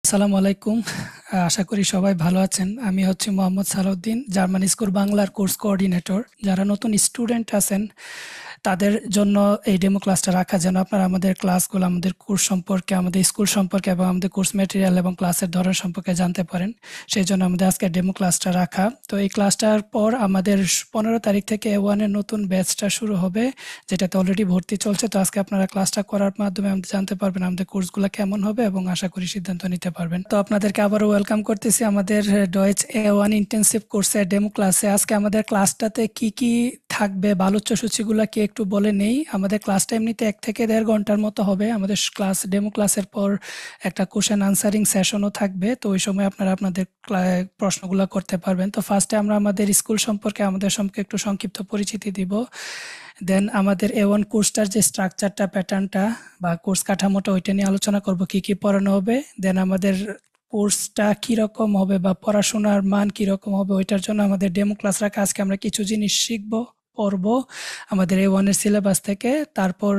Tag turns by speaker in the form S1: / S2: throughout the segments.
S1: আসসালামু আলাইকুম। আশা করি সবাই ভালো আছেন। আমি হচ্ছি মোহাম্মদ সালাউদ্দিন, জার্মান স্কুল বাংলার কোর্স কোঅর্ডিনেটর। যারা নতুন স্টুডেন্ট আছেন তাদের জন্য এই ডেমো ক্লাসটা রাখা, যেন আপনারা আমাদের ক্লাসগুলো, আমাদের কোর্স সম্পর্কে, আমাদের স্কুল সম্পর্কে এবং আমাদের কোর্স ম্যাটেরিয়াল এবং ক্লাসের ধরন সম্পর্কে জানতে পারেন। সেই জন্য আমাদের আজকে ডেমো ক্লাসটা রাখা। তো এই ক্লাসটার পর আমাদের 15 তারিখ থেকে A1-এর নতুন ব্যাচটা শুরু হবে, যেটাতে অলরেডি ভর্তি চলছে। তো আজকে আপনারা ক্লাসটা করার মাধ্যমে আমাদের জানতে পারবেন আমাদের কোর্সগুলো কেমন হবে এবং আশা করি সিদ্ধান্ত নিতে পারবেন। তো আপনাদেরকে আবারও ওয়েলকাম করতেছি আমাদের ডয়েচ A1 ইন্টেনসিভ কোর্সের ডেমো ক্লাসে। আজকে আমাদের ক্লাসটাতে কি কি থাকবে, আলোচ্য সূচিগুলো কি একটু বলে নেই। আমাদের ক্লাসটা এমনিতে 1 থেকে 1.5 ঘন্টার মতো হবে। আমাদের ডেমো ক্লাসের পর একটা কোশ্চেন আনসারিং সেশনও থাকবে। তো ওই সময় আপনারা আপনাদের প্রশ্নগুলো করতে পারবেন। তো ফার্স্টে আমরা আমাদের স্কুল সম্পর্কে, আমাদের সম্পর্কে একটু সংক্ষিপ্ত পরিচিতি দিব। দেন আমাদের A1 কোর্সটার যে স্ট্রাকচারটা, প্যাটার্নটা বা কোর্স কাঠামোটা, ওইটা নিয়ে আলোচনা করব, কি কি পড়ানো হবে। দেন আমাদের কোর্সটা কীরকম হবে বা পড়াশোনার মান কীরকম হবে, ওইটার জন্য আমাদের ডেমো ক্লাস রাখা। আজকে আমরা কিছু জিনিস শিখবো, পড়ব আমাদের A1-এর সিলেবাস থেকে। তারপর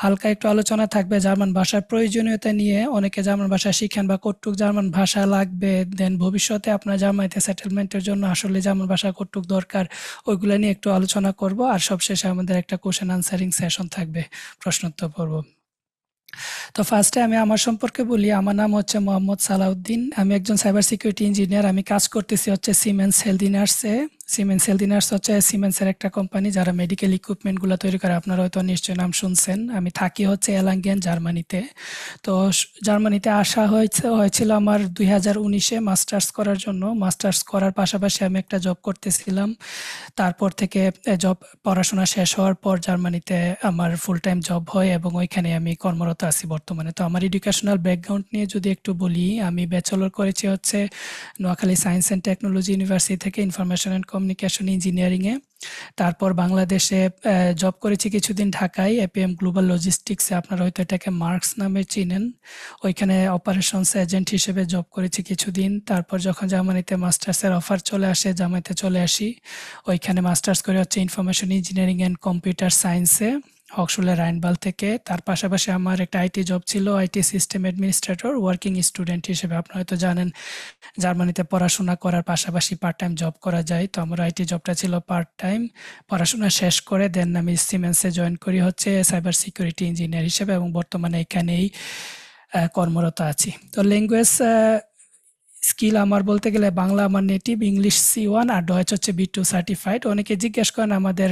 S1: হালকা একটু আলোচনা থাকবে জার্মান ভাষার প্রয়োজনীয়তা নিয়ে। অনেকে জার্মান ভাষা শিখেন বা কতটুক জার্মান ভাষা লাগবে, দেন ভবিষ্যতে আপনার জার্মানিতে সেটেলমেন্টের জন্য আসলে জার্মান ভাষা কতটুক দরকার, ওইগুলো নিয়ে একটু আলোচনা করব। আর সবশেষে আমাদের একটা কোশ্চেন আনসারিং সেশন থাকবে, প্রশ্নোত্তর পর্ব। তো ফার্স্টে আমি আমার সম্পর্কে বলি। আমার নাম হচ্ছে মোহাম্মদ সালাউদ্দিন। আমি একজন সাইবার সিকিউরিটি ইঞ্জিনিয়ার। আমি কাজ করতেছি হচ্ছে সিমেন্স হেলথিনার্সে। সিমেন্স হেলথিনার্স হচ্ছে সিমেন্সের একটা কোম্পানি যারা মেডিকেল ইকুইপমেন্টগুলো তৈরি করে। আপনারা হয়তো নিশ্চয়ই নাম শুনছেন। আমি থাকি হচ্ছে এলাঙ্গেন, জার্মানিতে। তো জার্মানিতে আসা হয়েছিল আমার 2019-এ মাস্টার্স করার জন্য। মাস্টার্স করার পাশাপাশি আমি একটা জব করতেছিলাম। তারপর থেকে জব, পড়াশোনা শেষ হওয়ার পর জার্মানিতে আমার ফুল টাইম জব হয় এবং ওইখানে আমি কর্মরত আছি বর্তমানে। তো আমার এডুকেশনাল ব্যাকগ্রাউন্ড নিয়ে যদি একটু বলি, আমি ব্যাচেলর করেছি হচ্ছে Noakhali science and technology university থেকে ইনফরমেশন অ্যান্ড কমিউনিকেশন ইঞ্জিনিয়ারিংয়ে। তারপর বাংলাদেশে জব করেছি কিছুদিন ঢাকায়, এপিএম গ্লোবাল লজিস্টিক্সে। আপনারা হয়তো এটাকে মার্কস নামে চিনেন। ওইখানে অপারেশনস এজেন্ট হিসেবে জব করেছি কিছুদিন। তারপর যখন জার্মানিতে মাস্টার্সের অফার চলে আসে, জার্মানিতে চলে আসি। ওইখানে মাস্টার্স করে হচ্ছে ইনফরমেশন ইঞ্জিনিয়ারিং অ্যান্ড কম্পিউটার সায়েন্সে, হকশুলে রাইনবাল থেকে। তার পাশাপাশি আমার একটা আইটি জব ছিল, IT system administrator, working student হিসেবে। আপনারা হয়তো জানেন জার্মানিতে পড়াশোনা করার পাশাপাশি পার্ট টাইম জব করা যায়। তো আমার আইটি জবটা ছিল পার্ট টাইম। পড়াশোনা শেষ করে দেন আমি সিমেন্সে জয়েন করি হচ্ছে সাইবার সিকিউরিটি ইঞ্জিনিয়ার হিসেবে এবং বর্তমানে এখানেই কর্মরত আছি। তো ল্যাঙ্গুয়েজ স্কিল আমার বলতে গেলে বাংলা আমার নেটিভ, ইংলিশ C1 আর ডয়েচ হচ্ছে B2 সার্টিফাইড। অনেকে জিজ্ঞেস করেন আমাদের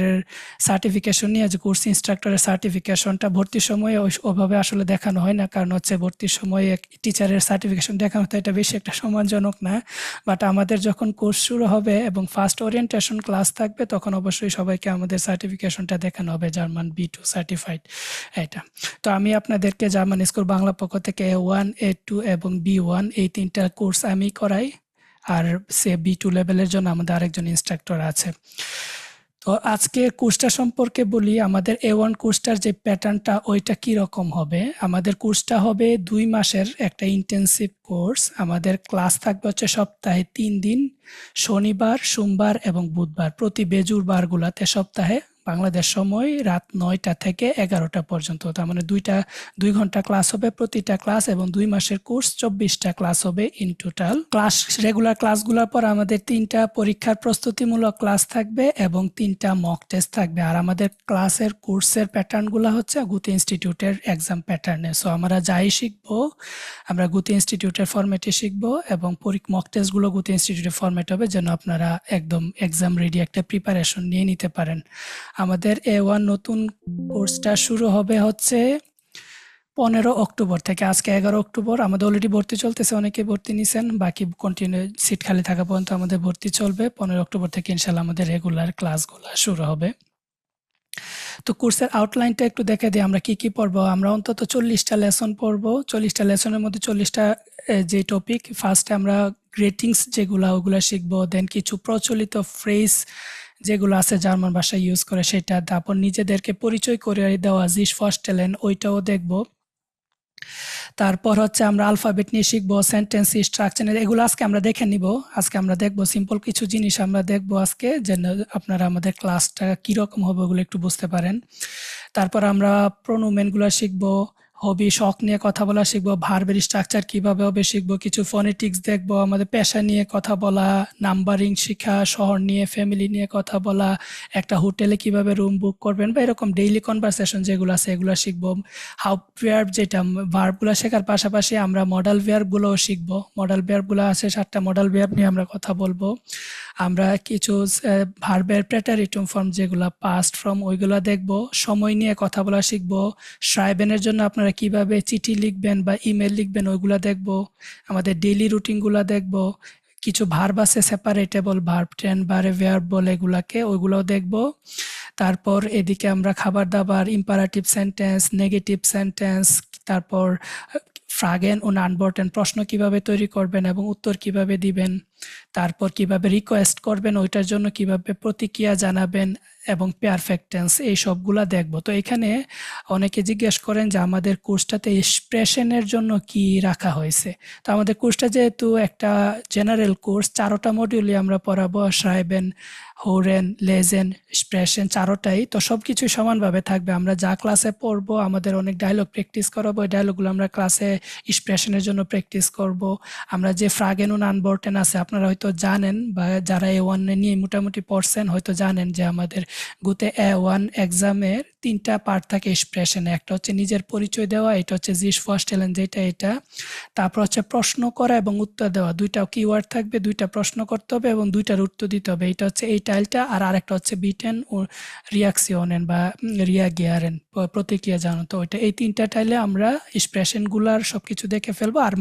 S1: সার্টিফিকেশন নিয়ে, যে কোর্স ইনস্ট্রাক্টরের সার্টিফিকেশনটা ভর্তির সময়ে ওইভাবে আসলে দেখানো হয় না। কারণ হচ্ছে ভর্তির সময়ে টিচারের সার্টিফিকেশন দেখানো হতো, এটা বেশি একটা সম্মানজনক না। বাট আমাদের যখন কোর্স শুরু হবে এবং ফার্স্ট ওরিয়েন্টেশন ক্লাস থাকবে, তখন অবশ্যই সবাইকে আমাদের সার্টিফিকেশনটা দেখানো হবে, জার্মান B2 সার্টিফাইড এটা। তো আমি আপনাদেরকে জার্মান স্কুল বাংলা পক্ষ থেকে A1, A2 এবং B1 এই 3টা কোর্স আমি করাই। আর সে B2 লেভেলের জন্য আমাদের আরেকজন ইনস্ট্রাক্টর আছে। তো আজকে কোর্সটা সম্পর্কে বলি। আমাদের A1 কোর্সটার যে প্যাটার্নটা, ওইটা কি রকম হবে। আমাদের কোর্সটা হবে 2 মাসের একটা ইন্টেনসিভ কোর্স। আমাদের ক্লাস থাকবে হচ্ছে সপ্তাহে 3 দিন, শনিবার, সোমবার এবং বুধবার, প্রতি বেজুর বারগুলাতে সপ্তাহে বাংলাদেশ সময় রাত 9টা থেকে 11টা পর্যন্ত। তার মানে 2 ঘন্টা ক্লাস হবে প্রতিটা ক্লাস, এবং 2 মাসের কোর্স 24টা ক্লাস হবে ইন টোটাল। রেগুলার ক্লাসগুলোর পর আমাদের 3টা পরীক্ষার প্রস্তুতিমূলক ক্লাস থাকবে এবং 3টা মক টেস্ট থাকবে। আর আমাদের ক্লাসের কোর্সের প্যাটার্নগুলো হচ্ছে গুতে ইনস্টিটিউটের এক্সাম প্যাটার্নে। সো আমরা যাই শিখবো, আমরা গুতে ইনস্টিটিউটের ফরম্যাটে শিখবো এবং মক টেস্টগুলো গুতে ইনস্টিটিউটের ফরম্যাট হবে, যেন আপনারা একদম এক্সাম রেডি একটা প্রিপারেশন নিয়ে নিতে পারেন। আমাদের A1 নতুন কোর্সটা শুরু হবে হচ্ছে 15 অক্টোবর থেকে। আজকে 11 অক্টোবর, আমাদের অলরেডি ভর্তি চলতেছে, অনেকে ভর্তি নিছেন। বাকি কন্টিনিউ সিট খালি থাকা পর্যন্ত আমাদের ভর্তি চলবে। 15 অক্টোবর থেকে ইনশাল্লাহ আমাদের রেগুলার ক্লাসগুলো শুরু হবে। তো কোর্সের আউটলাইনটা একটু দেখে দিই, আমরা কি কি পড়বো। আমরা অন্তত 40টা লেসন পড়বো। 40টা লেসনের মধ্যে 40টা যে টপিক। ফার্স্টে আমরা গ্রেটিংস যেগুলো, ওগুলো শিখবো। দেন কিছু প্রচলিত ফ্রেজ যেগুলো আছে জার্মান ভাষায় ইউজ করে সেটা। তারপর নিজেদেরকে পরিচয় করে দেওয়া, জিস ফরস্টেলেন, ওইটাও দেখবো। তারপর হচ্ছে আমরা আলফাবেট নিয়ে শিখবো, সেন্টেন্স স্ট্রাকচার, এগুলো আজকে আমরা দেখে নিব। আজকে আমরা দেখবো সিম্পল কিছু জিনিস আমরা দেখবো আজকে, যেন আপনারা আমাদের ক্লাসটা কীরকম হবে ওগুলো একটু বুঝতে পারেন। তারপর আমরা প্রোনোমেনগুলো শিখবো, হবি শখ নিয়ে কথা বলা শিখবো, ভার্বের স্ট্রাকচার কিভাবে হবে শিখবো, কিছু ফনেটিক্স দেখবো, আমাদের পেশা নিয়ে কথা বলা, নাম্বারিং শিখা, শহর নিয়ে ফ্যামিলি নিয়ে কথা বলা, একটা হোটেলে কিভাবে রুম বুক করবেন বা এরকম ডেইলি কনভারসেশন যেগুলো আছে এগুলো শিখবো। হাউ ভার্ব যেটা ভার্বগুলো শেখার পাশাপাশি আমরা মডাল ভার্বগুলোও শিখবো। মডাল ভার্বগুলো আছে 7টা মডাল ভার্ব নিয়ে আমরা কথা বলবো। আমরা কিছু ভার্বের প্রেটারিটুম ফর্ম যেগুলো পাস্ট ফর্ম ওইগুলো দেখবো। সময় নিয়ে কথা বলা শিখবো। শ্রাইবেনের জন্য আপনারা কিভাবে চিঠি লিখবেন বা ইমেল লিখবেন ওইগুলো দেখবো। আমাদের ডেইলি রুটিনগুলো দেখবো। কিছু ভার্ব আছে সেপারেটেবল ভার্ব, ট্রেন বারে ভার্ব বলে এগুলাকে, ওইগুলোও দেখবো। তারপর এদিকে আমরা খাবার দাবার, ইম্পারেটিভ সেন্টেন্স, নেগেটিভ সেন্টেন্স, তারপর ফ্রাগেন ও নানবর্টেন প্রশ্ন কিভাবে তৈরি করবেন এবং উত্তর কিভাবে দিবেন, তারপর কিভাবে রিকোয়েস্ট করবেন, ওইটার জন্য কিভাবে প্রতিক্রিয়া জানাবেন এবং পারফেক্ট টেন্স, এই সবগুলা দেখবো। তো এখানে অনেকে জিজ্ঞেস করেন যে আমাদের কোর্সটাতে এক্সপ্রেশনের জন্য কি রাখা হয়েছে। তো আমাদের কোর্সটা যেহেতু একটা জেনারেল কোর্স, 4টা মডিউলই আমরা পড়াবো, শ্রাইবেন, হোরেন, লেজেন, এক্সপ্রেশন 4টাই, তো সব কিছুই সমানভাবে থাকবে। আমরা যা ক্লাসে পড়বো, আমাদের অনেক ডায়লগ প্র্যাকটিস করাবো, ওই ডায়লগগুলো আমরা ক্লাসে এক্সপ্রেশনের জন্য প্র্যাকটিস করব। আমরা যে ফ্রাগেন ও নানবর্টেন আছে আপনারা হয়তো জানেন, বা যারা A1 নিয়ে মোটামুটি পড়ছেন হয়তো জানেন যে আমাদের গুতে A1 এক্সামের 3টা পার্ট থাকে এক্সপ্রেশনে। একটা হচ্ছে নিজের পরিচয় দেওয়া, এটা হচ্ছে জিস ফার্স্টেলেন যেটা এটা, তারপর হচ্ছে প্রশ্ন করা এবং উত্তর দেওয়া, 2টা কিওয়ার্ড থাকবে, 2টা প্রশ্ন করতে হবে এবং 2টার উত্তর দিতে হবে। এটা হচ্ছে এই টাইলটা, আর আরেকটা হচ্ছে বিটেন ও রিয়াকশনের বা রিয়াগিয়ারেন প্রতিক্রিয়া জানাতো, ওইটা। এই 3টা টাইলে আমরা এক্সপ্রেশনগুলার সবকিছু দেখে ফেলবো। আর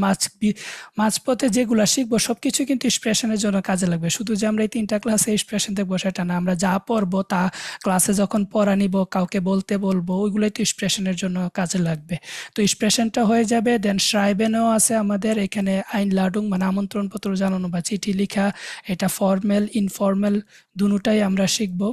S1: মাঝপথে যেগুলা শিখবো সবকিছু কিন্তু এক্সপ্রেশনের জন্য কাজে লাগবে। শুধু যে আমরা এই 3টা ক্লাসে এক্সপ্রেশন দেখবো সেটা না, আমরা যা পড়বো তা ক্লাসে যখন পড়া নিব, কাউকে বলতে বলবো, ওইগুলোই তো এক্সপ্রেশনের জন্য কাজে লাগবে। তো এক্সপ্রেশনটা হয়ে যাবে। দেন শ্রাইবেনও আছে আমাদের এখানে আইনলাডুং মানে আমন্ত্রণপত্র জানানো বা চিঠি লেখা, এটা ফর্মাল ইনফর্মাল দুটোটাই আমরা শিখবো।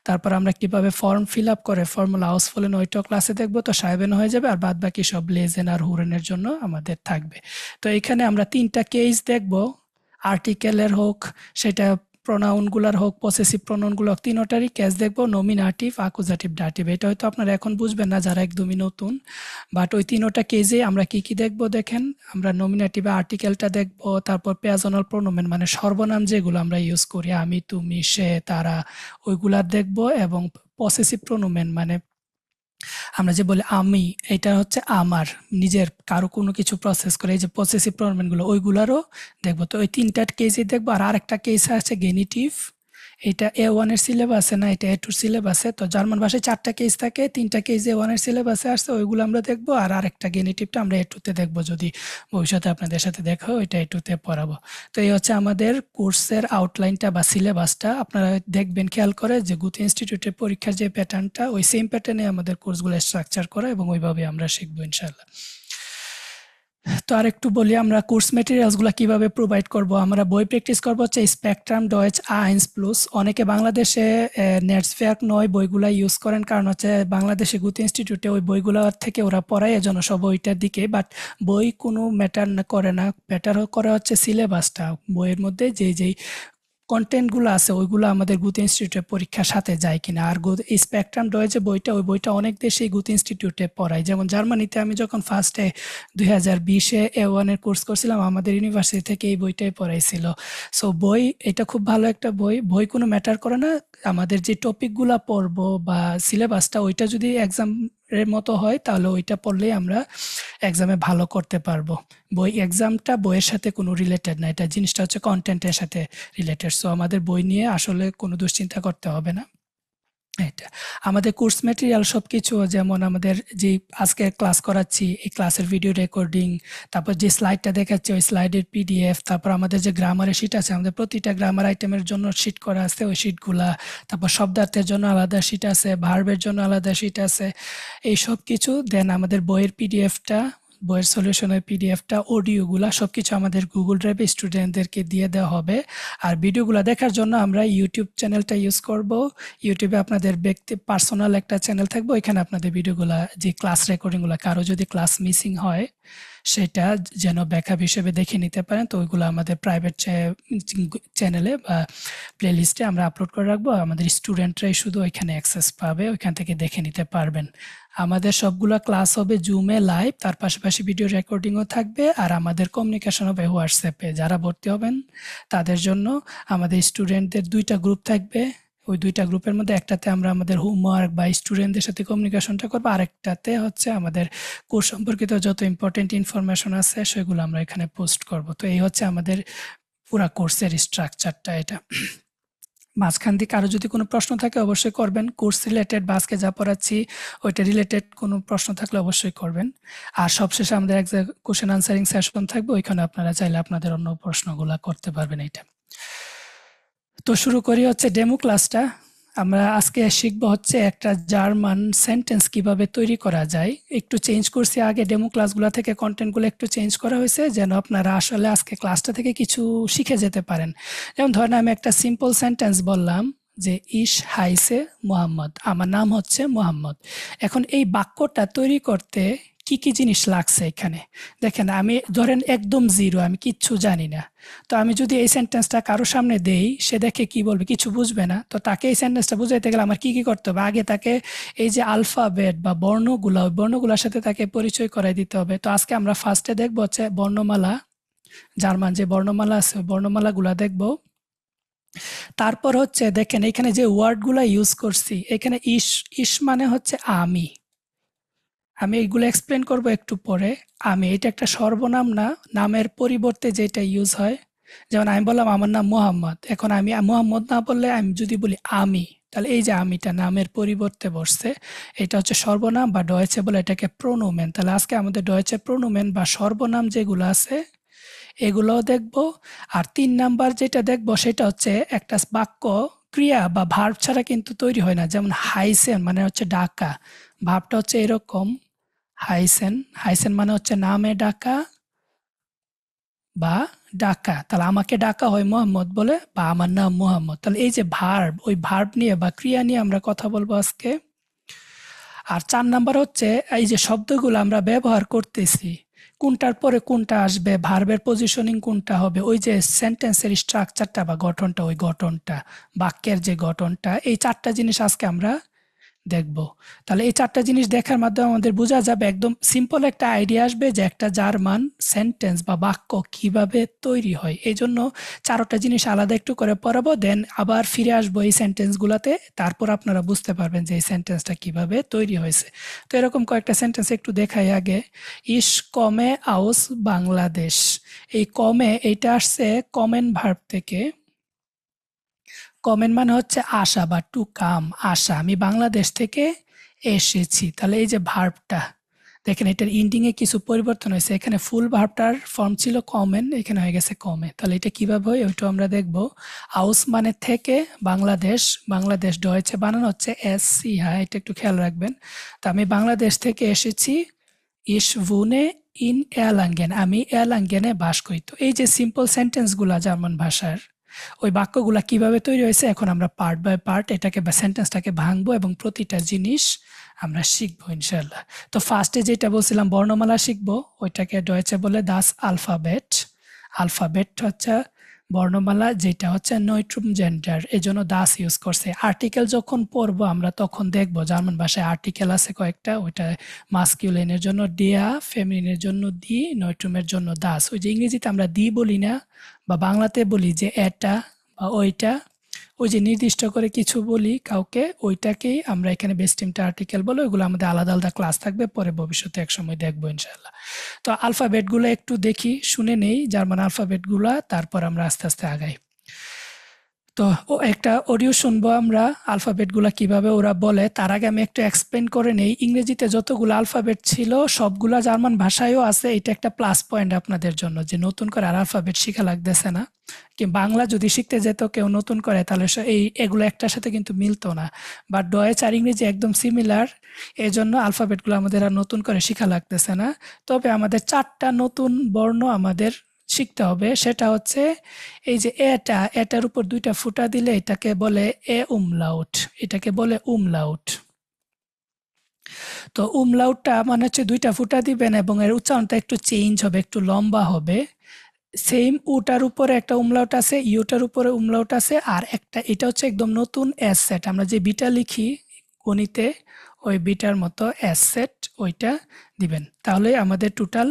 S1: তারপর আমরা কিভাবে ফর্ম ফিল আপ করে ফর্মুলা হাউসফুলেন ওইটাও ক্লাসে দেখবো। তো সাহেবেন হয়ে যাবে, আর বাদ বাকি সব লেজেন আর হুরেনের জন্য আমাদের থাকবে। তো এখানে আমরা 3টা কেস দেখবো, আর্টিকেলের হোক, সেটা প্রোনাউনগুলার হোক, পসেসিভ প্রোনাউনগুলো হোক, 3টারই কেস দেখবো। নমিনাটিভ, আকুজাটিভ, ডাটিভ, এটা হয়তো আপনারা এখন বুঝবেন না যারা একদমই নতুন, বাট ওই 3টা কেসে আমরা কি কি দেখবো দেখেন। আমরা নমিনাটিভে আর্টিকেলটা দেখবো, তারপর পেয়াজনাল প্রোনোমেন মানে সর্বনাম যেগুলো আমরা ইউজ করি, আমি, তুমি, সে, তারা, ওইগুলা দেখবো। এবং পসেসিভ প্রোনোমেন মানে আমরা যে বলি আমি, এটা হচ্ছে আমার নিজের, কারো কোনো কিছু প্রসেস করে, এই যে পসেসিভ প্রোনাউনগুলো ওইগুলারও দেখবো। তো ওই 3টা কেসই দেখবো। আর আরেকটা কেস আছে গেনিটিভ, এটা A1 এর সিলেবাসে না, এটা A2 সিলেবাসে। তো জার্মান ভাষায় 4টা কেস থাকে, 3টা কেস A1 এর সিলেবাসে আসছে, ওইগুলো আমরা দেখবো। আর আরেকটা গেনিটিভটা আমরা A2 তে দেখবো, যদি ভবিষ্যতে আপনাদের সাথে দেখা হয় ওইটা A2 তে পড়াবো। তো এই হচ্ছে আমাদের কোর্সের আউটলাইনটা বা সিলেবাসটা। আপনারা দেখবেন খেয়াল করে যে গুতে ইনস্টিটিউটের পরীক্ষার যে প্যাটার্নটা, ওই সেম প্যাটার্নে আমাদের কোর্সগুলো স্ট্রাকচার করা, এবং ওইভাবে আমরা শিখবো ইনশাল্লাহ। তো আর একটু বলি আমরা কোর্স মেটেরিয়ালসগুলো কিভাবে প্রোভাইড করব। আমরা বই প্র্যাকটিস করবো হচ্ছে স্পেকট্রাম ডয়েচ আইন্স প্লুস। অনেকে বাংলাদেশে নেটসফেয়ার নয় বইগুলা ইউজ করেন, কারণ হচ্ছে বাংলাদেশে গুতে ইনস্টিটিউটে ওই বইগুলোর থেকে ওরা পড়ায়, এজন্য সব ওইটার দিকে। বাট বই কোনো ম্যাটার করে না, ম্যাটার করে হচ্ছে সিলেবাসটা। বইয়ের মধ্যে যেই কন্টেন্টগুলো আছে ওইগুলো আমাদের গুতে ইনস্টিটিউটের পরীক্ষার সাথে যায় কিনা। আর স্পেকট্রাম ডয় যে বইটা, ওই বইটা অনেক দেশেই গুতে ইনস্টিটিউটে পড়ায়। যেমন জার্মানিতে আমি যখন ফার্স্টে 2020-এ A1 এর কোর্স করছিলাম, আমাদের ইউনিভার্সিটি থেকে এই বইটাই পড়াইছিল। সো বই এটা খুব ভালো একটা বই, বই কোনো ম্যাটার করে না। আমাদের যে টপিকগুলো পড়বো বা সিলেবাসটা, ওইটা যদি এক্সাম এর মতো হয় তাহলে ওইটা পড়লেই আমরা এক্সামে ভালো করতে পারবো। এক্সামটা বইয়ের সাথে কোনো রিলেটেড না, এটা জিনিসটা হচ্ছে কন্টেন্টের সাথে রিলেটেড। সো আমাদের বই নিয়ে আসলে কোনো দুশ্চিন্তা করতে হবে না। এটা আমাদের কোর্স ম্যাটেরিয়াল সবকিছু, যেমন আমাদের যে আজকে ক্লাস করাচ্ছি এই ক্লাসের ভিডিও রেকর্ডিং, তারপর যে স্লাইডটা দেখাচ্ছি ওই স্লাইডের PDF, তারপর আমাদের যে গ্রামারের শিট আছে, আমাদের প্রতিটা গ্রামার আইটেমের জন্য শিট করা আছে, ওই শিটগুলা, তারপর শব্দার্থের জন্য আলাদা শিট আছে, ভার্বের জন্য আলাদা শিট আছে, এই সব কিছু। দেন আমাদের বইয়ের PDFটা, বইয়ের সলিউশনের PDFটা, অডিওগুলা সবকিছু আমাদের গুগল ড্রাইভে স্টুডেন্টদেরকে দিয়ে দেওয়া হবে। আর ভিডিওগুলো দেখার জন্য আমরা ইউটিউব চ্যানেলটা ইউজ করব। ইউটিউবে আপনাদের পার্সোনাল একটা চ্যানেল থাকবে, ওইখানে আপনাদের ভিডিওগুলা যে ক্লাস রেকর্ডিংগুলো, কারো যদি ক্লাস মিসিং হয় সেটা যেন ব্যাকআপ হিসেবে দেখে নিতে পারেন। তো ওইগুলো আমাদের প্রাইভেট চ্যানেলে বা প্লেলিস্টে আমরা আপলোড করে রাখবো। আমাদের স্টুডেন্টরাই শুধু ওইখানে অ্যাক্সেস পাবে, ওইখান থেকে দেখে নিতে পারবেন। আমাদের সবগুলো ক্লাস হবে জুমে লাইভ, তার পাশাপাশি ভিডিও রেকর্ডিংও থাকবে, আর আমাদের কমিউনিকেশন হবে হোয়াটসঅ্যাপে। যারা ভর্তি হবেন তাদের জন্য আমাদের স্টুডেন্টদের 2টা গ্রুপ থাকবে। ওই 2টা গ্রুপের মধ্যে একটাতে আমরা আমাদের হোমওয়ার্ক বা স্টুডেন্টদের সাথে কমিউনিকেশনটা করবো, আরেকটাতে হচ্ছে আমাদের কোর্স সম্পর্কিত যত ইম্পর্টেন্ট ইনফরমেশন আছে সেগুলো আমরা এখানে পোস্ট করব। তো এই হচ্ছে আমাদের পুরা কোর্সের স্ট্রাকচারটা এটা। মাঝখান থেকে আরও যদি কোনো প্রশ্ন থাকে অবশ্যই করবেন। কোর্স রিলেটেড বা আজকে যা পড়াচ্ছি ওইটা রিলেটেড কোনো প্রশ্ন থাকলে অবশ্যই করবেন। আর সবশেষে আমাদের এক কোশ্চেন আনসারিং সেশন থাকবে, ওইখানে আপনারা চাইলে আপনাদের অন্য প্রশ্নগুলো করতে পারবেন এইটা। তো শুরু করি হচ্ছে ডেমো ক্লাসটা। আমরা আজকে শিখবো হচ্ছে একটা জার্মান সেন্টেন্স কিভাবে তৈরি করা যায়। একটু চেঞ্জ করছি, আগে ডেমো ক্লাসগুলো থেকে কন্টেন্টগুলো একটু চেঞ্জ করা হয়েছে যেন আপনারা আসলে আজকে ক্লাসটা থেকে কিছু শিখে যেতে পারেন। যেমন ধরেন আমি একটা সিম্পল সেন্টেন্স বললাম যে ইশ হাইসে মোহাম্মদ, আমার নাম হচ্ছে মোহাম্মদ। এখন এই বাক্যটা তৈরি করতে কি কি জিনিস লাগছে এখানে দেখেন। আমি ধরেন একদম জিরো, আমি কিচ্ছু জানি না। তো আমি যদি এই সেন্টেন্সটা কারো সামনে দেই, সে দেখে কি বলবে, কিছু বুঝবে না। তো তাকে এই সেন্টেন্সটা বুঝাইতে গেলে আমার কি কি করতে হবে, আগে তাকে এই যে আলফাবেট বা বর্ণগুলো, ওই বর্ণগুলোর সাথে তাকে পরিচয় করাই দিতে হবে। তো আজকে আমরা ফার্স্টে দেখবো হচ্ছে বর্ণমালা, জার্মান যে বর্ণমালা আছে ওই বর্ণমালাগুলা দেখবো। তারপর হচ্ছে দেখেন এখানে যে ওয়ার্ডগুলা ইউজ করছি, এখানে ইস, ইস মানে হচ্ছে আমি এইগুলো এক্সপ্লেন করব একটু পরে। আমি এটা একটা সর্বনাম না, নামের পরিবর্তে যেটা ইউজ হয়। যেমন আমি বললাম আমার নাম মোহাম্মদ, এখন আমি মোহাম্মদ না বললে আমি যদি বলি আমি, তাহলে এই যে আমিটা নামের পরিবর্তে বসছে, এটা হচ্ছে সর্বনাম বা ডয়েচে বলে এটাকে প্রোনোমেন। তাহলে আজকে আমাদের ডয়েচে প্রোনোমেন বা সর্বনাম যেগুলো আছে এগুলোও দেখব। আর 3 নাম্বার যেটা দেখব সেটা হচ্ছে একটা বাক্য ক্রিয়া বা ভার্ব ছাড়া কিন্তু তৈরি হয় না। যেমন হাইসেন মানে হচ্ছে ডাকা, ভার্বটা হচ্ছে এরকম হাইসেন, হাইসেন মানে হচ্ছে নামে ডাকা বা ডাকা। তাহলে আমাকে ডাকা হয় মোহাম্মদ বলে বা আমার নাম মোহাম্মদ। তাহলে এই যে ভার্ব, ওই ভার্ব নিয়ে বা ক্রিয়া নিয়ে আমরা কথা বলবো আজকে। আর 4 নাম্বার হচ্ছে এই যে শব্দগুলো আমরা ব্যবহার করতেছি, কোনটার পরে কোনটা আসবে, ভার্বের পজিশনিং কোনটা হবে, ওই যে সেন্টেন্সের স্ট্রাকচারটা বা গঠনটা, ওই গঠনটা, বাক্যের যে গঠনটা, এই 4টা জিনিস আজকে আমরা দেখব। তাহলে এই 4টা জিনিস দেখার মাধ্যমে আমাদের বোঝা যাবে, একদম সিম্পল একটা আইডিয়া আসবে যে একটা জার্মান সেন্টেন্স বা বাক্য কিভাবে তৈরি হয়। এই জন্য 4টা জিনিস আলাদা একটু করে পড়াবো, দেন আবার ফিরে আসবো এই সেন্টেন্সগুলোতে, তারপর আপনারা বুঝতে পারবেন যে এই সেন্টেন্সটা কিভাবে তৈরি হয়েছে। তো এরকম কয়েকটা সেন্টেন্স একটু দেখাই আগে। ইস কমে আউস বাংলাদেশ, এই কমে এইটা আসছে কমেন ভার্ব থেকে। কমেন মানে হচ্ছে আসা বা টু কাম, আসা, আমি বাংলাদেশ থেকে এসেছি। তাহলে এই যে ভার্বটা দেখেন, এটার ইন্ডিং এ কিছু পরিবর্তন হয়েছে। এখানে ফুল ভার্বটার ফর্ম ছিল কমেন, এখানে হয়ে গেছে কমে। তাহলে এটা কিভাবে হয় ওইটাও আমরা দেখব। আউস মানে থেকে, বাংলাদেশ, বাংলাদেশ ডয়েচে বানানো হচ্ছে SC, হ্যাঁ এটা একটু খেয়াল রাখবেন। তো আমি বাংলাদেশ থেকে এসেছি। ইস ভুনে ইন এয়ারলাঙ্গেন, আমি এয়ারলাঙ্গেনে বাস করি। তো এই যে সিম্পল সেন্টেন্সগুলা জার্মান ভাষার, ওই বাক্যগুলা কিভাবে তৈরি হয়েছে এখন আমরা পার্ট বাই পার্ট এটাকে বা সেন্টেন্সটাকে ভাঙবো এবং প্রতিটা জিনিস আমরা শিখবো ইনশাল্লাহ। তো ফার্স্টে যেটা বলছিলাম বর্ণমালা শিখবো, ওইটাকে ডয়েচে বলে দাস আলফাবেট। আলফাবেট হচ্ছে বর্ণমালা, যেটা হচ্ছে নয়ট্রুম জেন্ডার, এই জন্য দাস ইউজ করছে। আর্টিকেল যখন পড়বো আমরা তখন দেখবো জার্মান ভাষায় আর্টিকেল আছে কয়েকটা, ওইটা মাস্কিউলিনের জন্য ডিয়া, ফেমিনিনের জন্য দি, নয়ট্রুমের জন্য দাস। ওই যে ইংরেজিতে আমরা দি বলি না, বা বাংলাতে বলি যে এটা বা ওইটা, ওই যে নির্দিষ্ট করে কিছু বলি কাউকে, ওইটাকেই আমরা এখানে বেস টিমটা আর্টিকেল বলো। ওইগুলো আমাদের আলাদা আলাদা ক্লাস থাকবে, পরে ভবিষ্যতে একসময় দেখবো ইনশাল্লাহ। তো আলফাবেটগুলো একটু দেখি, শুনে নেই জার্মান আলফাবেটগুলো, তারপর আমরা আস্তে আস্তে আগাই। তো একটা অডিও শুনবো আমরা আলফাবেটগুলো কিভাবে ওরা বলে। তার আগে আমি একটু এক্সপ্লেন করে নেই, ইংরেজিতে যতগুলো আলফাবেট ছিল সবগুলা জার্মান ভাষায়ও আছে। এটা একটা প্লাস পয়েন্ট আপনাদের জন্য যে নতুন করে আর আলফাবেট শিখা লাগতেছে না। কি বাংলা যদি শিখতে যেত কেউ নতুন করে, তাহলে এগুলো একটার সাথে কিন্তু মিলতো না। বাট ডয়েচ আর ইংরেজি একদম সিমিলার, এই জন্য আলফাবেটগুলো আমাদের আর নতুন করে শিখা লাগতেছে না। তবে আমাদের 4টা নতুন বর্ণ আমাদের শিখতে হবে। সেটা হচ্ছে এই যে এটার উপর 2টা ফুটা দিলে এটাকে বলে এ উমলাউট, এটাকে বলে উমলাউট। তো umlautটা মানে হচ্ছে ২ টা ফুটা দিবেন এবং এর উচ্চারণটা একটু চেঞ্জ হবে, একটু লম্বা হবে। সেম উটার উপরে একটা umlaut আছে, ইউটার উপরে umlaut আছে, আর একটা এটা হচ্ছে একদম নতুন এস সেট। আমরা যে বিটা লিখি গণিতে ওই বিটার মতো এস সেট ওইটা দিবেন। তাহলে আমাদের টোটাল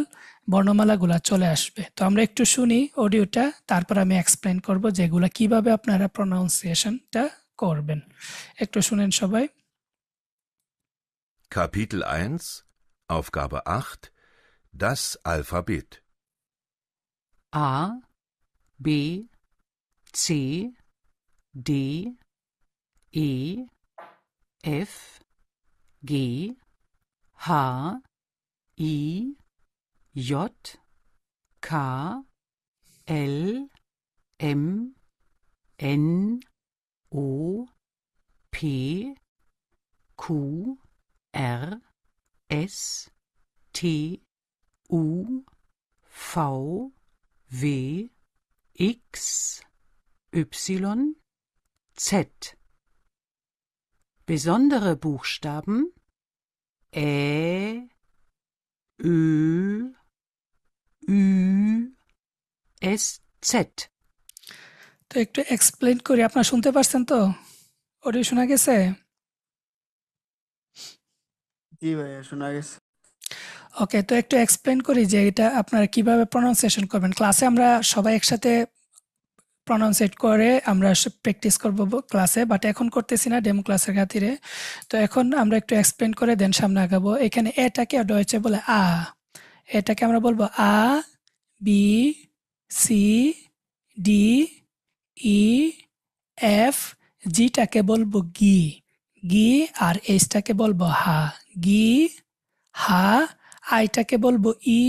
S1: বর্ণমালাগুলা চলে আসবে। তো আমরা একটু শুনি অডিওটা, তারপর আমি এক্সপ্লেন করব যেগুলা কিভাবে আপনারা প্রনাউন্সিয়েশনটা করবেন। একটু শুনেন সবাই।
S2: Kapitel 1, Aufgabe 8, das Alphabet.
S3: A, B, C, D, E, F, G, H, I, J, K, L, M, N, O, P, Q, R, S, T, U, V, W, X, Y, Z. Besondere Buchstaben Ä, Ö, Ü, S, Z.
S1: তো একটু explain করি, আপনারা শুনতে পারছেন তো? Audio শোনা গেছে?
S4: জি ভাইয়া, শোনা গেছে।
S1: ওকে, তো একটু এক্সপ্লেন করি যে এটা আপনারা কিভাবে প্রনাউন্সিয়েশন করবেন। ক্লাসে আমরা সবাই একসাথে প্রনাউন্সিয়েট করে আমরা প্র্যাকটিস করব ক্লাসে, বাট এখন করতেছি না ডেমো ক্লাসের খাতিরে। তো এখন আমরা একটু এক্সপ্লেন করে দেন সামনে আগাবো। এখানে এটাকে ডয়েচে বলে আ, এটাকে আমরা বলবো আ, বি, সি, ডি, ই, এফ, জিটাকে বলবো গি, গি, আর এইচটাকে বলবো হা, গি, হা, আইটাকে বলবো ই,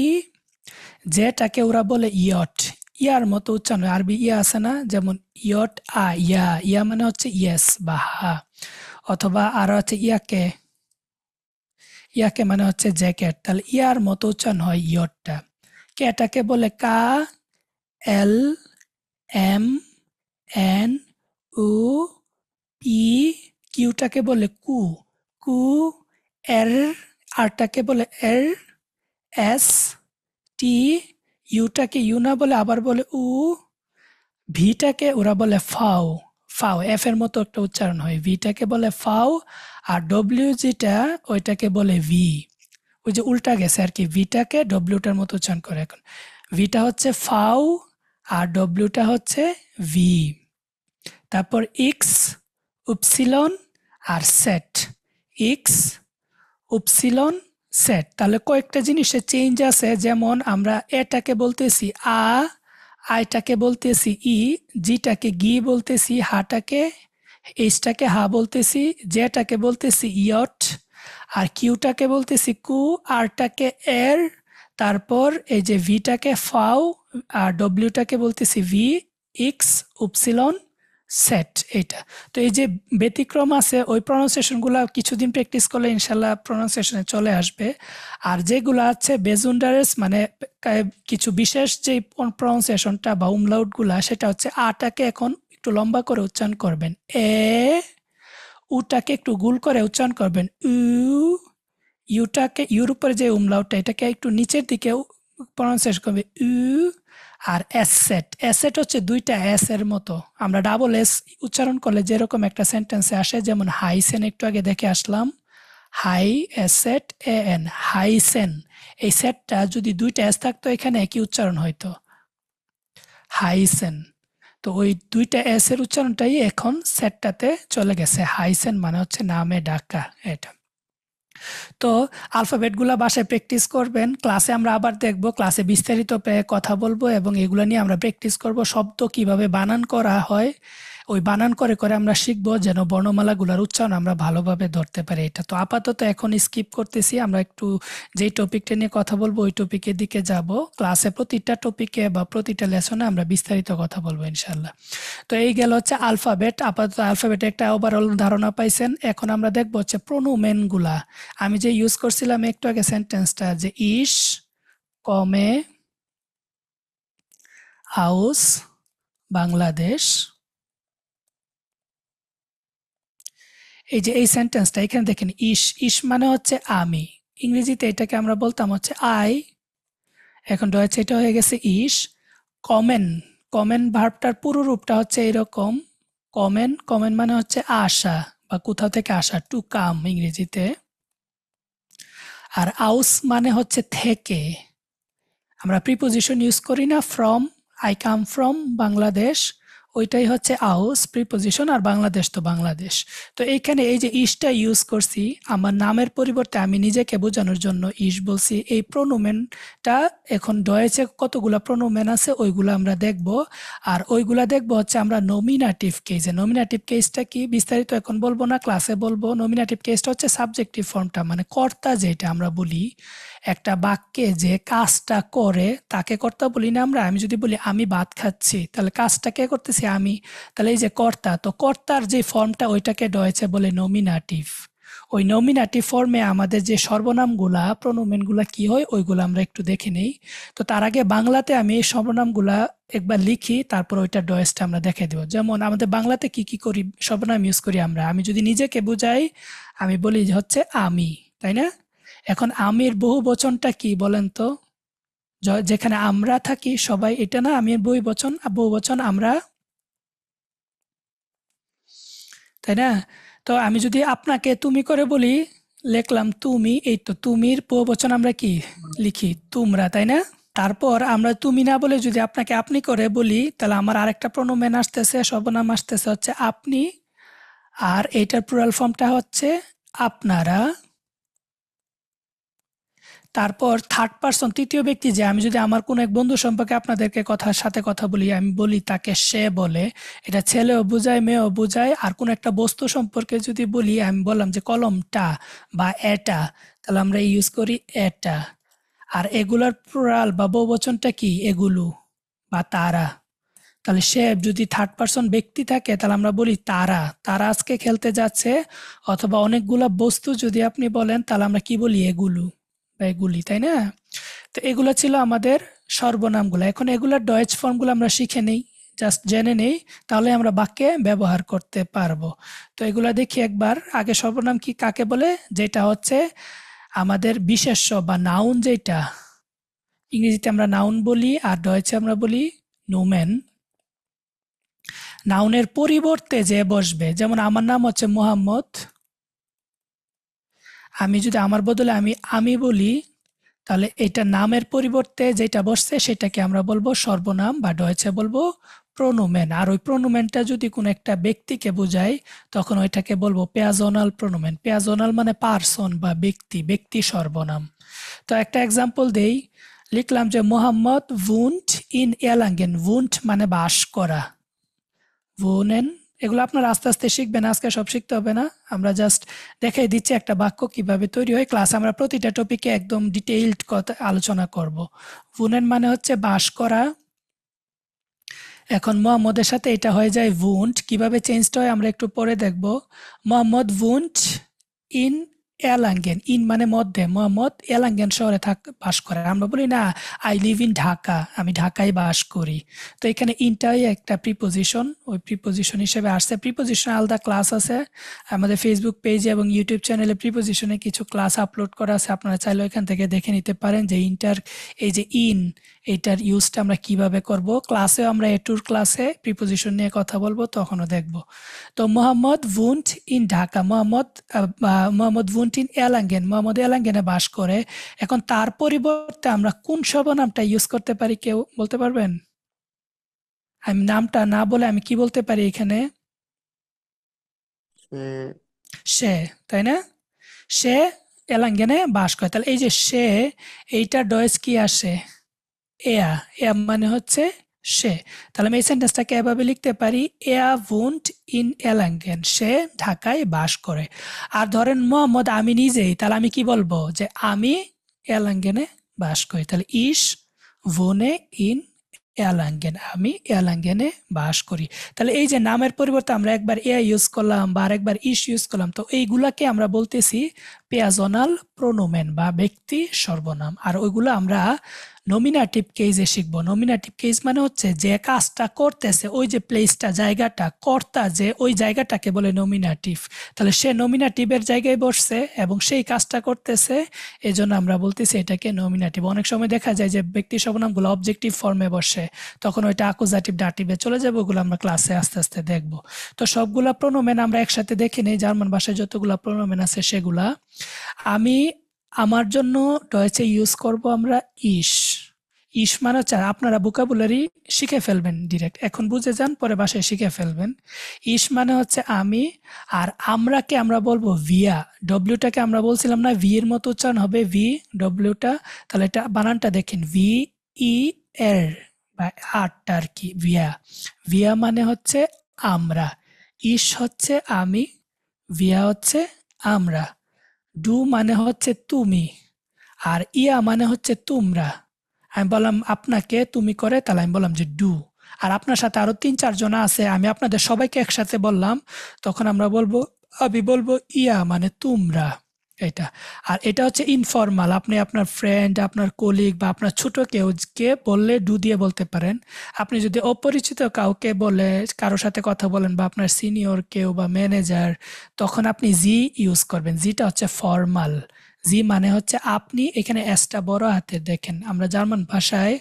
S1: জেটাকে ওরা বলে ইয়ট, ইয়ার মতো উচ্চারণ হয়। আরবি ইয়া আছে না, যেমন ইয়ট আ, ইয়া, ইয়া মানে হচ্ছে ইয়েস বা হা, অথবা আর হচ্ছে ইয়াকে, ইয়াকে মানে হচ্ছে জ্যাকেট, তাহলে ইয়ার মতো উচ্চারণ হয় ইয়টটা। কেটাকে বলে কা, এল, এম, এন, উ, পি, কিউটাকে বলে কু, কু, এর, আরটাকে বলে এর, এস, টি, ইউটাকে ইউ না বলে আবার বলে উ, ভিটাকে ওরা বলে ফাও, ফাও, এফ এর মতো একটা উচ্চারণ হয়, ভিটাকে বলে ফাও, আর ডব্লিউ যেটা ওইটাকে বলে ভি, ওই যে উল্টা গেছে আর কি, ভিটাকে ডব্লিউটার মতো উচ্চারণ করে। এখন ভিটা হচ্ছে ফাও আর ডব্লিউটা হচ্ছে ভি। তারপর ইক্স, উপসিলন আর সেট, ইক্স, উপসিলন, সেট। তাহলে কয়েকটা জিনিসের চেঞ্জ আছে, যেমন আমরা এটাকে বলতেছি আ, আইটাকে বলতেছি ই, জিটাকে গি বলতেছি, হাটাকে, এইচটাকে হা বলতেছি, জেটাকে বলতেছি ইয়ট, আর কিউটাকে বলতেছি কু, আরটাকে এর, তারপর এই যে ভিটাকে ফাও, আর ডব্লিউটাকে বলতেছি ভি, ইক্স, উপসিলন, সেট, এটা। তো এই যে ব্যতিক্রম আছে ওই প্রনাউন্সিয়েশনগুলো কিছুদিন প্র্যাকটিস করলে ইনশাল্লাহ প্রনাউন্সিয়েশনে চলে আসবে। আর যেগুলো আছে বেজুন্ডারেস মানে কিছু বিশেষ যে প্রনাউন্সিয়েশনটা বা উমলাউটগুলা, সেটা হচ্ছে আটাকে এখন একটু লম্বা করে উচ্চারণ করবেন, এ, উটাকে একটু গোল করে উচ্চারণ করবেন, উ, ইউটাকে, ইউর উপরে যে উমলাউটটা এটাকে একটু নিচের দিকে প্রনাউন্সিয়েশন করবে উ, আর এস সেট, এস সেট হচ্ছে দুইটা এস এর মতো, আমরা ডাবল এস উচ্চারণ করলে যেরকম একটা সেন্টেন্সে আসে, যেমন হাইসেন একটু আগে দেখে আসলাম, হাই এস সেট এ এন, হাইসেন, এই সেটটা যদি দুইটা এস থাকতো এখানে একই উচ্চারণ হইতো, হাইসেন। তো ওই দুইটা এস এর উচ্চারণটাই এখন সেটটাতে চলে গেছে, হাইসেন মানে হচ্ছে নামে ডাকা, এটা। তো আলফাবেটগুলা বাসায় প্র্যাকটিস করবেন, ক্লাসে আমরা আবার দেখব, ক্লাসে বিস্তারিত কথা বলবো এবং এগুলো নিয়ে আমরা প্র্যাকটিস করব, শব্দ কিভাবে বানান করা হয় ওই বানান করে করে আমরা শিখবো, যেন বর্ণমালাগুলোর উচ্চারণ আমরা ভালোভাবে ধরতে পারি। এটা তো আপাতত এখন স্কিপ করতেছি, আমরা একটু যেই টপিকটা নিয়ে কথা বলবো ওই টপিকের দিকে যাব। ক্লাসে প্রতিটা টপিকে বা প্রতিটা লেসনে আমরা বিস্তারিত কথা বলবো ইনশাল্লাহ। তো এই গেল হচ্ছে আলফাবেট, আপাতত আলফাবেটে একটা ওভারঅল ধারণা পাইছেন। এখন আমরা দেখবো হচ্ছে প্রোনোমেনগুলা। আমি যে ইউজ করছিলাম একটু আগে সেন্টেন্সটা, যে ইস, কমে, আউস, বাংলাদেশ, এই যে এই সেন্টেন্সটা এখানে দেখেন, ইস মানে হচ্ছে আমি, ইংরেজিতে এটাকে আমরা বলতাম হচ্ছে আই, এখন ডয়েচে এটা হয়ে গেছে ইস। কমেন, কমেন ভার্বটার পুরো রূপটা হচ্ছে এরকম, কমেন, কমেন মানে হচ্ছে আসা বা কোথাও থেকে আসা, টু কাম ইংরেজিতে। আর আউস মানে হচ্ছে থেকে, আমরা প্রিপোজিশন ইউজ করি না, from, I come from Bangladesh, ওইটাই হচ্ছে আউস প্রিপোজিশন, আর বাংলাদেশ তো বাংলাদেশ। তো এইখানে এই যে ইসটা ইউজ করছি আমার নামের পরিবর্তে, আমি নিজেকে বোঝানোর জন্য ইস বলছি। এই প্রোনোমেনটা এখন ডয়েচে কতগুলা প্রোনোমেন আছে ওইগুলো আমরা দেখব, আর ওইগুলা দেখব হচ্ছে আমরা নমিনেটিভ কেসে। নমিনেটিভ কেসটা কি বিস্তারিত এখন বলবো না, ক্লাসে বলবো। নমিনেটিভ কেসটা হচ্ছে সাবজেক্টিভ ফর্মটা, মানে কর্তা যেটা আমরা বলি, একটা বাক্যে যে কাজটা করে তাকে কর্তা বলি না আমরা। আমি যদি বলি আমি ভাত খাচ্ছি, তাহলে কাজটা কে করতেছি? আমি। তাহলে এই যে কর্তা, তো কর্তার যে ফর্মটা ওইটাকে ডয়েচে বলে নমিনেটিভ। ওই নমিনেটিভ ফর্মে আমাদের যে সর্বনামগুলা প্রোনোমেনগুলা কি হয় ওইগুলো আমরা একটু দেখে নেই। তো তার আগে বাংলাতে আমি এই সর্বনামগুলা একবার লিখি, তারপর ওইটা ডয়েসটা আমরা দেখে দেব। যেমন আমাদের বাংলাতে কি কি করি, সর্বনাম ইউজ করি আমরা। আমি যদি নিজেকে বুঝাই, আমি বলি যে হচ্ছে আমি, তাই না? এখন আমির বহু বচনটা কি বলেন তো? যেখানে আমরা থাকি সবাই, এটা না আমির বহু বচন আমরা, তাই না? তো আমি যদি আপনাকে তুমি করে বলি, লিখলাম তুমি, এই তো তুমির বহু বচন আমরা কি লিখি? তোমরা, তাই না? তারপর আমরা তুমি না বলে যদি আপনাকে আপনি করে বলি, তাহলে আমার আরেকটা প্রোনোমেন আসতেছে, সর্বনাম আসতেছে হচ্ছে আপনি, আর এইটার প্লুরাল ফর্মটা হচ্ছে আপনারা। তারপর থার্ড পারসন, তৃতীয় ব্যক্তি, যে আমি যদি আমার কোনো এক বন্ধু সম্পর্কে আপনাদেরকে সাথে কথা বলি, আমি বলি তাকে সে বলে, এটা ছেলেও বোঝায় মেয়েও বোঝায়। আর কোনো একটা বস্তু সম্পর্কে যদি বলি, আমি বললাম যে কলমটা বা এটা, তাহলে আমরা ইউজ করি এটা। আর এগুলার প্লুরাল বা বহুবচনটা কি? এগুলো বা তারা। তাহলে সে যদি থার্ড পারসন ব্যক্তি থাকে, তাহলে আমরা বলি তারা, তারা আজকে খেলতে যাচ্ছে। অথবা অনেকগুলা বস্তু যদি আপনি বলেন, তাহলে আমরা কি বলি? এগুলো বা এগুলি, তাই না? তো এগুলো ছিল আমাদের সর্বনামগুলো। এখন এগুলোর ডয়েচ ফর্মগুলো আমরা শিখে নেই, জাস্ট জেনে নেই, তাহলে আমরা বাক্যে ব্যবহার করতে পারবো। তো এগুলা দেখি একবার। আগে সর্বনাম কি কাকে বলে? যেটা হচ্ছে আমাদের বিশেষ্য বা নাউন, যেটা ইংরেজিতে আমরা নাউন বলি আর ডয়েচে আমরা বলি নোমেন। নাউনের পরিবর্তে যে বসবে, যেমন আমার নাম হচ্ছে মোহাম্মদ, আমি যদি আমার বদলে আমি বলি, তাহলে এটা নামের পরিবর্তে যেটা বসছে সেটাকে আমরা বলবো সর্বনাম বা ডয়েচে বলবো প্রোনোমেন। আর ওই প্রোনোমেনটা যদি কোনো একটা ব্যক্তিকে বোঝায়, তখন ওইটাকে বলবো পেয়াজোনাল প্রোনোমেন। পেয়াজোনাল মানে পার্সন বা ব্যক্তি, ব্যক্তি সর্বনাম। তো একটা এক্সাম্পল দেই, লিখলাম যে মোহাম্মদ wohnt ইন এলাঙ্গেন। wohnt মানে বাস করা, wohnen, এগুলো আপনারা আস্তে আস্তে শিখবেন, আজকে সব শিখতে হবে না। আমরা জাস্ট দেখাই দিচ্ছি একটা বাক্য কিভাবে তৈরি হয়। ক্লাস আমরা প্রতিটা টপিকে একদম ডিটেইলড কথা আলোচনা করব। wohnen মানে হচ্ছে বাস করা। এখন মোহাম্মদের সাথে এটা হয়ে যায় wohnt, কিভাবে চেঞ্জটা হয় আমরা একটু পরে দেখব। মোহাম্মদ wohnt ইন এলাঙ্গেন, ইন মানে মধ্যে, মোহাম্মদ এলাঙ্গেন শহরে বাস করে। আমরা বলি না আই লিভ ইন ঢাকা, আমি ঢাকায় বাস করি। তো এখানে ইনটাই একটা প্রিপোজিশন, ওই প্রিপোজিশন হিসেবে আসছে। প্রিপোজিশন আলাদা ক্লাস আছে আমাদের ফেসবুক পেজে এবং ইউটিউব চ্যানেলে, প্রিপোজিশনে কিছু ক্লাস আপলোড করা আছে, আপনারা চাইলে ওইখান থেকে দেখে নিতে পারেন যে ইনটার এই যে ইন, এইটার ইউজটা আমরা কিভাবে করব। ক্লাসেও আমরা এটুর ক্লাসে প্রিপোজিশন নিয়ে কথা বলবো, তখনও দেখব। তো মোহাম্মদ wohnt ইন ঢাকা, মোহাম্মদ wohnt ইন এলাঙ্গেন, মোহাম্মদ এলাঙ্গেনে বাস করে। এখন তার পরিবর্তে আমরা কোন সর্বনামটা ইউজ করতে পারি, কেউ বলতে পারবেন? আমি নামটা না বলে আমি কি বলতে পারি এখানে?
S4: সে
S1: সে, তাই না? সে এলাঙ্গেনে বাস করে। তাহলে এই যে সে, এইটা ডয়েস কি আসে? এয়া, এয়া মানে হচ্ছে সে। তাহলে আমি এই সেন্টেন্সটাকে এভাবে লিখতে পারি, এয়া wohnt ইন এলাঙ্গেন, সে ঢাকায় বাস করে। আর ধরেন মোহাম্মদ আমি নিজেই, তাহলে আমি কি বলবো? যে আমি এলাঙ্গেনে বাস করি। তাহলে ইস wohne ইন এলাঙ্গেন, আমি এলাঙ্গেনে বাস করি। তাহলে এই যে নামের পরিবর্তে আমরা একবার এ ইউজ করলাম বা আরেকবার ইস ইউজ করলাম, তো এইগুলাকে আমরা বলতেছি পেয়াজনাল প্রোনোমেন বা ব্যক্তি সর্বনাম। আর ওইগুলো আমরা নমিনেটিভ কেসে শিখবো। নমিনেটিভ কেস মানে হচ্ছে যে কাজটা করতেছে, ওই যে প্লেসটা, জায়গাটা, কর্তা যে ওই জায়গাটাকে বলে নমিনেটিভ। তাহলে সে নমিনেটিভের জায়গায় বসছে এবং সেই কাজটা করতেছে, এই জন্য আমরা বলতেছি এটাকে নমিনেটিভ। অনেক সময় দেখা যায় যে ব্যক্তি সর্বনামগুলো অবজেক্টিভ ফর্মে বসে, তখন ওইটা অ্যাকুজাটিভ ডাটিভে চলে যাবে। ওগুলো আমরা ক্লাসে আস্তে আস্তে দেখবো। তো সবগুলা প্রোনোমেন আমরা একসাথে দেখে নেই। জার্মান ভাষায় যতগুলা প্রোনোমেন আছে সেগুলা। আমি আমার জন্য ডয়েচে ইউজ করব আমরা ইস। ইস মানে হচ্ছে, আপনারা ভোকাবুলারি শিখে ফেলবেন ডিরেক্ট, এখন বুঝে যান, পরে বাসায় শিখে ফেলবেন। ইস মানে হচ্ছে আমি, আর আমরাকে আমরা বলবো ভিয়া। ডব্লিউটাকে আমরা বলছিলাম না ভি এর মতো উচ্চারণ হবে, ভি ডব্লিউটা। তাহলে এটা বানানটা দেখেন, ভি ই এর বা আরটা আর কি, ভিয়া। ভিয়া মানে হচ্ছে আমরা, ইস হচ্ছে আমি, ভিয়া হচ্ছে আমরা। ডু মানে হচ্ছে তুমি, আর ইয়া মানে হচ্ছে তোমরা। আমি বললাম আপনাকে তুমি করে, তাহলে আমি বললাম যে ডু। আর আপনার সাথে আরো ৩-৪ জন আছে, আমি আপনাদের সবাইকে একসাথে বললাম, তখন আমরা বলবো, আমি বলবো ইয়া মানে তোমরা, এটা। আর এটা হচ্ছে ইনফর্মাল, আপনি আপনার ফ্রেন্ড, আপনার কলিগ বা আপনার ছোট কেউকে বললে ডু দিয়ে বলতে পারেন। আপনি যদি অপরিচিত কাউকে বলে কারোর সাথে কথা বলেন, বা আপনার সিনিয়র কেউ বা ম্যানেজার, তখন আপনি জি ইউজ করবেন। জিটা হচ্ছে ফর্মাল। জি মানে হচ্ছে আপনি, এখানে এসটা বড় হাতের। দেখেন আমরা জার্মান ভাষায়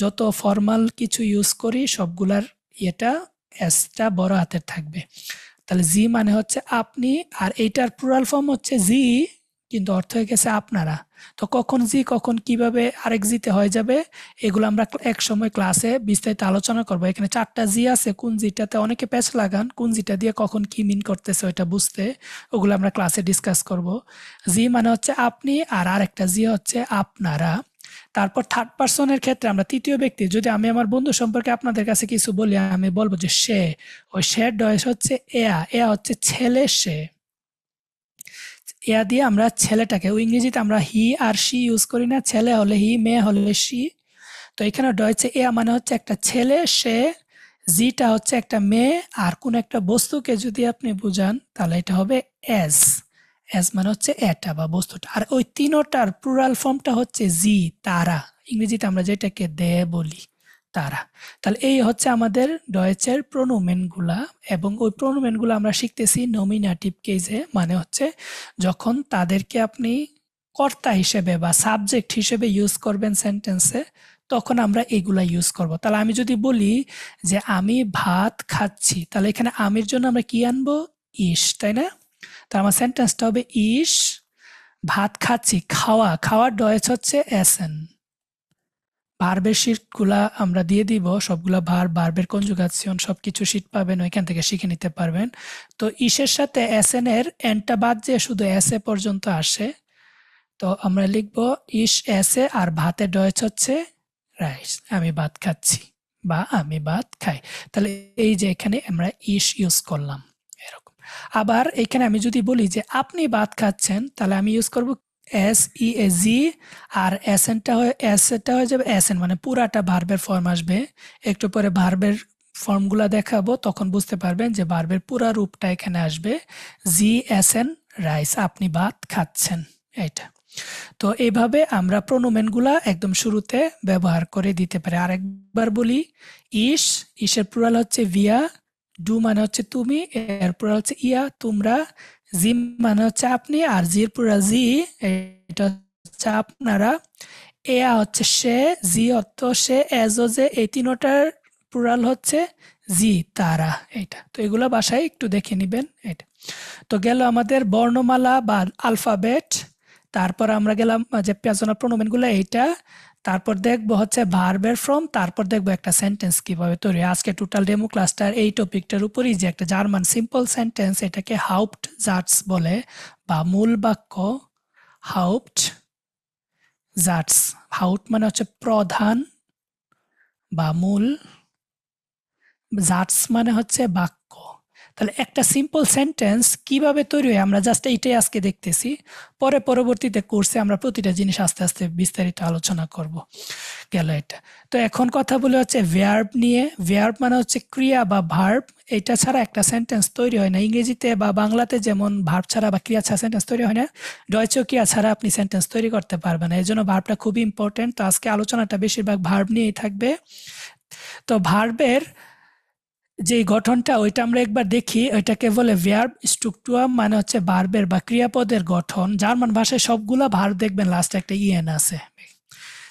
S1: যত ফর্মাল কিছু ইউজ করি সবগুলার এটা এসটা বড় হাতের থাকবে। তাহলে জি মানে হচ্ছে আপনি, আর এইটার প্লুরাল ফর্ম হচ্ছে জি, কিন্তু অর্থ হয়ে গেছে আপনারা। তো কখন জি কখন কিভাবে আরেক জিতে হয়ে যাবে, এগুলো আমরা এক সময় ক্লাসে বিস্তারিত আলোচনা করব। এখানে 4টা জি আছে, কোন জিটাতে অনেকে প্যাচ লাগান, কোন জিটা দিয়ে কখন কি মিন করতেছে ওইটা বুঝতে, ওগুলো আমরা ক্লাসে ডিসকাস করব। জি মানে হচ্ছে আপনি, আর আরেকটা জি হচ্ছে আপনারা। তারপর থার্ড পার্সনের ক্ষেত্রে আমরা তৃতীয় ব্যক্তি, যদি আমি আমার বন্ধু সম্পর্কে আপনাদের কাছে কিছু বলি, আমি বলবো যে সে, ওই সে ডয়েস হচ্ছে এয়া। এয়া হচ্ছে ছেলে, সে। এয়া দিয়ে আমরা ছেলেটাকে, ওই ইংরেজিতে আমরা হি আর শি ইউজ করি না, ছেলে হলে হি, মেয়ে হলে শি। তো এখানে ডয়েচে এয়া মানে হচ্ছে একটা ছেলে, সে। জিটা হচ্ছে একটা মেয়ে, আর কোন একটা বস্তুকে যদি আপনি বুঝান তাহলে এটা হবে এস। এস মানে হচ্ছে এটা বা বস্তুটা। আর ওই তিনোটার প্লুরাল ফর্মটা হচ্ছে জি, তারা। ইংরেজিতে আমরা যেটাকে দে বলি, তারা। তাহলে এই হচ্ছে আমাদের ডয়েচের প্রোনোমেন গুলা, এবং ওই প্রোনোমেন গুলো আমরা শিখতেছি নমিনেটিভ কেসে, মানে হচ্ছে যখন তাদেরকে আপনি কর্তা হিসেবে বা সাবজেক্ট হিসেবে ইউজ করবেন সেন্টেন্সে, তখন আমরা এগুলা ইউজ করব। তাহলে আমি যদি বলি যে আমি ভাত খাচ্ছি, তাহলে এখানে আমির জন্য আমরা কি আনবো, ইস, তাই না? তাহলে আমার সেন্টেন্সটা হবে ইস ভাত খাচ্ছি। খাওয়া, খাওয়ার ডয়েচ হচ্ছে এসেন। ভার্বের শিটগুলা আমরা দিয়ে দিব, সবগুলা ভার্বের কনজুগেশন সবকিছু শিট পাবেন, ওইখান থেকে শিখে নিতে পারবেন। তো ইসের সাথে এসএন এর এনটা বাদ যে শুধু এসে পর্যন্ত আসে, তো আমরা লিখব ইস এসে, আর ভাতের ডয়েচ হচ্ছে রাইস, আমি ভাত খাচ্ছি বা আমি ভাত খাই। তাহলে এই যে এখানে আমরা ইস ইউজ করলাম এরকম। আবার এখানে আমি যদি বলি যে আপনি ভাত খাচ্ছেন, তাহলে আমি ইউজ করব এস ই এ জি, আর এসএনটা হয়ে যাবে এসএন, মানে পুরাটা ভার্বের ফর্ম আসবে। একটু পরে ভার্বের ফর্মগুলা দেখাবো, তখন বুঝতে পারবেন যে ভার্বের পুরা রূপটা এখানে আসবে, জি এসএন রাইস, আপনি ভাত খাচ্ছেন, এটা। তো এইভাবে আমরা প্রোনোমেনগুলা একদম শুরুতে ব্যবহার করে দিতে পারি। আরেকবার বলি, ইস, ইসের প্লুরাল হচ্ছে ভিয়া। ডু মানে হচ্ছে তুমি, এর প্লুরাল হচ্ছে ইয়া, তোমরা। জি মানে হচ্ছে আপনি, আর জির প্লুরাল জি, এটা হচ্ছে আপনারা। এয়া হচ্ছে সে, জি অর্থ সে, এজও যে, এই তিনোটার প্লুরাল হচ্ছে জি, তারা, এটা। তো এগুলো বাসায় একটু দেখে নিবেন, এটা। তো গেল আমাদের বর্ণমালা বা আলফাবেট। তারপর আমরা গেলাম যে পেয়াজনাল প্রোনোমেনগুলো, এইটা। তারপর দেখবো হচ্ছে ভার্বের ফর্ম, তারপর দেখবো একটা সেন্টেন্স কিভাবে তৈরি। আজকে টোটাল ডেমো ক্লাসটার এই টপিকটার উপরই, যে একটা জার্মান সিম্পল সেন্টেন্স, এটাকে হাউপ্ট জাটস বলে, বা মূল বাক্য। হাউপ্ট জাটস, হাউট মানে হচ্ছে প্রধান বা মূল, জাটস মানে হচ্ছে বাক্য। তাহলে একটা সিম্পল সেন্টেন্স কিভাবে তৈরি হয় আমরা জাস্ট এইটাই আজকে দেখতেছি। পরে পরবর্তীতে কোর্সে আমরা প্রতিটা জিনিস আস্তে আস্তে বিস্তারিত আলোচনা করব। গেল এটা। তো এখন কথা বলে হচ্ছে ভার্ব নিয়ে। ভার্ব মানে হচ্ছে ক্রিয়া বা ভার্ব। এটা ছাড়া একটা সেন্টেন্স তৈরি হয় না। ইংরেজিতে বা বাংলাতে যেমন ভার্ব ছাড়া বা ক্রিয়া ছাড়া সেন্টেন্স তৈরি হয় না, ডয়েচেও ক্রিয়া ছাড়া আপনি সেন্টেন্স তৈরি করতে পারবেন না। এই জন্য ভার্বটা খুবই ইম্পর্টেন্ট। তো আজকে আলোচনাটা বেশিরভাগ ভার্ব নিয়েই থাকবে। তো ভার্বের যে গঠনটা ওইটা আমরা একবার দেখি। ওইটাকে বলে ভার্ব স্ট্রাকচার, মানে হচ্ছে ভার্বের বা ক্রিয়াপদের গঠন। জার্মান ভাষায় সবগুলা ভার্ব দেখবেন লাস্টে একটা ইএন আছে।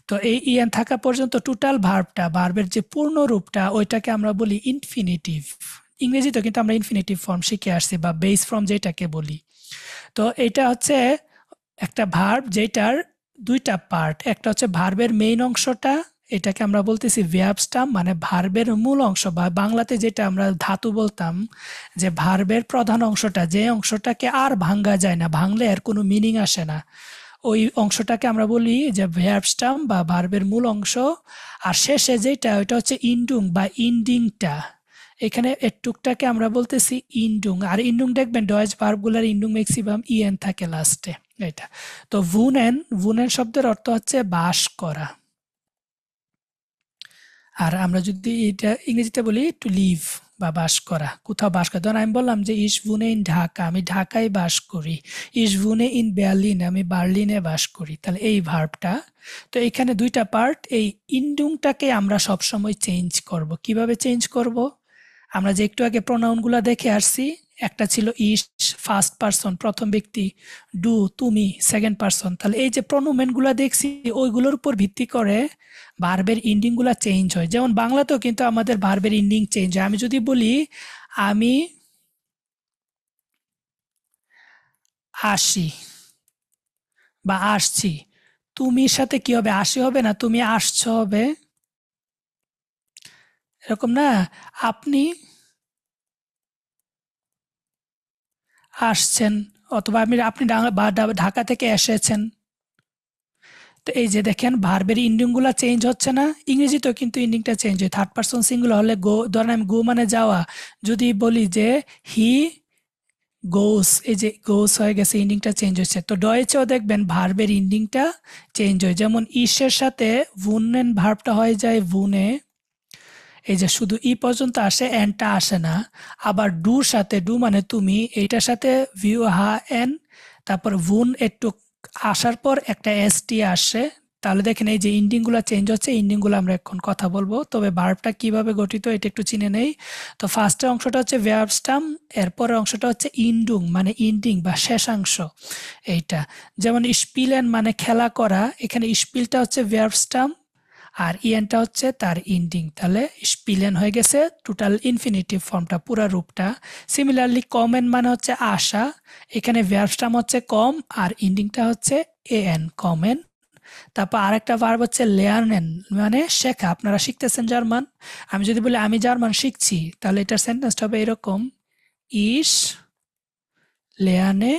S1: তো এই ইএন থাকা পর্যন্ত টোটাল ভার্বটা, ভার্বের যে পূর্ণ রূপটা, ওইটাকে আমরা বলি ইনফিনিটিভ। ইংরেজিতে কিন্তু আমরা ইনফিনিটিভ ফর্ম শিখে আসছি বা বেস ফর্ম যেটাকে বলি। তো এটা হচ্ছে একটা ভার্ব যেটার দুইটা পার্ট। একটা হচ্ছে ভার্বের মেইন অংশটা, এটাকে আমরা বলতেছি ভার্ব স্টাম, মানে ভার্বের মূল অংশ, বা বাংলাতে যেটা আমরা ধাতু বলতাম, যে ভার্বের প্রধান অংশটা, যে অংশটাকে আর ভাঙ্গা যায় না, ভাঙলে এর কোনো মিনিং আসে না, ওই অংশটাকে আমরা বলি যে ভার্ব স্টাম বা ভার্বের মূল অংশ। আর শেষে যেটা, ওইটা হচ্ছে ইন্ডুং বা ইন্ডিংটা। এখানে এটুকটাকে আমরা বলতেছি ইন্ডুং। আর ইন্ডুং দেখবেন ডয়েচ ভার্বগুলোর ইন্ডুং ম্যাক্সিমাম ইএন থাকে লাস্টে। এটা তো ভুনেন, ভুনেন শব্দের অর্থ হচ্ছে বাস করা। আর আমরা যদি এটা ইংরেজিতে বলি টু লিভ বা বাস করা, কোথাও বাস করা। ধরুন আমি বললাম যে ইস ভুনে ইন ঢাকা, আমি ঢাকায় বাস করি। ইস ভুনে ইন বার্লিন, আমি বার্লিনে বাস করি। তাহলে এই ভার্বটা, তো এখানে দুইটা পার্ট। এই ইন্ডুংটাকে আমরা সবসময় চেঞ্জ করব। কিভাবে চেঞ্জ করব? আমরা যে একটু আগে প্রোনাউনগুলো দেখে আসছি, একটা ছিল ইস ফার্স্ট পারসন প্রথম ব্যক্তি, ডু তুমি সেকেন্ড পারসন। তাহলে এই যে প্রোনোমেনগুলো দেখছি, ওইগুলোর উপর ভিত্তি করে ভার্বের ইন্ডিংগুলো চেঞ্জ হয়। যেমন বাংলাতেও কিন্তু আমাদের ভার্বের ইন্ডিং চেঞ্জ হয়। আমি যদি বলি আমি আসি বা আসছি, তুমির সাথে কি হবে? আসি হবে না, তুমি আসছো হবে, এরকম না? আপনি আসছেন, অথবা আপনি ঢাকা থেকে এসেছেন। তো এই যে দেখেন ভার্বের ইন্ডিংগুলো চেঞ্জ হচ্ছে না। ইংরেজিতেও কিন্তু ইন্ডিংটা চেঞ্জ হয়। থার্ড পারসন সিঙ্গুলার হলে গো, ধরেন আমি গো মানে যাওয়া, যদি বলি যে হি গোস, এই যে গোস হয়ে গেছে, ইন্ডিংটা চেঞ্জ হচ্ছে। তো ডয়েচেও দেখবেন ভার্বের ইন্ডিংটা চেঞ্জ হয়। যেমন ইসের সাথে ভুনেন ভার্বটা হয়ে যায় ভুনে, এই যে শুধু ই পর্যন্ত আসে, এনটা আসে না। আবার ডুর সাথে, ডু মানে তুমি, এইটার সাথে ভিউ হা এন, তারপর ভুন একটু আসার পর একটা এস টি আসে। তাহলে দেখেন এই যে ইন্ডিংগুলো চেঞ্জ হচ্ছে। ইন্ডিংগুলো আমরা এখন কথা বলবো, তবে ভার্বটা কিভাবে গঠিত এটা একটু চিনে নেই। তো ফার্স্টের অংশটা হচ্ছে ভার্ব স্টাম, এরপরের অংশটা হচ্ছে ইন্ডুং মানে ইন্ডিং বা শেষাংশ এইটা। যেমন স্পিলেন মানে খেলা করা, এখানে স্পিলটা হচ্ছে ভার্ব স্টাম আর ইএনটা হচ্ছে তার ইন্ডিং। তাহলে স্পিলেন হয়ে গেছে টোটাল ইনফিনিটিভ ফর্মটা, পুরা রূপটা। সিমিলারলি কমেন মানে হচ্ছে আশা, এখানে ভার্ব স্টাম হচ্ছে কম আর ইন্ডিংটা হচ্ছে এএন, কমেন। তারপর আরেকটা ভার্ব হচ্ছে লেয়ার্নেন, মানে শেখা। আপনারা শিখতেছেন জার্মান, আমি যদি বলি আমি জার্মান শিখছি, তাহলে এটার সেন্টেন্সটা হবে এরকম, ইস লেয়ানে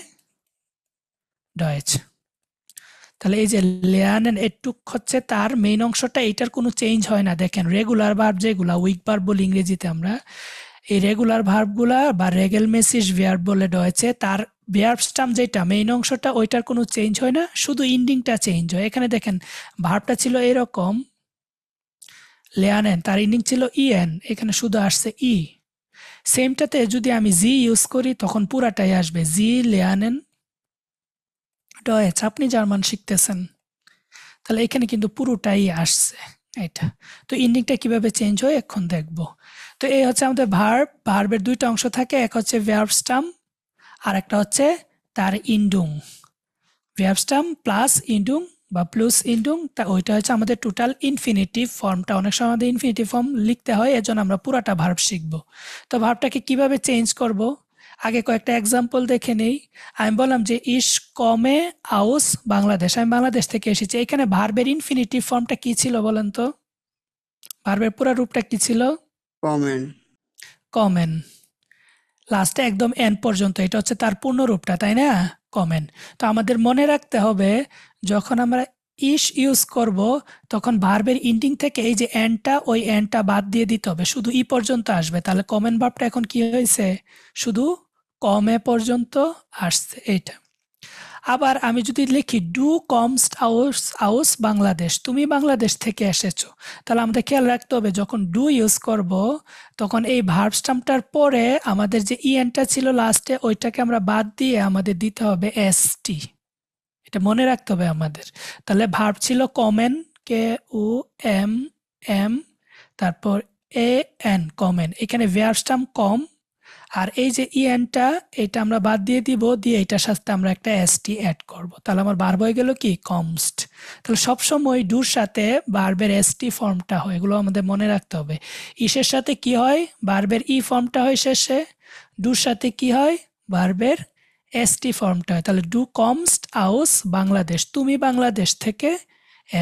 S1: ডয়েচ। তাহলে এই যে লেয়ার্নেন এটুক হচ্ছে তার মেইন অংশটা, এইটার কোনো চেঞ্জ হয় না। দেখেন রেগুলার ভার্ব যেগুলা, উইক ভার্ব বলি ইংরেজিতে আমরা, এই রেগুলার ভার্বগুলা বা রেগেলমেসিস ভার্ব বলে ডয়েছে, তার ভার্ব স্টাম যেটা মেইন অংশটা, ওইটার কোনো চেঞ্জ হয় না, শুধু ইন্ডিংটা চেঞ্জ হয়। এখানে দেখেন ভার্বটা ছিল এরকম লেয়ানেন, তার ইন্ডিং ছিল ইএন, এখানে শুধু আসছে ই। সেমটাতে যদি আমি জি ইউজ করি তখন পুরাটাই আসবে, জি লেয়ানেন ডয়েচ। আপনি জার্মান শিখতেছেন, তাহলে এখানে কিন্তু পুরোটাই আসছে এটা। তো ইন্ডিংটা কিভাবে চেঞ্জ হয় এখন দেখব। তো এই হচ্ছে আমাদের ভার্ব। ভার্বের দুইটা অংশ থাকে, এক হচ্ছে ভার্ব স্টাম আর একটা হচ্ছে তার ইন্ডুং। ভার্ব স্টাম প্লাস ইন্ডুং বা প্লাস ইন্ডুং, তা ওইটা হচ্ছে আমাদের টোটাল ইনফিনিটিভ ফর্মটা। অনেক সময় আমাদের ইনফিনিটিভ ফর্ম লিখতে হয়, এজন্য আমরা পুরাটা ভার্ব শিখব। তো ভার্বটাকে কিভাবে চেঞ্জ করব, আগে কয়েকটা এক্সাম্পল দেখে নেই। আমি বললাম যে ইস কমে আউস বাংলাদেশ, আমি বাংলাদেশ থেকে এসেছি। এখানে ভার্বের ইনফিনিটিভ ফর্মটা কি ছিল বলেন তো? ভার্বের পুরা রূপটা কি ছিল?
S4: কমেন।
S1: কমেন। লাস্টে একদম এন পর্যন্ত, এটা হচ্ছে তার পূর্ণ রূপটা, তাই না? কমেন। তো আমাদের মনে রাখতে হবে, যখন আমরা ইস ইউজ করব তখন ভার্বের এন্ডিং থেকে এই যে এন্ডটা ওই এন্ডটা বাদ দিয়ে দিতে হবে, শুধু ই পর্যন্ত আসবে। তাহলে কমেন ভার্বটা এখন কি হয়েছে, শুধু কমে পর্যন্ত আসছে এইটা। আবার আমি যদি লিখি ডু কমস আউস বাংলাদেশ, তুমি বাংলাদেশ থেকে এসেছো, তাহলে আমাদের খেয়াল রাখতে হবে যখন ডু ইউজ করব তখন এই ভার্ব স্টাম্পটার পরে আমাদের যে ইএনটা ছিল লাস্টে ওইটাকে আমরা বাদ দিয়ে আমাদের দিতে হবে এসটি। এটা মনে রাখতে হবে আমাদের। তাহলে ভার্ব ছিল কমেন, কে ও এম এম, তারপর এ এন কমেন, এখানে ভার্ব স্টাম্প কম, আর এই যে ইএনটা এটা আমরা বাদ দিয়ে দিব, দিয়ে এটার সাথে আমরা একটা এসটি অ্যাড করব। তাহলে আমার ভার্ব হয়ে গেল কি কমস্ট। তাহলে সবসময় ডুর সাথে ভার্বের এসটি ফর্মটা হয়, এগুলো আমাদের মনে রাখতে হবে। ইসের সাথে কি হয়, ভার্বের ই ফর্মটা হয় শেষে, ডুর সাথে কি হয়, ভার্বের এসটি ফর্মটা হয়। তাহলে ডু কমস্ট আউস বাংলাদেশ, তুমি বাংলাদেশ থেকে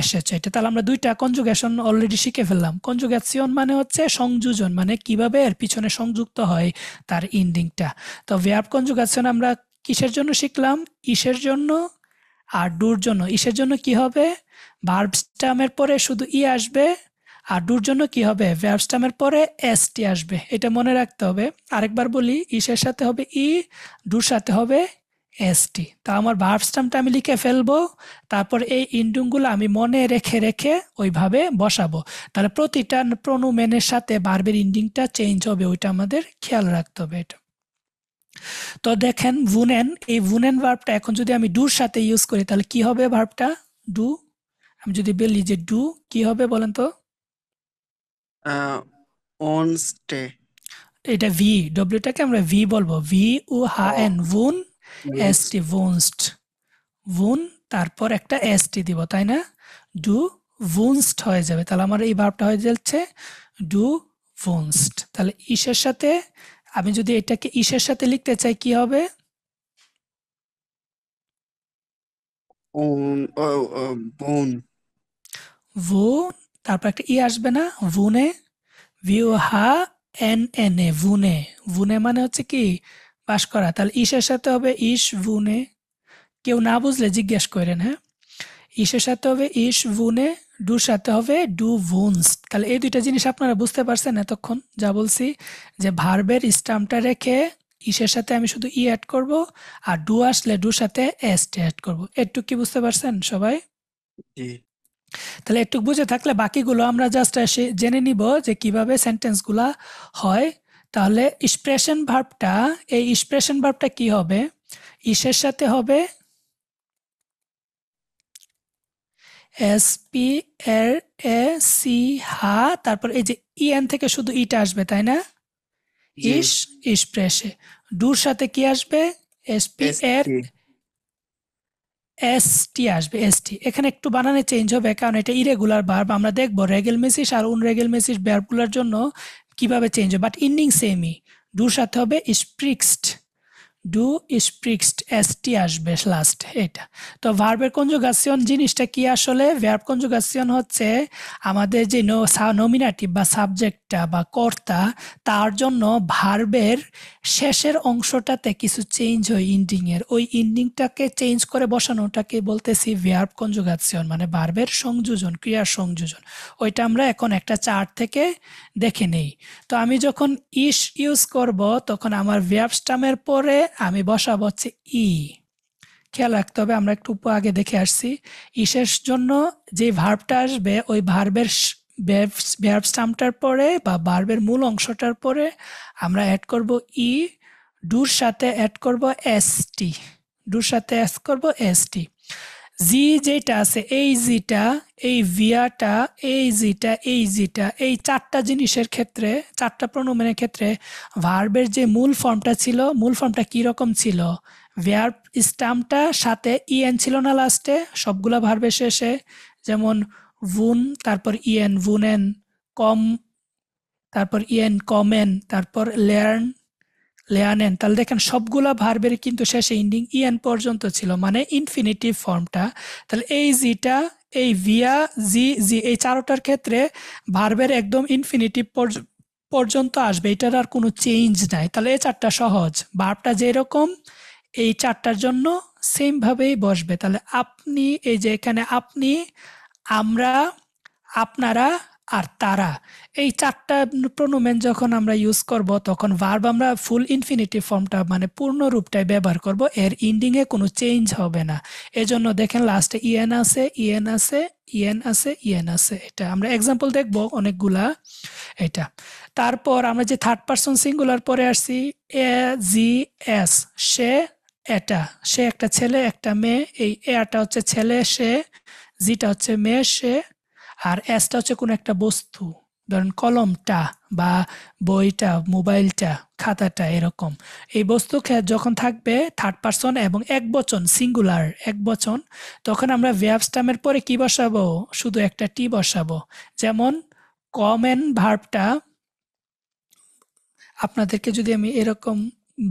S1: এসেছে। এটা তাহলে আমরা দুইটা কনজুগেশন অলরেডি শিখে ফেললাম। কনজুগেশন মানে হচ্ছে সংযোজন, মানে কিভাবে এর পিছনে সংযুক্ত হয় তার এন্ডিংটা। তো ভার্ব কনজুগেশন আমরা কিসের জন্য শিখলাম, ইসের জন্য আর ডুর জন্য। ইসের জন্য কি হবে, ভার্ব স্টামের পরে শুধু ই আসবে, আর ডুর জন্য কি হবে, ভার্ব স্টামের পরে এসটি আসবে। এটা মনে রাখতে হবে। আরেকবার বলি, ইসের সাথে হবে ই, ডুর সাথে হবে এসটি। তা আমার ভার্ব স্টামটা আমি লিখে ফেলবো, তারপর এই ইন্ডুংগুলো আমি মনে রেখে রেখে ওইভাবে বসাবো। তাহলে প্রতিটা প্রোনোমেনের সাথে ভার্বের ইন্ডিংটা চেঞ্জ হবে, ওইটা আমাদের খেয়াল রাখতে হবে। এটা তো দেখেন ভুনেন, এই ভুনেন ভার্বটা এখন যদি আমি ডুর সাথে ইউজ করি তাহলে কি হবে ভার্বটা, ডু। আমি যদি বলি যে ডু কি হবে বলেন তো,
S4: অন স্টে।
S1: এটা ভি, ডব্লিউটাকে আমরা ভি বলবো, ভি ও হা এন, ভুন এস টি, ভুনস্ট, ভুন তারপর একটা এস টি দিব, তাই না, ডু ভুনস্ট হয়ে যাবে। তাহলে আমার এই ভার্বটা হয়ে যাচ্ছে ডু ভুনস্ট। তাহলে ইসের সাথে আমি যদি এটাকে ইসের সাথে লিখতে চাই কি হবে,
S4: বোন।
S1: ভু তারপর একটা ই আসবে না, ভুনে, ভিউ হা এন এন এ, ভুনে। ভুনে মানে হচ্ছে কি বাস করা। তাহলে ইসের সাথে হবে ইস ভুনে, কেউ না বুঝলে জিজ্ঞেস করেন, হ্যাঁ। ইসের সাথে হবে ইস ভুনে, ডুর সাথে হবে ডু ভুনস। তাহলে এই দুইটা জিনিস আপনারা বুঝতে পারছেন এতক্ষণ যা বলছি, যে ভার্বের স্টামটা রেখে ইসের সাথে আমি শুধু ই অ্যাড করব, আর ডু আসলে ডুর সাথে এস টি অ্যাড করব। একটু কি বুঝতে পারছেন সবাই?
S4: জি।
S1: তাহলে একটু বুঝে থাকলে বাকিগুলো আমরা জাস্ট এসে জেনে নিব যে কিভাবে সেন্টেন্সগুলা হয়। তাহলে এক্সপ্রেশন ভার্বটা, এই এক্সপ্রেশন ভার্বটা কি হবে, ইসের সাথে হবে এস পি এর এ সি হা, তারপর এই যে ইএন থেকে শুধু ইটা আসবে, তাই না,
S4: জি।
S1: ইস এক্সপ্রেসে। ডুর সাথে কি আসবে, এস পি এর এস টি আসবে, এস টি। এখানে একটু বানানে চেঞ্জ হবে কারণ এটা ইরেগুলার ভার্ব। আমরা দেখবো রেগেল মেসিস আর উনরেগেল মেসিস ভার্বগুলোর জন্য কিভাবে চেঞ্জ হবে, বাট ইন্ডিং সেমই। ডুর সাথে হবে স্প্রিক্সড, ডু স্প্রিক্সড, এসটি আসবে লাস্ট, এটা। তো ভার্বের কনজুগেশন জিনিসটা কি আসলে, ভার্ব কনজুগেশন হচ্ছে আমাদের যে নমিনেটিভ বা সাবজেক্টটা বা কর্তা, তার জন্য ভার্বের শেষের অংশটাতে কিছু চেঞ্জ হয় ইন্ডিং এর, ওই ইন্ডিংটাকে চেঞ্জ করে বসানোটাকে বলতেছি ভার্ব কনজুগেশন, মানে ভার্বের সংযোজন, ক্রিয়ার সংযোজন। ওইটা আমরা এখন একটা চার্ট থেকে দেখে নেই। তো আমি যখন ইস ইউজ করব তখন আমার ভার্ব স্টামের পরে আমি বসাবো হচ্ছে ই। খেয়াল রাখতে হবে, আমরা একটু আগে দেখে আসছি, ইসের জন্য যে ভার্বটা আসবে ওই ভার্বের ভার্ব স্টামটার পরে বা ভার্বের মূল অংশটার পরে আমরা অ্যাড করব ই, ডুর সাথে অ্যাড করব এসটি, ডুর সাথে অ্যাড করব এসটি। জি যেটা আছে, এই জিটা, এই ভিয়াটা, এই জিটা, এই জিটা, এই চারটা জিনিসের ক্ষেত্রে, চারটা প্রোনোমেনের ক্ষেত্রে ভার্বের যে মূল ফর্মটা ছিল, মূল ফর্মটা কি রকম ছিল, ভার্ব স্টামটা সাথে ইএন ছিল না লাস্টে সবগুলা ভার্বের শেষে, যেমন ভুন, তারপর ইএন ভুনেন, কম, তারপর ইএন কমেন, তারপর লেয়ার্ন লেয়ানেন। তাহলে দেখেন সবগুলা ভার্বের কিন্তু শেষে ইন্ডিং ইএন পর্যন্ত ছিল, মানে ইনফিনিটিভ ফর্মটা। তাহলে এই জিটা, এই ভিয়া, জি জি, এই চারোটার ক্ষেত্রে ভার্বের একদম ইনফিনিটিভ পর্যন্ত আসবে, এটার আর কোনো চেঞ্জ নাই। তাহলে এই চারটা সহজ, ভার্বটা যেরকম এই চারটার জন্য সেম ভাবেই বসবে। তাহলে আপনি, এই যে এখানে আপনি, আমরা, আপনারা আর তারা, এই ৪ টা প্রোনোমেন যখন আমরা ইউজ করব তখন ভার্ব আমরা ফুল ইনফিনিটিভ ফর্মটা মানে পূর্ণ রূপটাই ব্যবহার করব। এর এন্ডিং এ কোনো চেঞ্জ হবে না। এজন্য দেখেন লাস্টে ইএন আছে, ইএন আছে, ইএন আছে, ইএন আছে। এটা আমরা এক্সাম্পল দেখব অনেকগুলা। এটা তারপর আমরা যে থার্ড পারসন সিঙ্গুলার পরে আসছি, এ জি এস, সে, এটা, সে একটা ছেলে একটা মেয়ে, এই এটা হচ্ছে ছেলে সে, জিটা হচ্ছে মেয়ে সে, আর এসটা হচ্ছে কোনো একটা বস্তু, ধরেন কলমটা বা বইটা, মোবাইলটা, খাতাটা, এরকম। এই বস্তু যখন থাকবে থার্ড পারসন এবং এক বচন সিঙ্গুলার এক বচন, তখন আমরা ভার্ব স্টেমের পরে কি বসাবো? শুধু একটা টি বসাবো। যেমন কমেন ভার্বটা আপনাদেরকে যদি আমি এরকম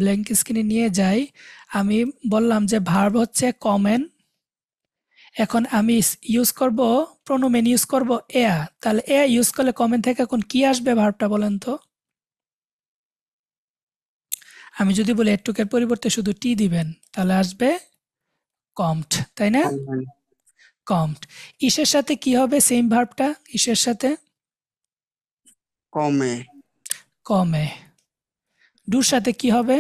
S1: ব্ল্যাঙ্ক স্ক্রিনে নিয়ে যাই, আমি বললাম যে ভার্ব হচ্ছে কমেন, এখন আমি ইউজ করব প্রোনোমেন, ইউজ করব এয়া। তাহলে এয়া ইউজ করলে কমেন থেকে এখন কি আসবে ভার্বটা বলেন তো? আমি যদি বলি এটুকের পরিবর্তে শুধু টি দিবেন তাহলে আসবে কমড, তাই না?
S4: common,
S1: commode. ইসের সাথে কি হবে সেম ভার্বটা? ইসের সাথে
S4: come,
S1: কমে। ডুর সাথে কি হবে?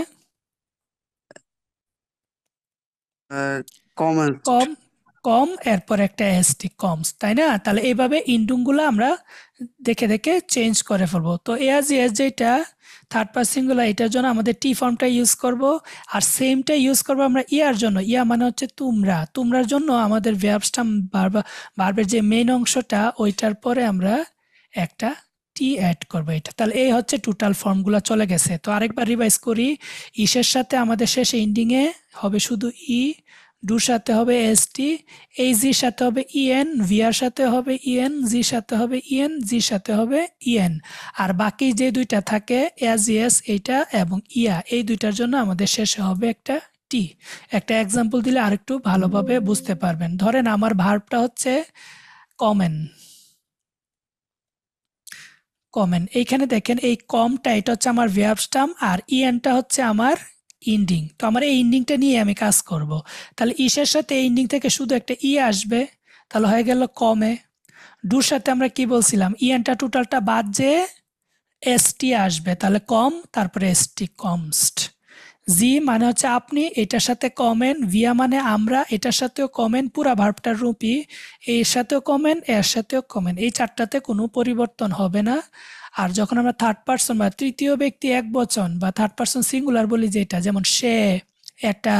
S4: commenced,
S1: কম, কম, এরপর একটা এসটি, কমস, তাই না? তাহলে এইভাবে ইন্ডুমগুলো আমরা দেখে দেখে চেঞ্জ করে ফেলবো। তো এজ এস যেটা থার্ড পারসন সিঙ্গুলার, এটার জন্য আমাদের টি ফর্মটা ইউজ করব, আর সেমটা ইউজ করব আমরা ইয়ার জন্য। ইয়া মানে হচ্ছে তোমরা, তোমরার জন্য আমাদের ভার্ব স্টেম ভার্বের যে মেইন অংশটা ওইটার পরে আমরা একটা টি অ্যাড করবো। এটা তাহলে এই হচ্ছে টোটাল ফর্মগুলো চলে গেছে। তো আরেকবার রিভাইজ করি, ইসের সাথে আমাদের শেষে এন্ডিংয়ে হবে শুধু ই, ডুর সাথে হবে এসটি, এই জির সাথে হবে ইএন, ভিআর সাথে হবে ইএন, জির সাথে হবে ইএন, জির সাথে হবে ইএন। আর বাকি যে দুইটা থাকে এস ইএস এইটা এবং ইয়া, এই দুইটার জন্য আমাদের শেষে হবে একটা টি। একটা এক্সাম্পল দিলে আরেকটু ভালোভাবে বুঝতে পারবেন। ধরেন আমার ভার্বটা হচ্ছে কমেন, কমেন। এইখানে দেখেন এই কমটা এটা হচ্ছে আমার ভার্ব স্টেম আর ইএনটা হচ্ছে আমার ইন্ডিং। তো আমার এই ইন্ডিংটা নিয়ে আমি কাজ করব। তাহলে ইসের সাথে এই ইন্ডিং থেকে শুধু একটা ই আসবে, তাহলে হয়ে গেল কমে। ডুর সাথে আমরা কি বলছিলাম? ইএনটা টোটালটা বাদ যে এসটি আসবে, তাহলে কম, তারপরে এসটি, কমস্ট। জি মানে হচ্ছে আপনি, এটার সাথে কমেন, ভিয়া মানে আমরা, এটার সাথেও কমেন, পুরা ভার্বটার রূপই, এর সাথেও কমেন, এর সাথেও কমেন, এই চারটাতে কোনো পরিবর্তন হবে না। আর যখন আমরা থার্ড পারসন বা তৃতীয় ব্যক্তি এক বচন বা থার্ড পারসন সিঙ্গুলার বলি যেটা, যেমন সে, এটা,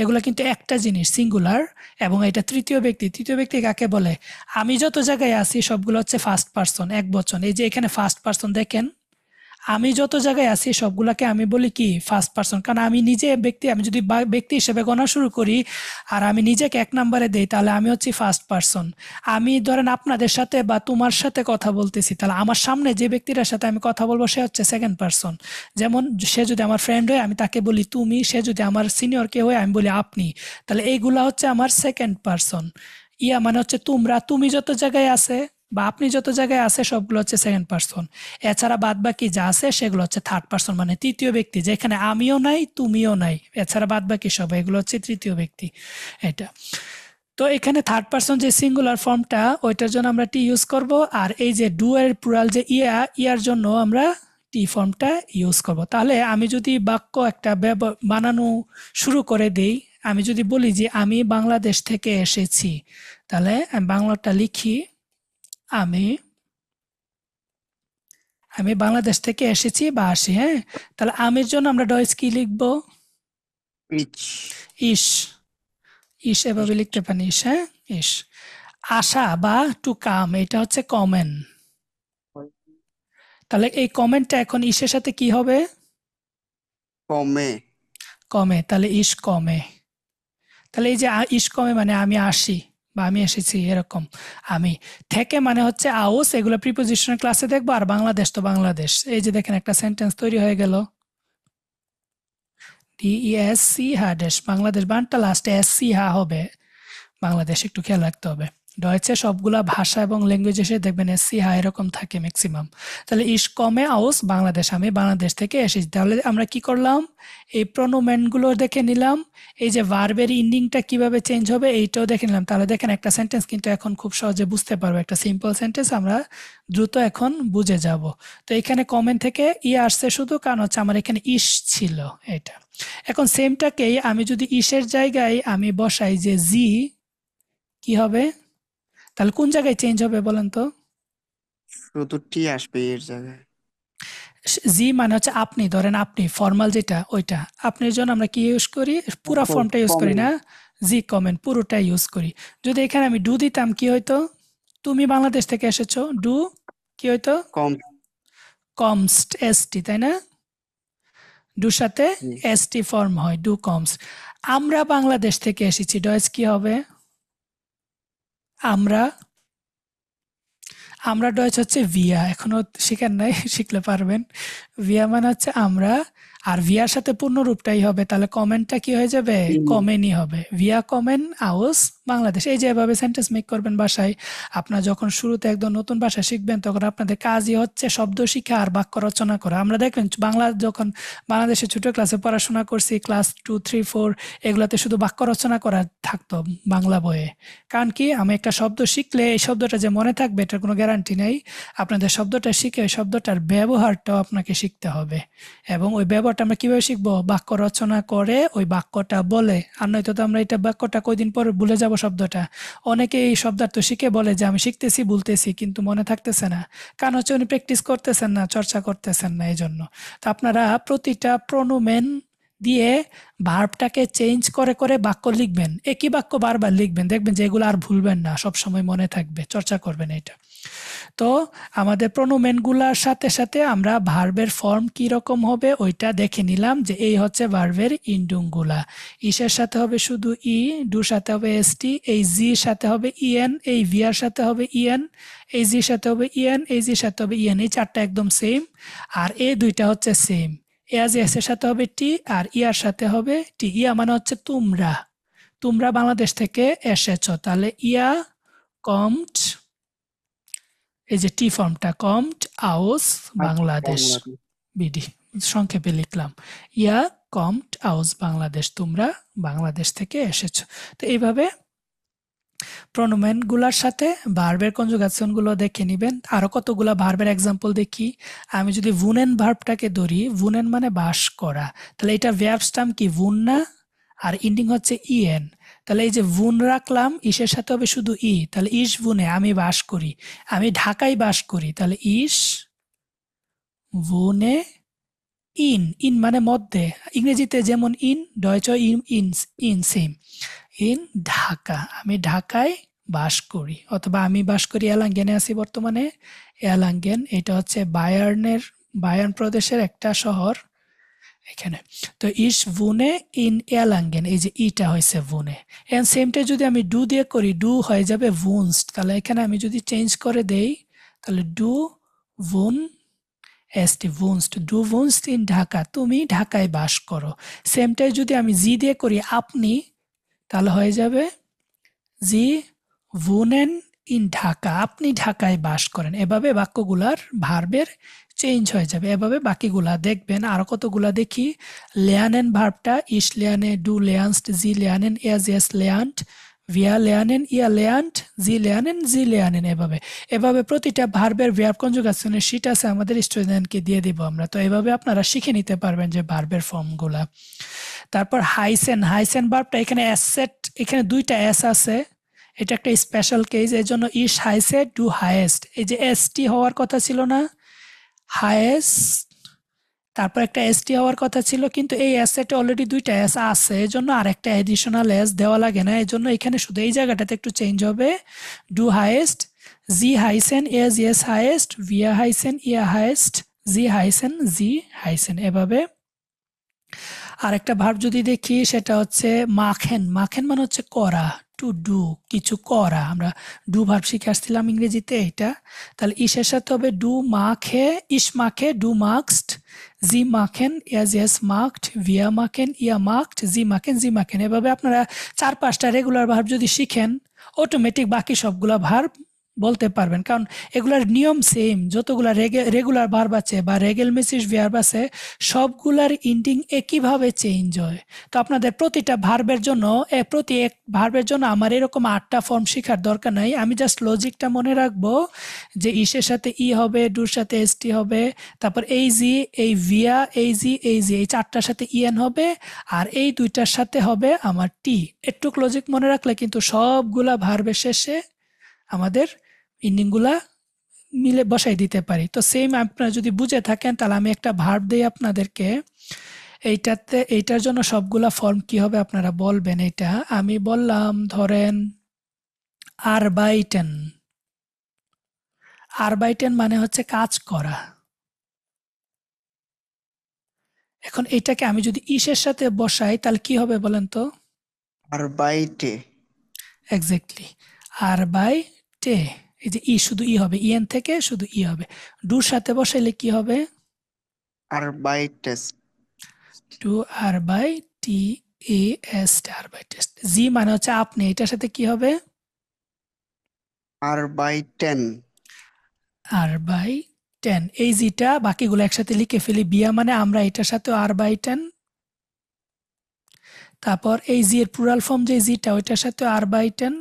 S1: এগুলো কিন্তু একটা জিনিস সিঙ্গুলার, এবং এটা তৃতীয় ব্যক্তি। তৃতীয় ব্যক্তি কাকে বলে? আমি যত জায়গায় আছি সবগুলো হচ্ছে ফার্স্ট পারসন এক বচন। এই যে এখানে ফার্স্ট পারসন দেখেন, আমি যত জায়গায় আছি সবগুলাকে আমি বলি কি ফার্স্ট পারসন, কারণ আমি নিজে ব্যক্তি। আমি যদি ব্যক্তি হিসেবে গণা শুরু করি আর আমি নিজেকে ১ নম্বরে দেই তাহলে আমি হচ্ছি ফার্স্ট পারসন। আমি ধরেন আপনাদের সাথে বা তোমার সাথে কথা বলতেছি, তাহলে আমার সামনে যে ব্যক্তিটার সাথে আমি কথা বলবো সে হচ্ছে সেকেন্ড পারসন। যেমন সে যদি আমার ফ্রেন্ড হয় আমি তাকে বলি তুমি, সে যদি আমার সিনিয়র কেউ হয় আমি বলি আপনি। তাহলে এইগুলা হচ্ছে আমার সেকেন্ড পারসন। ইয়া মানে হচ্ছে তোমরা, তুমি যত জায়গায় আছে বা আপনি যত জায়গায় আছে সবগুলো হচ্ছে সেকেন্ড পারসন। এছাড়া বাদ বাকি যা আছে সেগুলো হচ্ছে থার্ড পারসন মানে তৃতীয় ব্যক্তি, যেখানে আমিও নাই তুমিও নাই, এছাড়া বাদ বাকি সব এগুলো হচ্ছে তৃতীয় ব্যক্তি। এটা তো এখানে থার্ড পারসন যে সিঙ্গুলার ফর্মটা ওইটার জন্য আমরা টি ইউজ করব, আর এই যে ডু এর প্লুরাল যে ইয়ার জন্য আমরা টি ফর্মটা ইউজ করব। তাহলে আমি যদি বাক্য একটা বানানো শুরু করে দেই, আমি যদি বলি যে আমি বাংলাদেশ থেকে এসেছি, তাহলে আমি বাংলাটা লিখি, আমি আমি বাংলাদেশ থেকে এসেছি বা আসি। হ্যাঁ, তাহলে আমির জন্য আমরা ডয়েস কি লিখবো?
S4: each,
S1: ইস, ইস এভাবে লিখতে পারি, ইস। হ্যাঁ, ইস। আসা বা টু কাম, এটা হচ্ছে কমেন। তাহলে এই কমেন্টটা এখন ইসের সাথে কি হবে?
S4: come,
S1: কমে, তাহলে ইস কমে। তাহলে এই যে ইস কমে মানে আমি আসি বা আমি এসেছি, এরকম। আমি থেকে মানে হচ্ছে আউস, এগুলো প্রিপোজিশনাল ক্লাসে দেখবো। আর বাংলাদেশ তো বাংলাদেশ, এই যে দেখেন একটা সেন্টেন্স তৈরি হয়ে গেল। DESC হা ড্যাশ, বাংলাদেশ বানটা লাস্টে SC হা হবে, বাংলাদেশ একটু খেয়াল রাখতে হবে। ডয়েচে সবগুলা ভাষা এবং ল্যাঙ্গুয়েজে দেখবেন এসসি হা এরকম থাকে ম্যাক্সিমাম। তাহলে ইস কমে আউস বাংলাদেশ, আমি বাংলাদেশ থেকে এসেছি। তাহলে আমরা কি করলাম, এই প্রনোমেনগুলো দেখে নিলাম, এই যে ভার্বের ইন্ডিংটা কিভাবে চেঞ্জ হবে এইটাও দেখে নিলাম। তাহলে দেখেন একটা সেন্টেন্স কিন্তু এখন খুব সহজে বুঝতে পারবো, একটা সিম্পল সেন্টেন্স আমরা দ্রুত এখন বুঝে যাব। তো এখানে কমেন্ট থেকে আসছে শুধু কারণ হচ্ছে আমার এখানে ইস ছিল এটা। এখন সেমটাকেই আমি যদি ইসের জায়গায় আমি বসাই যে জি, কি হবে? তাহলে কোন জায়গায় চেঞ্জ হবে বলেন তো?
S4: শুধু টি আসবে এর জায়গায়।
S1: জি মানে হচ্ছে আপনি, ধরেন আপনি ফর্মাল যেটা ওইটা, আপনার জন্য আমরা কি ইউজ করি, পুরা ফর্মটা ইউজ করি না, জি কমেন্ট পুরোটা ইউজ করি। যদি এখানে আমি ডু দিতাম কি হইতো, তুমি বাংলাদেশ থেকে এসেছো, ডু কি হইতো,
S4: কম।
S1: কমস্ট এসটি, তাই না? ডুর সাথে এসটি ফর্ম হয়, ডু কমস। আমরা বাংলাদেশ থেকে এসেছি, ডয়েস কি হবে? আমরা, আমরা ডয়েচ হচ্ছে ভিয়া, এখনো শিখেন নাই, শিখলে পারবেন। ভিয়া মানে হচ্ছে আমরা, আর ভিয়ার সাথে পূর্ণরূপটাই হবে, তাহলে কমেন্টটা কি হয়ে যাবে, কমেনই হবে। ভিয়া কমেন আউস বাংলাদেশ। এই যে এভাবে সেন্টেন্স মেক করবেন বাসায়। আপনারা যখন শুরুতে একদম নতুন ভাষা শিখবেন তখন আপনাদের কাজই হচ্ছে শব্দ শিখা আর বাক্য রচনা করা। আমরা দেখবেন বাংলা যখন বাংলাদেশে ছোট ক্লাসে পড়াশোনা করছি, ক্লাস 2, 3, 4 এগুলাতে শুধু বাক্য রচনা করা থাকতো বাংলা বইয়ে। কারণ কি, আমি একটা শব্দ শিখলে এই শব্দটা যে মনে থাকবে এটার কোনো গ্যারান্টি নেই। আপনাদের শব্দটা শিখে ওই শব্দটার ব্যবহারটাও আপনাকে শিখতে হবে, এবং ওই ব্যবহারটা আমরা কিভাবে শিখবো, বাক্য রচনা করে ওই বাক্যটা বলে। আর নয়তো তো আমরা এটা বাক্যটা কয়দিন পরে ভুলে যাব শব্দটা। অনেকে এই শব্দার্থ শিখে বলে যে আমি শিখতেছি বলতেছি কিন্তু মনে থাকতেছে না, কারণ হচ্ছে উনি প্র্যাকটিস করতেছেন না, চর্চা করতেছেন না, এই জন্য। তো আপনারা প্রতিটা প্রোনোমেন দিয়ে ভার্বটাকে চেঞ্জ করে করে বাক্য লিখবেন, একই বাক্য বারবার লিখবেন, দেখবেন যে এগুলো আর ভুলবেন না, সবসময় মনে থাকবে, চর্চা করবেন এটা। তো আমাদের প্রোনোমেনগুলোর সাথে সাথে আমরা ভার্বের ফর্ম কি রকম হবে ওইটা দেখে নিলাম, যে এই হচ্ছে ভার্বের ইন্ডুংগুলা। ইসের সাথে হবে শুধু ই, ডুর সাথে হবে এসটি, এই জির সাথে হবে ইএন, এই ভিয়ার সাথে হবে ইএন, এই জির সাথে হবে ইএন, এই জির সাথে হবে ইএন, এই চারটা একদম সেম। আর এই দুইটা হচ্ছে সেম, এস এর সাথে হবে টি আর ইয়ার সাথে হবে টি। ইয়া মানে হচ্ছে তোমরা, তোমরা বাংলাদেশ থেকে এসেছ, তাহলে ইয়া কমড, এই যে টি ফর্মটা কমড আউস বাংলাদেশ, বিডি সংক্ষেপে লিখলাম, ইয়া কমড আউস বাংলাদেশ, তোমরা বাংলাদেশ থেকে এসেছো। তো এইভাবে প্রোনোমেন গুলার সাথে ভার্বের কনজুগেশন গুলো দেখে নিবেন। আরো কতগুলা ভার্বের এক্সাম্পল দেখি। আমি যদি ভুনেন ভার্বটাকে ধরি, ভুনেন মানে বাস করা, তাহলে এটা ভার্ব স্টাম কি, ভুন না, আর ইন্ডিং হচ্ছে ইএন। তাহলে এই যে ভুন রাখলাম, ইসের সাথে হবে শুধু ই, তাহলে ইস ভুনে আমি বাস করি, আমি ঢাকায় বাস করি, তাহলে ইস ভুনে ইন, ইন মানে মধ্যে, ইংরেজিতে যেমন in, Deutsch in, in same, in Dhaka, আমি ঢাকায় বাস করি, অথবা আমি বাস করি এলাঙ্গেনে আছি বর্তমানে, এলাঙ্গেন এটা হচ্ছে বায়ার্ন প্রদেশের একটা শহর এখানে। তো ইস ভুনে ইন এলাঙ্গেন, এই যে ইটা হয়েছে ভুনে। এন্ড সেমটা যদি আমি ডু দিয়ে করি, ডু হয়ে যাবে ভুনস্ট, তাহলে এখানে আমি যদি চেঞ্জ করে দেই, তাহলে ডু ভুন এসটি ভুনস্ট, ডু ভুনস্ট ইন ঢাকা, তুমি ঢাকায় বাস করো। সেমটাই যদি আমি জি দিয়ে করি আপনি, তাহলে হয়ে যাবে জি ভুনেন ইন ঢাকা, আপনি ঢাকায় বাস করেন। এভাবে বাক্যগুলার ভার্বের চেঞ্জ হয়ে যাবে। এভাবে বাকিগুলা দেখবেন। আরো কতগুলা দেখি। লেয়ানেন ভার্বটা, ইস লেয়ানে, ডু লেয়ানস্ট, জি লেয়ানেন, এস এস লেয়ান্ট, ভিয়া লেয়ানেন, ইয়া লেয়ান্ট, জি লেয়ানেন, জি লেয়ানেন। এভাবে প্রতিটা ভার্বের ভার্ব কনজুগেশনের শীট আছে, আমাদের স্টুডেন্টকে দিয়ে দিব আমরা। তো এভাবে আপনারা শিখে নিতে পারবেন যে ভার্বের ফর্মগুলা। তারপর হাইসেন, হাইসেন ভার্বটা এখানে অ্যাসেট, এখানে দুইটা এস আছে, এটা একটা স্পেশাল কেস, এর জন্য ইস হাইসে, ডু হাইয়েস্ট, এই যে এসটি হওয়ার কথা ছিল না, হাইয়েস্ট, তারপর একটা এসটি হওয়ার কথা ছিল, কিন্তু এই অ্যাসেটে অলরেডি দুইটা এস আছে, এই জন্য আর একটা অ্যাডিশনাল এস দেওয়া লাগে না, এই জন্য এখানে শুধু এই জায়গাটাতে একটু চেঞ্জ হবে, ডু হাইয়েস্ট, জি হাইসেন, এস এস হাইয়েস্ট, ভিয়া হাইসেন, ইয়া হাইয়েস্ট, জি হাইসেন, জি হাইসেন। এভাবে আরেকটা ভার্ব যদি দেখি, সেটা হচ্ছে মাখেন। মাখেন মানে হচ্ছে করা, টু ডু, কিছু করা। আমরা ডু ভার্ব শিখে আসছিলাম ইংরেজিতে এটা। তাহলে ইসের সাথে হবে ডু মাখে, ইস মাখে, ডু মাক্সড, জি মাখেন, এস এস মার্কড, ভিয়া মাখেন, ইয়া মার্কড, জি মাখেন, জি মাখেন। এভাবে আপনারা 4-5টা রেগুলার ভার্ব যদি শিখেন, অটোমেটিক বাকি সবগুলা ভার্ব বলতে পারবেন, কারণ এগুলার নিয়ম সেম। যতগুলা রেগুলার ভার্ব আছে বা রেগেলমেসিস ভার্ব আছে, সবগুলার ইন্ডিং একইভাবে চেঞ্জ হয়। তো আপনাদের প্রতিটা ভার্বের জন্য প্রতি এক ভার্বের জন্য আমার এরকম 8টা ফর্ম শেখার দরকার নাই। আমি জাস্ট লজিকটা মনে রাখবো যে ইসের সাথে ই হবে, ডুর সাথে এসটি হবে, তারপর এই জি, এই ভিয়া, এই জি, এই জি, এই 4টার সাথে ইএন হবে, আর এই 2টার সাথে হবে আমার টি। একটু লজিক মনে রাখলে কিন্তু সবগুলা ভার্বের শেষে আমাদের ইন্ডিংগুলা মিলে বসাই দিতে পারি। তো সেম আপনারা যদি বুঝে থাকেন, তাহলে আমি একটা ভার্ব দিই আপনাদেরকে। এইটার জন্য সবগুলা ফর্ম কি হবে আপনারা বলবেন। এটা আমি বললাম, ধরেন আরবাইটেন। আরবাইটেন মানে হচ্ছে কাজ করা। এখন এটাকে আমি যদি ইসের সাথে বসাই তাহলে কি হবে বলেন তো?
S4: আরবাইটে।
S1: এক্স্যাক্টলি, আরবাইটে। এই যে ই, শুধু ই হবে, ইএন থেকে শুধু ই হবে। ডুর সাথে বসাইলে কি হবে?
S4: আরবাইটেস।
S1: Two আরবাইটি S, আরবাইটেস্ট। জি মানে হচ্ছে আপনি, এটার সাথে কি হবে?
S4: আরবাইটেন।
S1: আরবাইটেন। এই জিটা বাকিগুলো একসাথে লিখে ফেলি। বিয়া মানে আমরা, এটার সাথেও আরবাইটেন। তারপর এই জি এর প্লুরাল ফর্ম যে জিটা, ওইটার সাথে আরবাইটেন।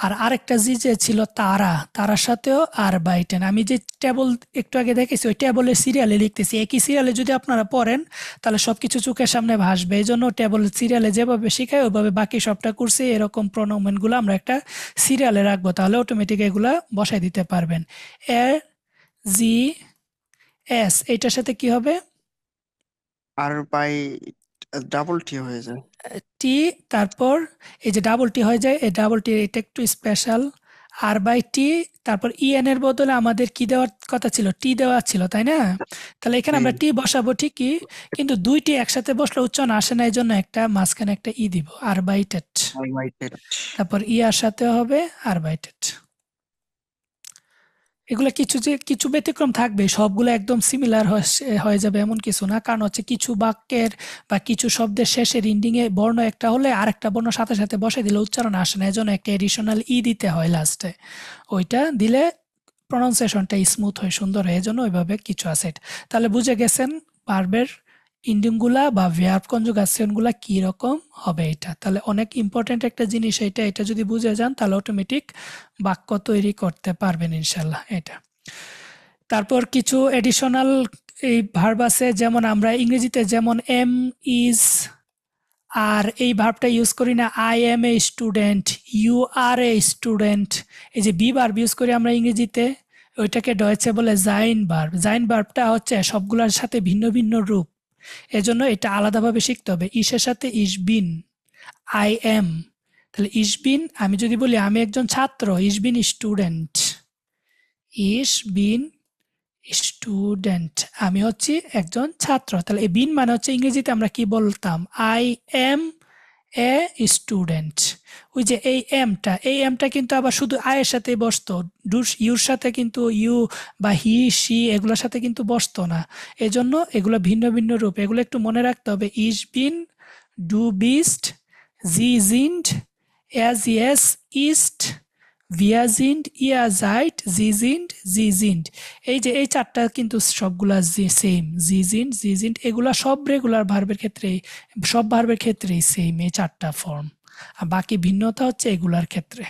S1: আর আরেকটা জি যে ছিল তারা, তারার সাথেও আরবাইটেন। আমি যে টেবল একটু আগে দেখেছি, ওই টেবলের সিরিয়ালে লিখতেছি। একই সিরিয়ালে যদি আপনারা পড়েন তাহলে সবকিছু চোখের সামনে ভাসবে। এই জন্য টেবল সিরিয়ালে যেভাবে শেখায় ওইভাবে বাকি সবটা করছি। এরকম প্রোনাউনগুলো আমরা একটা সিরিয়ালে রাখবো, তাহলে অটোমেটিক এগুলা বসাই দিতে পারবেন। এ জি এস, এইটার সাথে কি হবে?
S4: আরবাইট, ডাবল টি হয়ে যায়।
S1: টি, তারপর এই যে ডাবল টি হয়ে যায়, এই ডাবল টি এটা একটু স্পেশাল। আর বাই টি, তারপর ইএন এর বদলে আমাদের কি দেওয়ার কথা ছিল? টি দেওয়া ছিল, তাই না? তাহলে এখানে আমরা টি বসাবো ঠিকই, কিন্তু দুইটি একসাথে বসলে উচ্চারণ আসে না, এই জন্য একটা মাঝখানে একটা ই দিব, আরবাইটেড।
S4: আরবাইটেড।
S1: তারপর ইয়ার সাথে হবে আরবাইটেড। এগুলা কিছু ব্যতিক্রম থাকবে, সবগুলো একদম সিমিলার হয়ে যাবে এমন কিছু না। কারণ হচ্ছে কিছু বাক্যের বা কিছু শব্দের শেষের ইন্ডিং এ বর্ণ একটা হলে আরেকটা বর্ণ সাথে সাথে বসে দিলে উচ্চারণ আসে না, এজন্য একটা এডিশনাল ই দিতে হয় লাস্টে। ওইটা দিলে প্রনাউন্সিয়েশনটা স্মুথ হয়, সুন্দর হয়, এজন্য ওইভাবে কিছু আছে। তাহলে বুঝে গেছেন ভার্বের ইন্ডিংগুলা বা ভার্ব কনজুগেশনগুলা কি রকম হবে এটা। তাহলে অনেক ইম্পর্টেন্ট একটা জিনিস এটা যদি বুঝে যান তাহলে অটোমেটিক বাক্য তৈরি করতে পারবেন ইনশাল্লাহ। এটা তারপর কিছু এডিশনাল এই ভার্ব আছে, যেমন আমরা ইংরেজিতে যেমন এম, ইজ, আর এই ভার্বটা ইউজ করি না, I am a student, you are a student. এই যে বি ভার্ব ইউজ করি আমরা ইংরেজিতে, ওইটাকে ডয়েচে বলে জাইন ভার্ব। জাইন ভার্বটা হচ্ছে সবগুলোর সাথে ভিন্ন ভিন্ন রূপ, এজন্য এটা আলাদাভাবে শিখতে হবে। ইসের সাথে ইস বিন, আই এম। তাহলে ইস বিন, আমি যদি বলি আমি একজন ছাত্র, ইস বিন স্টুডেন্ট। ইস বিন স্টুডেন্ট, আমি হচ্ছি একজন ছাত্র। তাহলে এই বিন মানে হচ্ছে ইংরেজিতে আমরা কি বলতাম? I am a student. ওই যে এই এমটা কিন্তু আবার শুধু আয়ের সাথে বসতো, ইউর সাথে কিন্তু ইউ বা হি, সি এগুলোর সাথে কিন্তু বসতো না। এজন্য এগুলো ভিন্ন ভিন্ন রূপ, এগুলো একটু মনে রাখতে হবে। ইস বিন, ডু বিস্ট, জি জিন্ড, এস ইয়েস, ইস্ট, wir sind, ihr seid, sie sind, sie sind। এই যে এই 4টা কিন্তু সবগুলা সেম। জি জিন্ড, জি জিন্ড এগুলা সব রেগুলার ভার্বের ক্ষেত্রে, সব ভার্বের ক্ষেত্রেই সেম এই 4টা ফর্ম। আর বাকি ভিন্নতা হচ্ছে এগুলার ক্ষেত্রে।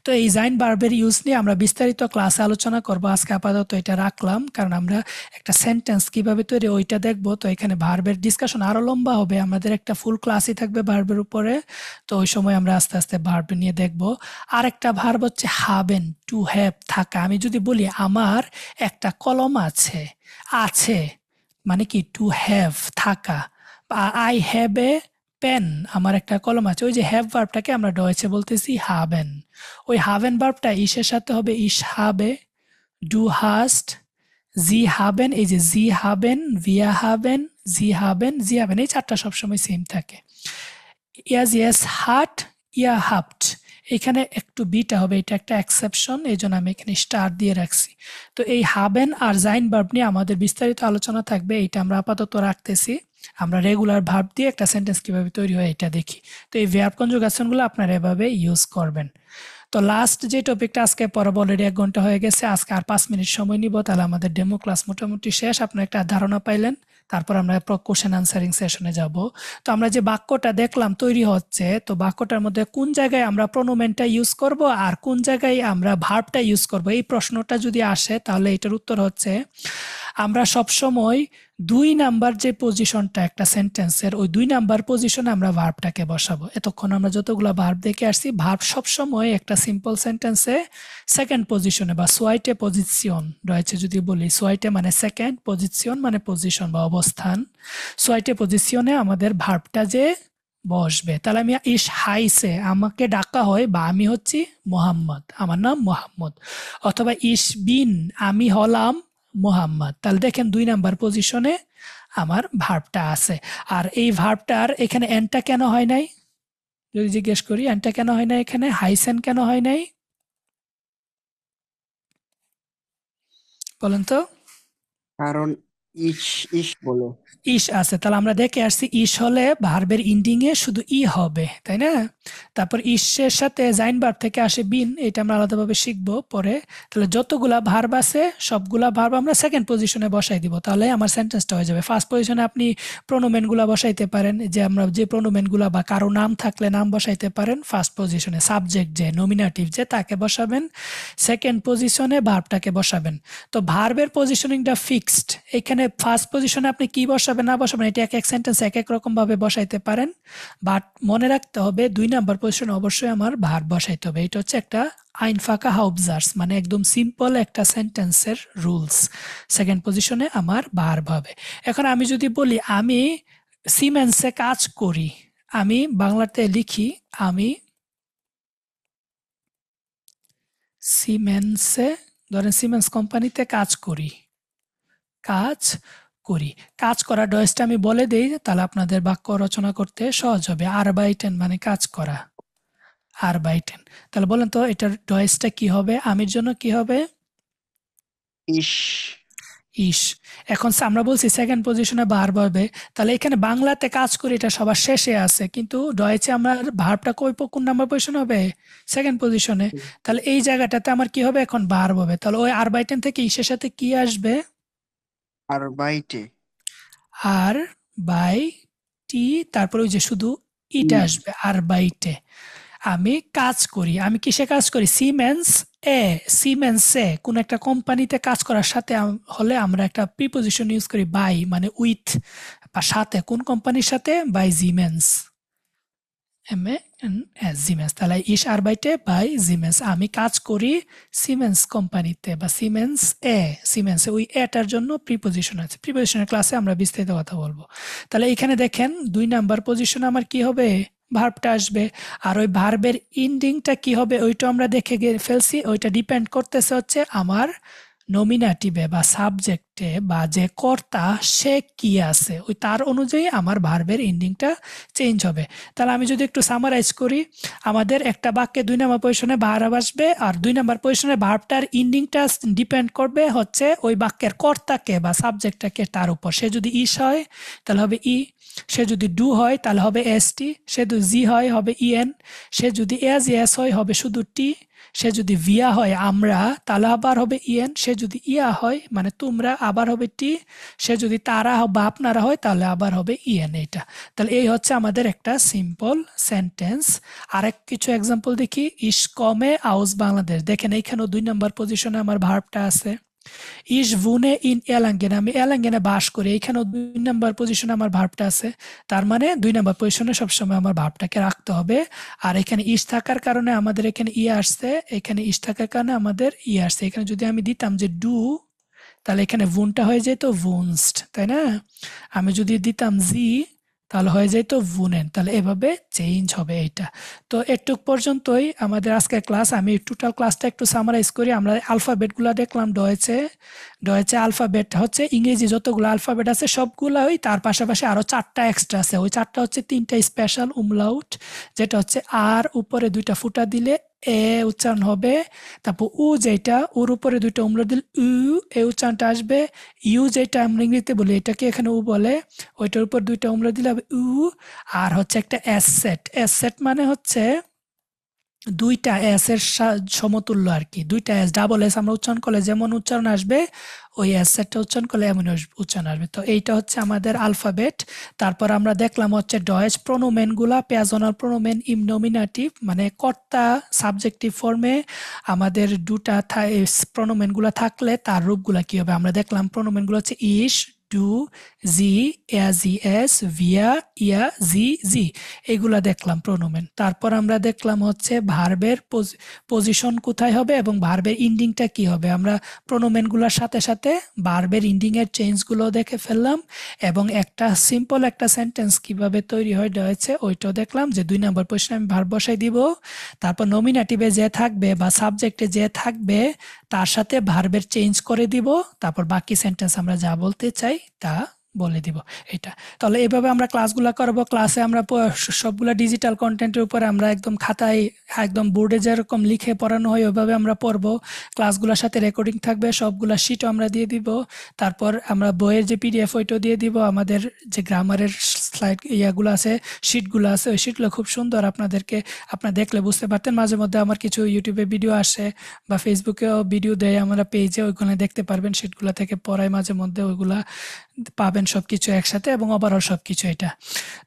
S1: তো এই জাইন ভার্বের ইউজ নিয়ে আমরা বিস্তারিত ক্লাসে আলোচনা করব। আজকে আপাতত এটা রাখলাম, কারণ আমরা একটা সেন্টেন্স কিভাবে তৈরি ওইটা দেখবো। তো এখানে ভার্বের ডিসকাশন আরো লম্বা হবে, আমাদের একটা ফুল ক্লাসই থাকবে ভার্বের উপরে। তো ওই সময় আমরা আস্তে আস্তে ভার্ব নিয়ে দেখবো। আর একটা ভার্ব হচ্ছে হাবেন, টু হ্যাভ, থাকা। আমি যদি বলি আমার একটা কলম আছে, আছে মানে কি? টু হ্যাভ, থাকা। আই হ্যাভ এ পেন, আমার একটা কলম আছে। ওই যে হ্যাভ ভার্বটাকে আমরা ডয়েচে বলতেছি হাবেন। ওই হাবেন ভার্বটা ইসের সাথে হবে ইস হাবে, ডু হাস্ট, জি হাবেন। এই যে জি হাবেন, ভিয়া হাবেন, জি হাবেন, জি হাবেন, এই 4টা সবসময় সেম থাকে। ইয়াজ ইয়েস হাট, ইয়া হাপ্ট, এখানে একটু বিটা হবে, এটা একটা এক্সেপশন, এই জন্য আমি এখানে স্টার দিয়ে রাখছি। তো এই হাবেন আর জাইন ভার্ব নিয়ে আমাদের বিস্তারিত আলোচনা থাকবে, এটা আমরা আপাতত রাখতেছি। আমরা রেগুলার ভার্ব দিয়ে একটা সেন্টেন্স কিভাবে তৈরি হয় এটা দেখি। তো এই ভার্ব কনজুগেশনগুলো আপনারা এভাবে ইউজ করবেন। তো লাস্ট যে টপিকটা আজকে পড়াবো, অলরেডি 1 ঘন্টা হয়ে গেছে, আজকে আর 5 মিনিট সময় নিব, তাহলে আমাদের ডেমো ক্লাস মোটামুটি শেষ। আপনারা একটা ধারণা পাইলেন, তারপর আমরা কোশ্চেন আনসারিং সেশনে যাব। তো আমরা যে বাক্যটা দেখলাম তৈরি হচ্ছে, তো বাক্যটার মধ্যে কোন জায়গায় আমরা প্রোনোমেনটা ইউজ করব আর কোন জায়গায় আমরা ভার্বটা ইউজ করব, এই প্রশ্নটা যদি আসে তাহলে এটার উত্তর হচ্ছে আমরা সবসময় 2 নাম্বার যে পজিশনটা একটা সেন্টেন্সের, ওই 2 নাম্বার পজিশনে আমরা ভার্বটাকে বসাবো। এতক্ষণ আমরা যতগুলো ভার্ব দেখে আসছি, ভার্ব সবসময় একটা সিম্পল সেন্টেন্সে সেকেন্ড পজিশনে বা সোয়াইটে পজিশন রয়েছে। যদি বলি সোয়াইটে মানে সেকেন্ড, পজিশন মানে পজিশন বা অবস্থান, সোয়াইটে পজিশনে আমাদের ভার্বটা যে বসবে। তাহলে আমি ইস হাইসে, আমাকে ডাকা হয় বা আমি হচ্ছি মোহাম্মদ, আমার নাম মোহাম্মদ, অথবা ইস বিন, আমি হলাম মোহাম্মদ। তাহলে দেখেন 2 নাম্বার পজিশনে আমার ভার্বটা আছে। আর এই ভার্বটার এখানে এনটা কেন হয় নাই, যদি জিজ্ঞেস করি এনটা কেন হয় নাই, এখানে হাইসেন কেন হয় নাই বলেন তো?
S4: কারণ ইস বলে।
S1: ইস আছে, তাহলে আমরা দেখে আসছি ইস হলে ভার্বের ইন্ডিং এ শুধু ই হবে, তাই না? তারপর ইসের সাথে জাইন ভার্ব থেকে আসে বিন, এটা আমরা আলাদাভাবে শিখবো পরে। তাহলে যতগুলা ভার্ব আছে সবগুলা ভার্ব আমরা সেকেন্ড পজিশনে বসাই দিব, তাহলে আমার সেন্টেন্সটা হয়ে যাবে। ফার্স্ট পজিশনে আপনি প্রোনোমেন গুলা বসাইতে পারেন, যে আমরা যে প্রোনোমেন গুলা বা কারো নাম থাকলে নাম বসাইতে পারেন ফার্স্ট পজিশনে, সাবজেক্ট যে নমিনেটিভ যে তাকে বসাবেন, সেকেন্ড পজিশনে ভার্বটাকে বসাবেন। তো ভার্বের পজিশনিংটা ফিক্সড, এখানে ফার্স্ট পজিশনে আপনি কি বসাবেন না বসাবেন এটা এক এক সেন্টেন্স এক এক রকম ভাবে বসাইতে পারেন, বাট মনে রাখতে হবে 2 নাম্বার পজিশনে অবশ্যই আমার ভার্ব বসাইতে হবে। এটা হচ্ছে একটা আইনফাকা হাউবজার্স, মানে একদম সিম্পল একটা সেন্টেন্সের রুলস। সেকেন্ড পজিশনে আমার ভার্ব হবে। এখন আমি যদি বলি আমি সিমেন্সে কাজ করি, আমি বাংলাতে লিখি আমি সিমেন্সে, ধরেন সিমেন্স কোম্পানিতে কাজ করি, কাজ করি, কাজ করা ডয়েসটা আমি বলে দেই, তাহলে আপনাদের বাক্য রচনা করতে সহজ হবে। আরবাইটেন মানে কাজ করা, আরবাইটেন। তাহলে বলেন তো এটার ডয়েসটা কি হবে, আমির জন্য কি হবে?
S4: ইস
S1: ইস। এখন আমরা বলছি সেকেন্ড পজিশনে ভার্ব হবে, তাহলে এখানে বাংলাতে কাজ করি এটা সবার শেষে আছে, কিন্তু ডয়েচে আমরা ভার্বটা কোন নাম্বার পজিশনে হবে? সেকেন্ড পজিশনে। তাহলে এই জায়গাটাতে আমার কি হবে, এখন ভার্ব হবে। তাহলে ওই আরবাইটেন থেকে ইসের সাথে কি আসবে?
S4: আর বাইটে
S1: আর বাই টি, তারপরে ওই যে শুধু ইটা
S4: ই
S1: আসবে, আর বাইটে। আমি কাজ করি, আমি কিসে কাজ করি? সিমেন্স এ, সিমেন্সে কোন একটা কোম্পানিতে কাজ করার সাথে হলে আমরা একটা প্রিপোজিশন ইউজ করি বাই, মানে উইথ বা সাথে, কোন কোম্পানির সাথে? বাই জিমেন্স, সিমেন্স। তাহলে ইস আরবাইটে বাই জিমেন্স, আমি কাজ করি সিমেন্স কোম্পানিতে বা সিমেন্স এ, সিমেন্সে ওই এটার জন্য প্রিপোজিশন আছে, প্রিপোজিশনের ক্লাসে আমরা বিস্তারিত কথা বলবো। তাহলে এখানে দেখেন 2 নাম্বার পজিশনে আমার কি হবে? ভার্বটা আসবে। আর ওই ভার্বের ইন্ডিংটা কি হবে ওইটা আমরা দেখে ফেলছি, ওইটা ডিপেন্ড করতেছে হচ্ছে আমার নমিনেটিভে বা সাবজেক্টে বা যে কর্তা সে কি আছে, ওই তার অনুযায়ী আমার ভার্বের এন্ডিংটা চেঞ্জ হবে। তাহলে আমি যদি একটু সামারাইজ করি, আমাদের একটা বাক্যে 2 নাম্বার পজিশনে ভার্ব আসবে, আর 2 নাম্বার পজিশনে ভার্বটার এন্ডিংটা ডিপেন্ড করবে হচ্ছে ওই বাক্যের কর্তাকে বা সাবজেক্টটাকে, তার উপর। সে যদি ইস হয় তাহলে হবে ই, সে যদি ডু হয় তাহলে হবে এস টি, সে যদি জি হয় হবে ইএন, সে যদি এস এস হয় হবে শুধু টি, সে যদি ভিয়া হয় আমরা তাহলে আবার হবে ইএন, সে যদি ইয়া হয় মানে তোমরা আবার হবে টি, সে যদি তারা বা আপনারা হয় তাহলে আবার হবে ইএন। এটা তাহলে এই হচ্ছে আমাদের একটা সিম্পল সেন্টেন্স। আরেক কিছু এক্সাম্পল দেখি, ইস কমে আউস বাংলাদেশ, দেখেন এইখানেও 2 নাম্বার পজিশনে আমার ভার্বটা আছে। ইস ভুনে ইন এলাঙ্গেন, আমি এলাঙ্গেনে বাস করি, এইখানেও 2 নাম্বার পজিশনে আমার ভার্বটা আছে। তার মানে 2 নাম্বার পজিশনে সবসময় আমার ভার্বটাকে রাখতে হবে। আর এখানে ইস থাকার কারণে আমাদের এখানে ইয়ে আসছে, এখানে ইস থাকার কারণে আমাদের ইয়ে আসছে। এখানে যদি আমি দিতাম যে ডু, তাহলে এখানে ভুনটা হয়ে যেত ভুনস্ট, তাই না? আমি যদি দিতাম জি তাহলে হয়ে যেত ভুনেন, তাহলে এভাবে চেঞ্জ হবে এইটা। তো এটুক পর্যন্তই আমাদের আজকের ক্লাস। আমি টোটাল ক্লাসটা একটু সামারাইজ করি। আমরা আলফাবেটগুলো দেখলাম, ডয়েচে আলফাবেট হচ্ছে ইংরেজি যতগুলো আলফাবেট আছে সবগুলোই, তার পাশাপাশি আরো 4টা এক্সট্রা আছে। ওই 4টা হচ্ছে 3টা স্পেশাল উমলাউট, যেটা হচ্ছে আর উপরে 2টা ফুটা দিলে এ উচ্চারণ হবে, তারপর উ যেটা ওর উপরে দুইটা উমরা দিল উ, এই উচ্চারণটা আসবে। ইউ যেটা আমরা ইংরেজিতে বলি এটাকে এখানে উ বলে, ওইটার উপর দুইটা উমরা দিলে হবে উ। আর হচ্ছে একটা এস সেট, এস সেট মানে হচ্ছে দুইটা এস এর সমতুল্য আর কি, দুইটা এস, ডাবল এস আমরা উচ্চারণ করলে যেমন উচ্চারণ আসবে ওই এস সেটটা উচ্চারণ করলে এমন উচ্চারণ আসবে। তো এইটা হচ্ছে আমাদের আলফাবেট। তারপর আমরা দেখলাম হচ্ছে ডয়েচ প্রোনোমেন গুলা, পেজনাল প্রোনোমেন, ইম নমিনাটিভ মানে কর্তা সাবজেক্টিভ ফর্মে আমাদের দুটা প্রোনোমেন গুলা থাকলে তার রূপগুলা কি হবে। আমরা দেখলাম প্রোনোমেন গুলো হচ্ছে ইস, ডু, জি, এয়া, জি, এস, ভিয়া, ইয়া, জি, জি, এগুলা দেখলাম প্রোনোমেন। তারপর আমরা দেখলাম হচ্ছে ভার্বের পজিশন কোথায় হবে এবং ভার্বের ইন্ডিংটা কি হবে। আমরা প্রোনোমেনগুলোর সাথে সাথে ভার্বের ইন্ডিং এর চেঞ্জগুলো দেখে ফেললাম এবং একটা সিম্পল একটা সেন্টেন্স কিভাবে তৈরি হয়েছে ওইটাও দেখলাম, যে 2 নম্বর পজিশনে আমি ভার্ব বসাই দিব, তারপর নমিনেটিভে যে থাকবে বা সাবজেক্টে যে থাকবে তার সাথে ভার্বের চেঞ্জ করে দিব, তারপর বাকি সেন্টেন্স আমরা যা বলতে চাই তা বলে দিব। এটা তাহলে এভাবে আমরা ক্লাসগুলো করব। ক্লাসে আমরা সবগুলা ডিজিটাল কন্টেন্টের উপরে আমরা একদম খাতায় একদম বোর্ডে যেরকম লিখে পড়ানো হয় ওইভাবে আমরা পড়বো। ক্লাসগুলোর সাথে রেকর্ডিং থাকবে, সবগুলা শিটও আমরা দিয়ে দিব। তারপর আমরা বইয়ের যে পিডিএফ ওইটাও দিয়ে দিব। আমাদের যে গ্রামারের স্লাইড ইয়াগুলো আছে, শিটগুলো আছে, ওই শিটগুলো খুব সুন্দর, আপনারা দেখলে বুঝতে পারতেন। মাঝে মধ্যে আমার কিছু ইউটিউবে ভিডিও আসে বা ফেসবুকেও ভিডিও দেয় আমরা পেজে, ওইখানে দেখতে পারবেন। শিটগুলো থেকে পড়ায় মাঝে মধ্যে, ওইগুলা পাবেন সবকিছু একসাথে এবং ওভারঅল সবকিছু এটা।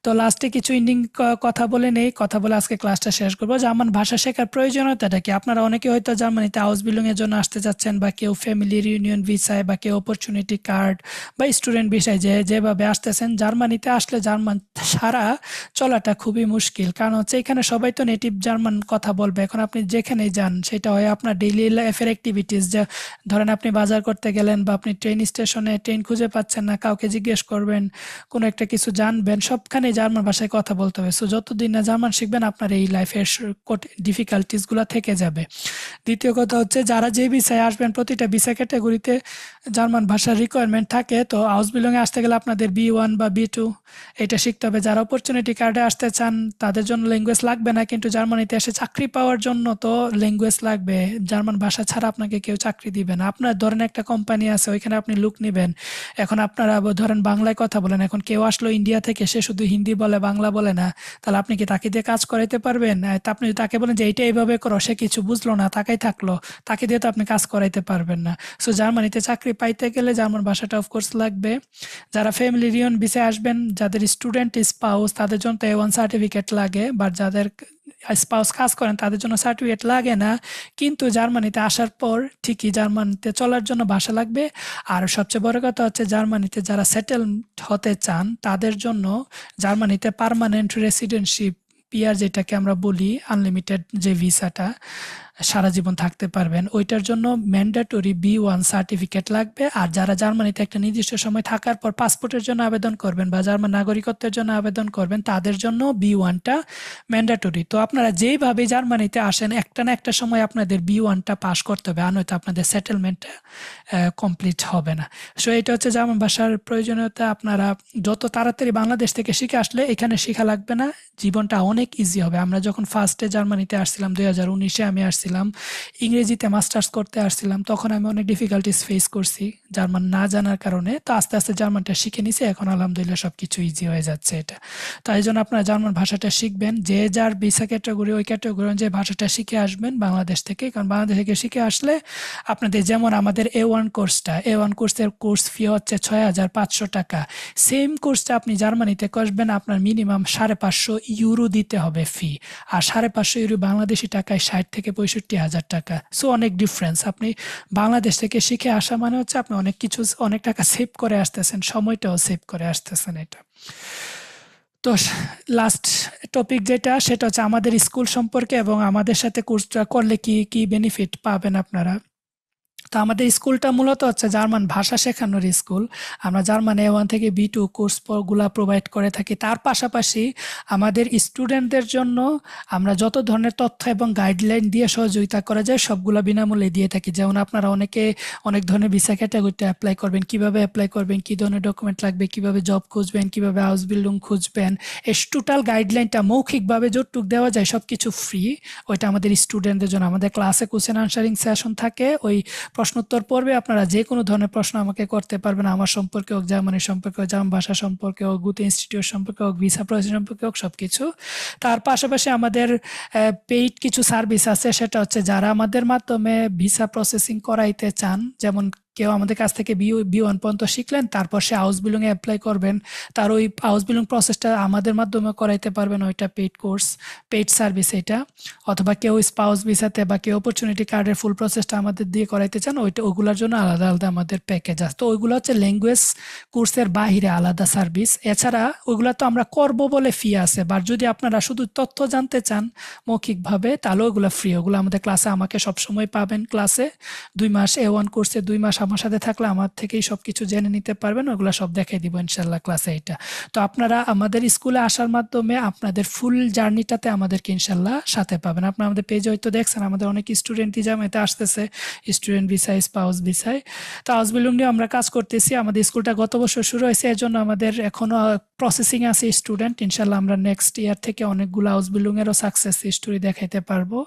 S1: তো লাস্টে কিছু ইন্ডিং কথা বলে নেই, কথা বলে আজকে ক্লাসটা শেষ করবো। জার্মান ভাষা শেখার প্রয়োজনীয়তাটা কি। আপনারা অনেকে হয়তো জার্মানিতে হাউস বিল্ডিং এর জন্য আসতে যাচ্ছেন, বা কেউ ফ্যামিলি রিউনিয়ন ভিসায়, বা কেউ অপরচুনিটি কার্ড বা স্টুডেন্ট ভিসায় যেভাবে আসতেছেন। জার্মানিতে আসলে জার্মান সারা চলাটা খুবই মুশকিল, কারণ হচ্ছে এখানে সবাই তো নেটিভ জার্মান কথা বলবে। এখন আপনি যেখানেই যান সেটা হয় আপনার ডেইলি লাইফের অ্যাক্টিভিটিস, যে ধরেন আপনি বাজার করতে গেলেন বা আপনি ট্রেন স্টেশনে ট্রেন খুঁজে পাচ্ছেন না, কাউকে জিজ্ঞেস করবেন, কোনো একটা কিছু জানবেন, সবখানে জার্মান ভাষায় কথা বলতে হবে। সো যতদিন না জার্মান শিখবেন আপনার এই লাইফের ডিফিকাল্টিসগুলো থেকে যাবে। দ্বিতীয় কথা হচ্ছে যারা যে ভিসায় আসবেন, প্রতিটা ভিসা ক্যাটাগরিতে জার্মান ভাষার রিকোয়ারমেন্ট থাকে। তো হাউস বিল্ডিংয়ে আসতে গেলে আপনাদের B1 বা B2 এটা শিখতে হবে। যারা অপরচুনিটি কার্ডে আসতে চান তাদের জন্য ল্যাঙ্গুয়েজ লাগবে না, কিন্তু জার্মানিতে এসে চাকরি পাওয়ার জন্য তো ল্যাঙ্গুয়েজ লাগবে। জার্মান ভাষা ছাড়া আপনাকে কেউ চাকরি দিবে না। আপনার ধরেন একটা কোম্পানি আছে, ওইখানে আপনি লোক নেবেন, এখন আপনারা ধরেন বাংলায় কথা বলেন, এখন কেউ আসলো ইন্ডিয়া থেকে, সে শুধু হিন্দি বলে, বাংলা বলে না, তাহলে আপনি কি তাকে দিয়ে কাজ করাইতে পারবেন? তা আপনি তাকে বলেন যে এইটা এইভাবে করো, সে কিছু বুঝলো না, তাকাই থাকলো, তাকে দিয়ে তো আপনি কাজ করাইতে পারবেন না। সো জার্মানিতে চাকরি পাইতে গেলে জার্মান ভাষাটা অফকোর্স লাগবে। যারা ফ্যামিলি রিউনিয়ন ভিসায় আসবেন, যাদের স্টুডেন্ট স্পাউস, তাদের জন্য তো A1 সার্টিফিকেট লাগে, বা যাদের স্পাউস কাজ করেন তাদের জন্য সার্টিফিকেট লাগে না। কিন্তু জার্মানিতে আসার পর ঠিকই জার্মানিতে চলার জন্য ভাষা লাগবে। আর সবচেয়ে বড় কথা হচ্ছে জার্মানিতে যারা সেটেল হতে চান তাদের জন্য জার্মানিতে পার্মানেন্ট রেসিডেন্টশিপ, পিআর যেটাকে আমরা বলি, আনলিমিটেড যে ভিসাটা সারা জীবন থাকতে পারবেন, ওইটার জন্য ম্যান্ডেটরি B1 সার্টিফিকেট লাগবে। আর যারা জার্মানিতে একটা নির্দিষ্ট সময় থাকার পর পাসপোর্টের জন্য আবেদন করবেন বা জার্মান নাগরিকত্বের জন্য আবেদন করবেন, তাদের জন্য B1টা ম্যান্ডেটরি। তো আপনারা যেইভাবে জার্মানিতে আসেন, একটা না একটা সময় আপনাদের B1টা পাস করতে হবে, আর নয়তো আপনাদের সেটেলমেন্টটা কমপ্লিট হবে না। সো এটা হচ্ছে জার্মান ভাষার প্রয়োজনীয়তা। আপনারা যত তাড়াতাড়ি বাংলাদেশ থেকে শিখে আসলে এখানে শেখা লাগবে না, জীবনটা অনেক ইজি হবে। আমরা যখন ফার্স্টে জার্মানিতে আসছিলাম 2019-এ আমি আসছিলাম, ইংরেজিতে মাস্টার্স করতে আসছিলাম, তখন আমি অনেক ডিফিকাল্টিস ফেস করছি জার্মান না জানার কারণে। তো আস্তে আস্তে জার্মানটা শিখে নিছি, এখন আলহামদুলিল্লাহ সব কিছু ইজি হয়ে যাচ্ছে এটা। তাই জন্য আপনারা জার্মান ভাষাটা শিখবেন, যে যার ভিসা ক্যাটাগরি ওই ক্যাটাগরি যে ভাষাটা শিখে আসবেন বাংলাদেশ থেকে। কারণ বাংলাদেশ থেকে শিখে আসলে আপনাদের, যেমন আমাদের A1 কোর্সটা, A1 কোর্সের কোর্স ফি হচ্ছে 6,500 টাকা। সেম কোর্সটা আপনি জার্মানিতে করবেন, আপনার মিনিমাম 550 ইউরো দিতে হবে ফি। আর 550 ইউরো বাংলাদেশি টাকায় 60 থেকে 65,000 টাকা। সো অনেক ডিফারেন্স। আপনি বাংলাদেশ থেকে শিখে আসা মানে হচ্ছে আপনি অনেক টাকা সেভ করে আসতেছেন, সময়টাও সেভ করে আসতেছেন এটা। তো লাস্ট টপিক যেটা, সেটা হচ্ছে আমাদের স্কুল সম্পর্কে এবং আমাদের সাথে কোর্সটা করলে কি কি বেনিফিট পাবেন আপনারা। তো তো আমাদের স্কুলটা মূলত হচ্ছে জার্মান ভাষা শেখানোর স্কুল। আমরা জার্মান A1 থেকে B2 কোর্সগুলা প্রোভাইড করে থাকি। তার পাশাপাশি আমাদের স্টুডেন্টদের জন্য আমরা যত ধরনের তথ্য এবং গাইডলাইন দিয়ে সহযোগিতা করা যায় সবগুলা বিনামূল্যে দিয়ে থাকি। যেমন আপনারা অনেকে অনেক ধরনের ভিসা ক্যাটাগরিতে অ্যাপ্লাই করবেন, কিভাবে অ্যাপ্লাই করবেন, কি ধরনের ডকুমেন্ট লাগবে, কিভাবে জব খুঁজবেন, কিভাবে হাউস বিল্ডিং খুঁজবেন, এই টোটাল গাইডলাইনটা মৌখিকভাবে যতটুকু দেওয়া যায় সবকিছু ফ্রি। ওইটা আমাদের স্টুডেন্টদের জন্য। আমাদের ক্লাসে কোশ্চেন আনসারিং সেশন থাকে, ওই প্রশ্নোত্তর পর্বে আপনারা যে কোনো ধরনের প্রশ্ন আমাকে করতে পারবেন, আমার সম্পর্কে হোক, জার্মানি সম্পর্কে হোক, জার্মান ভাষা সম্পর্কে হোক, গুতে ইনস্টিটিউট সম্পর্কে হোক, ভিসা প্রসেস সম্পর্কে হোক, সবকিছু। তার পাশাপাশি আমাদের পেইড কিছু সার্ভিস আছে, সেটা হচ্ছে যারা আমাদের মাধ্যমে ভিসা প্রসেসিং করাইতে চান, যেমন কেউ আমাদের কাছ থেকে B1 পর্যন্ত শিখলেন, তারপর সে হাউস বিল্ডিংয়ে অ্যাপ্লাই করবেন, তার ওই হাউস বিল্ডিং প্রসেসটা আমাদের মাধ্যমে করাইতে পারবেন, ওইটা পেইড কোর্স, পেইড সার্ভিস এটা। অথবা কেউ স্পাউস ভিসাতে বা কেউ অপরচুনিটি কার্ডের ফুল প্রসেসটা আমাদের দিয়ে করাইতে চান, ওইগুলোর জন্য আলাদা আলাদা আমাদের প্যাকেজ আছে। তো ওইগুলো হচ্ছে ল্যাঙ্গুয়েজ কোর্সের বাহিরে আলাদা সার্ভিস। এছাড়া ওইগুলো তো আমরা করব বলে ফি আছে, বা যদি আপনারা শুধু তথ্য জানতে চান মৌখিকভাবে, তাহলে ওইগুলো ফ্রি। ওগুলো আমাদের ক্লাসে আমাকে সবসময় পাবেন। ক্লাসে 2 মাস A1 কোর্সে 2 মাস আমার সাথে থাকলে আমার থেকেই সবকিছু জেনে নিতে পারবেন। ওগুলো সব দেখাই দিব ইনশাল্লাহ ক্লাসে এটা। তো আপনারা আমাদের স্কুলে আসার মাধ্যমে আপনাদের ফুল জার্নিটাতে আমাদেরকে ইনশাল্লাহ সাথে পাবেন। আপনারা আমাদের পেজে হয়তো দেখছেন আমাদের অনেক স্টুডেন্টই জামাতে আসতেছে, স্টুডেন্ট ভিসায়, স্পাউস ভিসায়। তো হাউস বিল্ডিং নিয়ে আমরা কাজ করতেছি। আমাদের স্কুলটা গত বছর শুরু হয়েছে, এর জন্য আমাদের এখনো প্রসেসিং আছে স্টুডেন্ট। ইনশাল্লাহ আমরা নেক্সট ইয়ার থেকে অনেকগুলো হাউস বিল্ডিং এরও সাকসেস স্টোরি দেখাইতে পারবো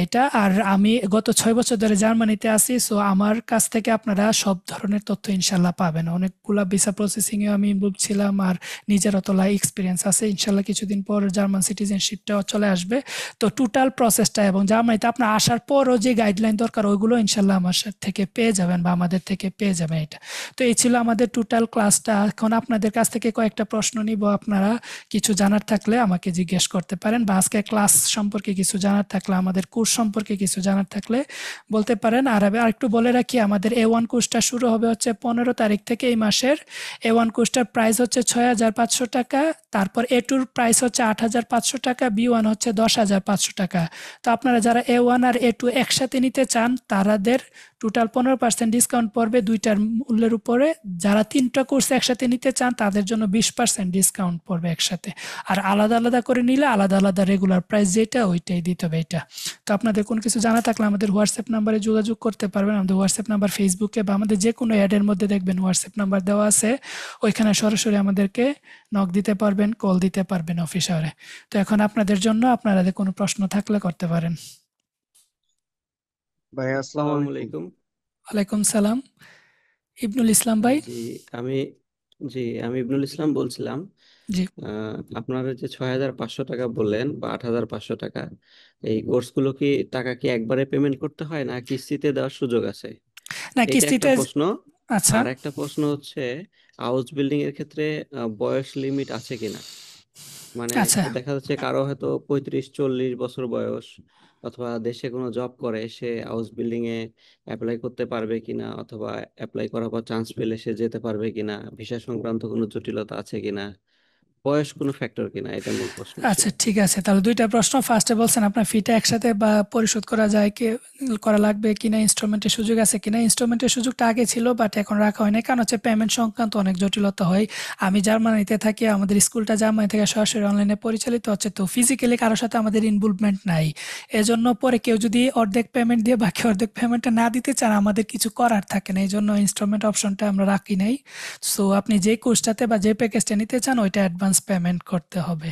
S1: এটা। আর আমি গত 6 বছর ধরে জার্মানিতে আছি, সো আমার কাছ থেকে আপনারা সব ধরনের তথ্য ইনশাল্লাহ পাবেন। অনেকগুলা ভিসা প্রসেসিং এ আমি ইনভলভ ছিলাম, আর নিজের অতলা এক্সপিরিয়েন্স আছে। ইনশাল্লাহ কিছুদিন পর জার্মান সিটিজেনশিপটাও চলে আসবে। তো টোটাল প্রসেসটা এবং জার্মানিতে আপনার আসার পরও যে গাইডলাইন দরকার ওইগুলো ইনশাল্লাহ আমার থেকে পেয়ে যাবেন বা আমাদের থেকে পেয়ে যাবেন এটা। তো এই ছিল আমাদের টোটাল ক্লাসটা। এখন আপনাদের কাছ থেকে কয়েকটা প্রশ্ন নিব, আপনারা কিছু জানার থাকলে আমাকে জিজ্ঞেস করতে পারেন, বা আজকে ক্লাস সম্পর্কে কিছু জানার থাকলে, আমাদের কোর্স সম্পর্কে কিছু জানার থাকলে বলতে পারেন। আর আমি আরেকটু বলে রাখি, আমাদের A1 কোর্সটা শুরু হবে হচ্ছে 15 তারিখ থেকে এই মাসের। A1 কোর্সটার প্রাইস হচ্ছে 6,500 টাকা, তারপর A2 প্রাইস হচ্ছে 8,500 টাকা, B1 হচ্ছে 10,500 টাকা। তো আপনারা যারা A1 আর A2 একসাথে নিতে চান তাদের টোটাল 15% ডিসকাউন্ট পড়বে দুইটার মূল্যের উপরে। যারা 3টা কোর্স একসাথে নিতে চান তাদের জন্য 20% ডিসকাউন্ট পড়বে একসাথে। আর আলাদা আলাদা করে নিলে আলাদা আলাদা রেগুলার প্রাইস যেটা ওইটাই দিতে হবে এটা। তো আপনাদের কোনো কিছু জানা থাকলে আমাদের হোয়াটসঅ্যাপ নাম্বারে যোগাযোগ করতে পারবেন। আমাদের হোয়াটসঅ্যাপ নাম্বার ফেসবুকে বা আমাদের যে কোনো অ্যাডের মধ্যে দেখবেন হোয়াটসঅ্যাপ নাম্বার দেওয়া আছে, ওইখানে সরাসরি আমাদেরকে নক দিতে পারবেন, কল দিতে পারবেন অফিস আওয়ারে। তো এখন আপনাদের জন্য আপনাদের কোনো প্রশ্ন থাকলে করতে পারেন।
S4: ভাই আসসালামু
S5: আসসালামু
S4: আলাইকুম।
S5: আলাইকুম।
S1: ওয়ালাইকুম সালাম। ইবনুল ইসলাম ভাই।
S5: জি আমি আমি ইবনুল ইসলাম বলছিলাম।
S1: জি
S5: আপনারা যে 6,500 টাকা বললেন বা 8,500 টাকা, এই কোর্সগুলো কি টাকা কি একবারে পেমেন্ট করতে হয় না কিস্তিতে দেওয়ার সুযোগ আছে?
S1: না,
S5: এটা একটা
S1: কিস্তিতে।
S5: প্রশ্ন।
S1: আচ্ছা
S5: আর একটা প্রশ্ন হচ্ছে হাউস বিল্ডিং এর ক্ষেত্রে বয়স লিমিট আছে কিনা? মানে
S1: আচ্ছা
S5: দেখা যাচ্ছে কারো হয়তো 35-40 বছর বয়স, অথবা দেশে কোনো জব করে, সে হাউস বিল্ডিং এ অ্যাপ্লাই করতে পারবে কিনা, অথবা অ্যাপ্লাই করার পর চান্স পেলে সে যেতে পারবে কিনা, ভিসা সংক্রান্ত কোনো জটিলতা আছে কিনা, বয়স কোনো ফ্যাক্টর কিনা, এটা মূল প্রশ্ন ছিল।
S1: আচ্ছা ঠিক আছে, তাহলে দুইটা প্রশ্ন। ফার্স্টে বলছেন আপনার ফিটা একসাথে বা পরিশোধ করা যায় কি, করা লাগবে কিনা, ইনস্টলমেন্টের সুযোগ আছে কিনা। ইনস্টলমেন্টের সুযোগটা আগে ছিল বাট এখন রাখা হয় না, কারণ হচ্ছে পেমেন্ট সংক্রান্ত অনেক জটিলতা হয়। আমি জার্মানিতে থাকি, আমাদের স্কুলটা জার্মানি থেকে সরাসরি অনলাইনে পরিচালিত হচ্ছে, তো ফিজিক্যালি কারোর সাথে আমাদের ইনভলভমেন্ট নাই। এজন্য পরে কেউ যদি অর্ধেক পেমেন্ট দিয়ে বাকি অর্ধেক পেমেন্টটা না দিতে চান আমাদের কিছু করার থাকে না, এই জন্য ইনস্টলমেন্ট অপশনটা আমরা রাখি নাই। সো আপনি যে কোর্সটাতে বা যে প্যাকেজটা নিতে চান ওইটা অ্যাডভান্স পেমেন্ট করতে হবে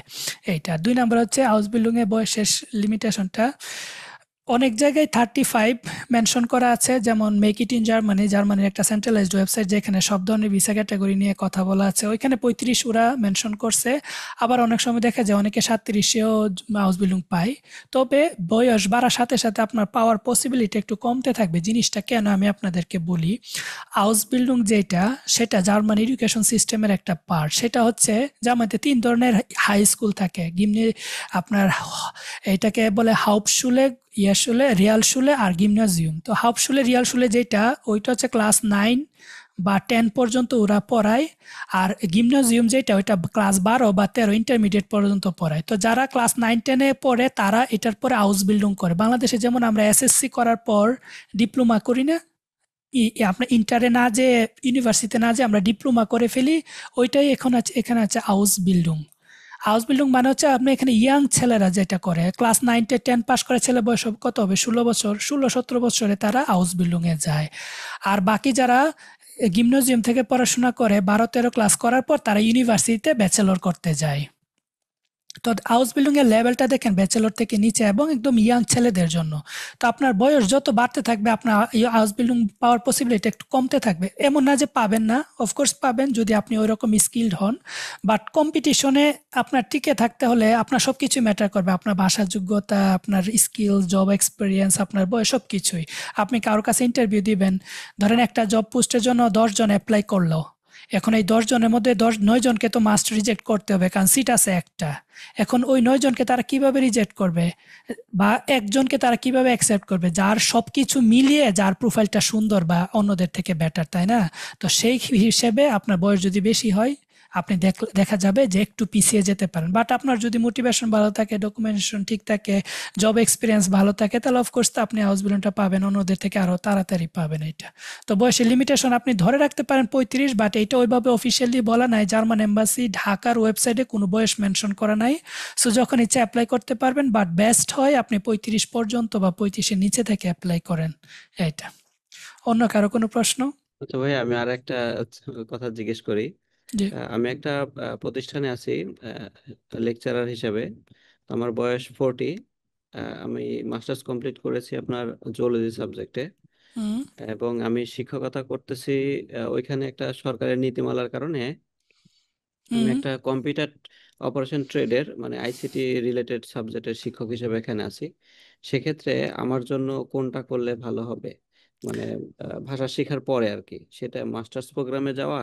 S1: এইটা। 2 নাম্বার হচ্ছে হাউস বিল্ডিং এর বয়সের লিমিটেশনটা। অনেক জায়গায় 35 মেনশন করা আছে, যেমন মেক ইট ইন জার্মানি, জার্মানির একটা সেন্ট্রালাইজড ওয়েবসাইট যেখানে সব ধরনের ভিসা ক্যাটাগরি নিয়ে কথা বলা আছে, ওইখানে 35 ওরা মেনশন করছে। আবার অনেক সময় দেখা যায় অনেকে 37-এও হাউস বিল্ডিং পায়। তবে বয়স বাড়ার সাথে সাথে আপনার পাওয়ার পসিবিলিটি একটু কমতে থাকবে। জিনিসটা কেন আমি আপনাদেরকে বলি। হাউস বিল্ডিং যেটা, সেটা জার্মান এডুকেশন সিস্টেমের একটা পার্ট। সেটা হচ্ছে জার্মানিতে 3 ধরনের হাই স্কুল থাকে। গিমনে আপনার এটাকে বলে হাউপশুলে, ইয়ারশুলে, রিয়ালশুলে আর গিমনাজিয়াম। তো হাউপশুলে, রিয়ালশুলে যেটা, ওইটা হচ্ছে ক্লাস 9 বা 10 পর্যন্ত ওরা পড়ায়। আর গিমনাজিয়াম যেটা, ওইটা ক্লাস 12 বা 13 ইন্টারমিডিয়েট পর্যন্ত পড়ায়। তো যারা ক্লাস 9-10-এ পড়ে তারা এটার পরে হাউস বিল্ডিং করে। বাংলাদেশে যেমন আমরা এসএসসি করার পর ডিপ্লোমা করি না, আপনার ইন্টারে না যে ইউনিভার্সিটিতে না যে আমরা ডিপ্লোমা করে ফেলি, ওইটাই এখানে আছে আউসবিল্ডিং। আউসবিল্ডিং মানে হচ্ছে আপনি এখানে ইয়াং ছেলেরা যেটা করে, ক্লাস 9-10 পাস করে ছেলে বয়স কত হবে, 16 বছর, 16-17 বছরে তারা আউসবিল্ডিংয়ে যায়। আর বাকি যারা গিমনাজিয়াম থেকে পড়াশোনা করে 12-13 ক্লাস করার পর তারা ইউনিভার্সিটিতে ব্যাচেলর করতে যায়। তো আউসবিল্ডিং এর লেভেলটা দেখেন ব্যাচেলর থেকে নিচে এবং একদম ইয়াং ছেলেদের জন্য। তো আপনার বয়স যত বাড়তে থাকবে আপনার আউসবিল্ডিং পাওয়ার পসিবিলিটি একটু কমতে থাকবে। এমন না যে পাবেন না, অফকোর্স পাবেন যদি আপনি ওই রকম স্কিলড হন, বাট কম্পিটিশনে আপনার টিকে থাকতে হলে আপনার সব কিছু ম্যাটার করবে, আপনার ভাষার যোগ্যতা, আপনার স্কিল, জব এক্সপিরিয়েন্স, আপনার বয়স, সব কিছুই। আপনি কারোর কাছে ইন্টারভিউ দিবেন, ধরেন একটা জব পোস্টের জন্য 10 জন অ্যাপ্লাই করলো, এখন এই 10 জনের মধ্যে 9 জনকে তো মাস্ট রিজেক্ট করতে হবে কারণ সিট আছে একটা। এখন ওই 9 জনকে তারা কিভাবে রিজেক্ট করবে, বা একজনকে তারা কিভাবে অ্যাকসেপ্ট করবে যার সবকিছু মিলিয়ে যার প্রোফাইলটা সুন্দর বা অন্যদের থেকে বেটার, তাই না? তো সেই হিসেবে আপনার বয়স যদি বেশি হয় আপনি দেখা যাবে যে একটু পিছিয়ে যেতে পারেন। বাট আপনার যদি মোটিভেশন ভালো থাকে, ডকুমেন্টেশন ঠিক থাকে, জব এক্সপিরিয়েন্স ভালো থাকে, তাহলে অফকোর্স আপনি আউসবিল্ডিংটা পাবেন, অন্যদের থেকে আরো তাড়াতাড়ি পাবেন এটা। তো বয়সের লিমিটেশন আপনি ধরে রাখতে পারেন 35, বাট এটা ওইভাবে অফিসিয়ালি বলা নাই। জার্মান এম্বাসি ঢাকার ওয়েবসাইটে কোনো বয়স মেনশন করা নাই। সো যখন ইচ্ছে অ্যাপ্লাই করতে পারবেন, বাট বেস্ট হয় আপনি 35 পর্যন্ত বা 35-এর নিচে থেকে অ্যাপ্লাই করেন। এটা। অন্য কারো কোনো প্রশ্ন?
S5: আচ্ছা ভাই, আমি আর একটা কথা জিজ্ঞেস করি।
S1: জি।
S5: আমি একটা প্রতিষ্ঠানে আছি লেকচারার হিসেবে। আমার বয়স 40। আমি মাস্টার্স কমপ্লিট করেছি আপনার জুওলজি সাবজেক্টে,
S1: হুম।
S5: এবং আমি শিক্ষকতা করতেছি। ওইখানে একটা সরকারের নীতিমালার কারণে আমি
S1: হুম।
S5: একটা কম্পিউটার অপারেশন ট্রেডের মানে আইসিটি রিলেটেড সাবজেক্টের শিক্ষক হিসেবে এখানে আছি। সেক্ষেত্রে আমার জন্য কোনটা করলে ভালো হবে, মানে ভাষা শেখার পরে আর কি, সেটা মাস্টার্স প্রোগ্রামে যাওয়া,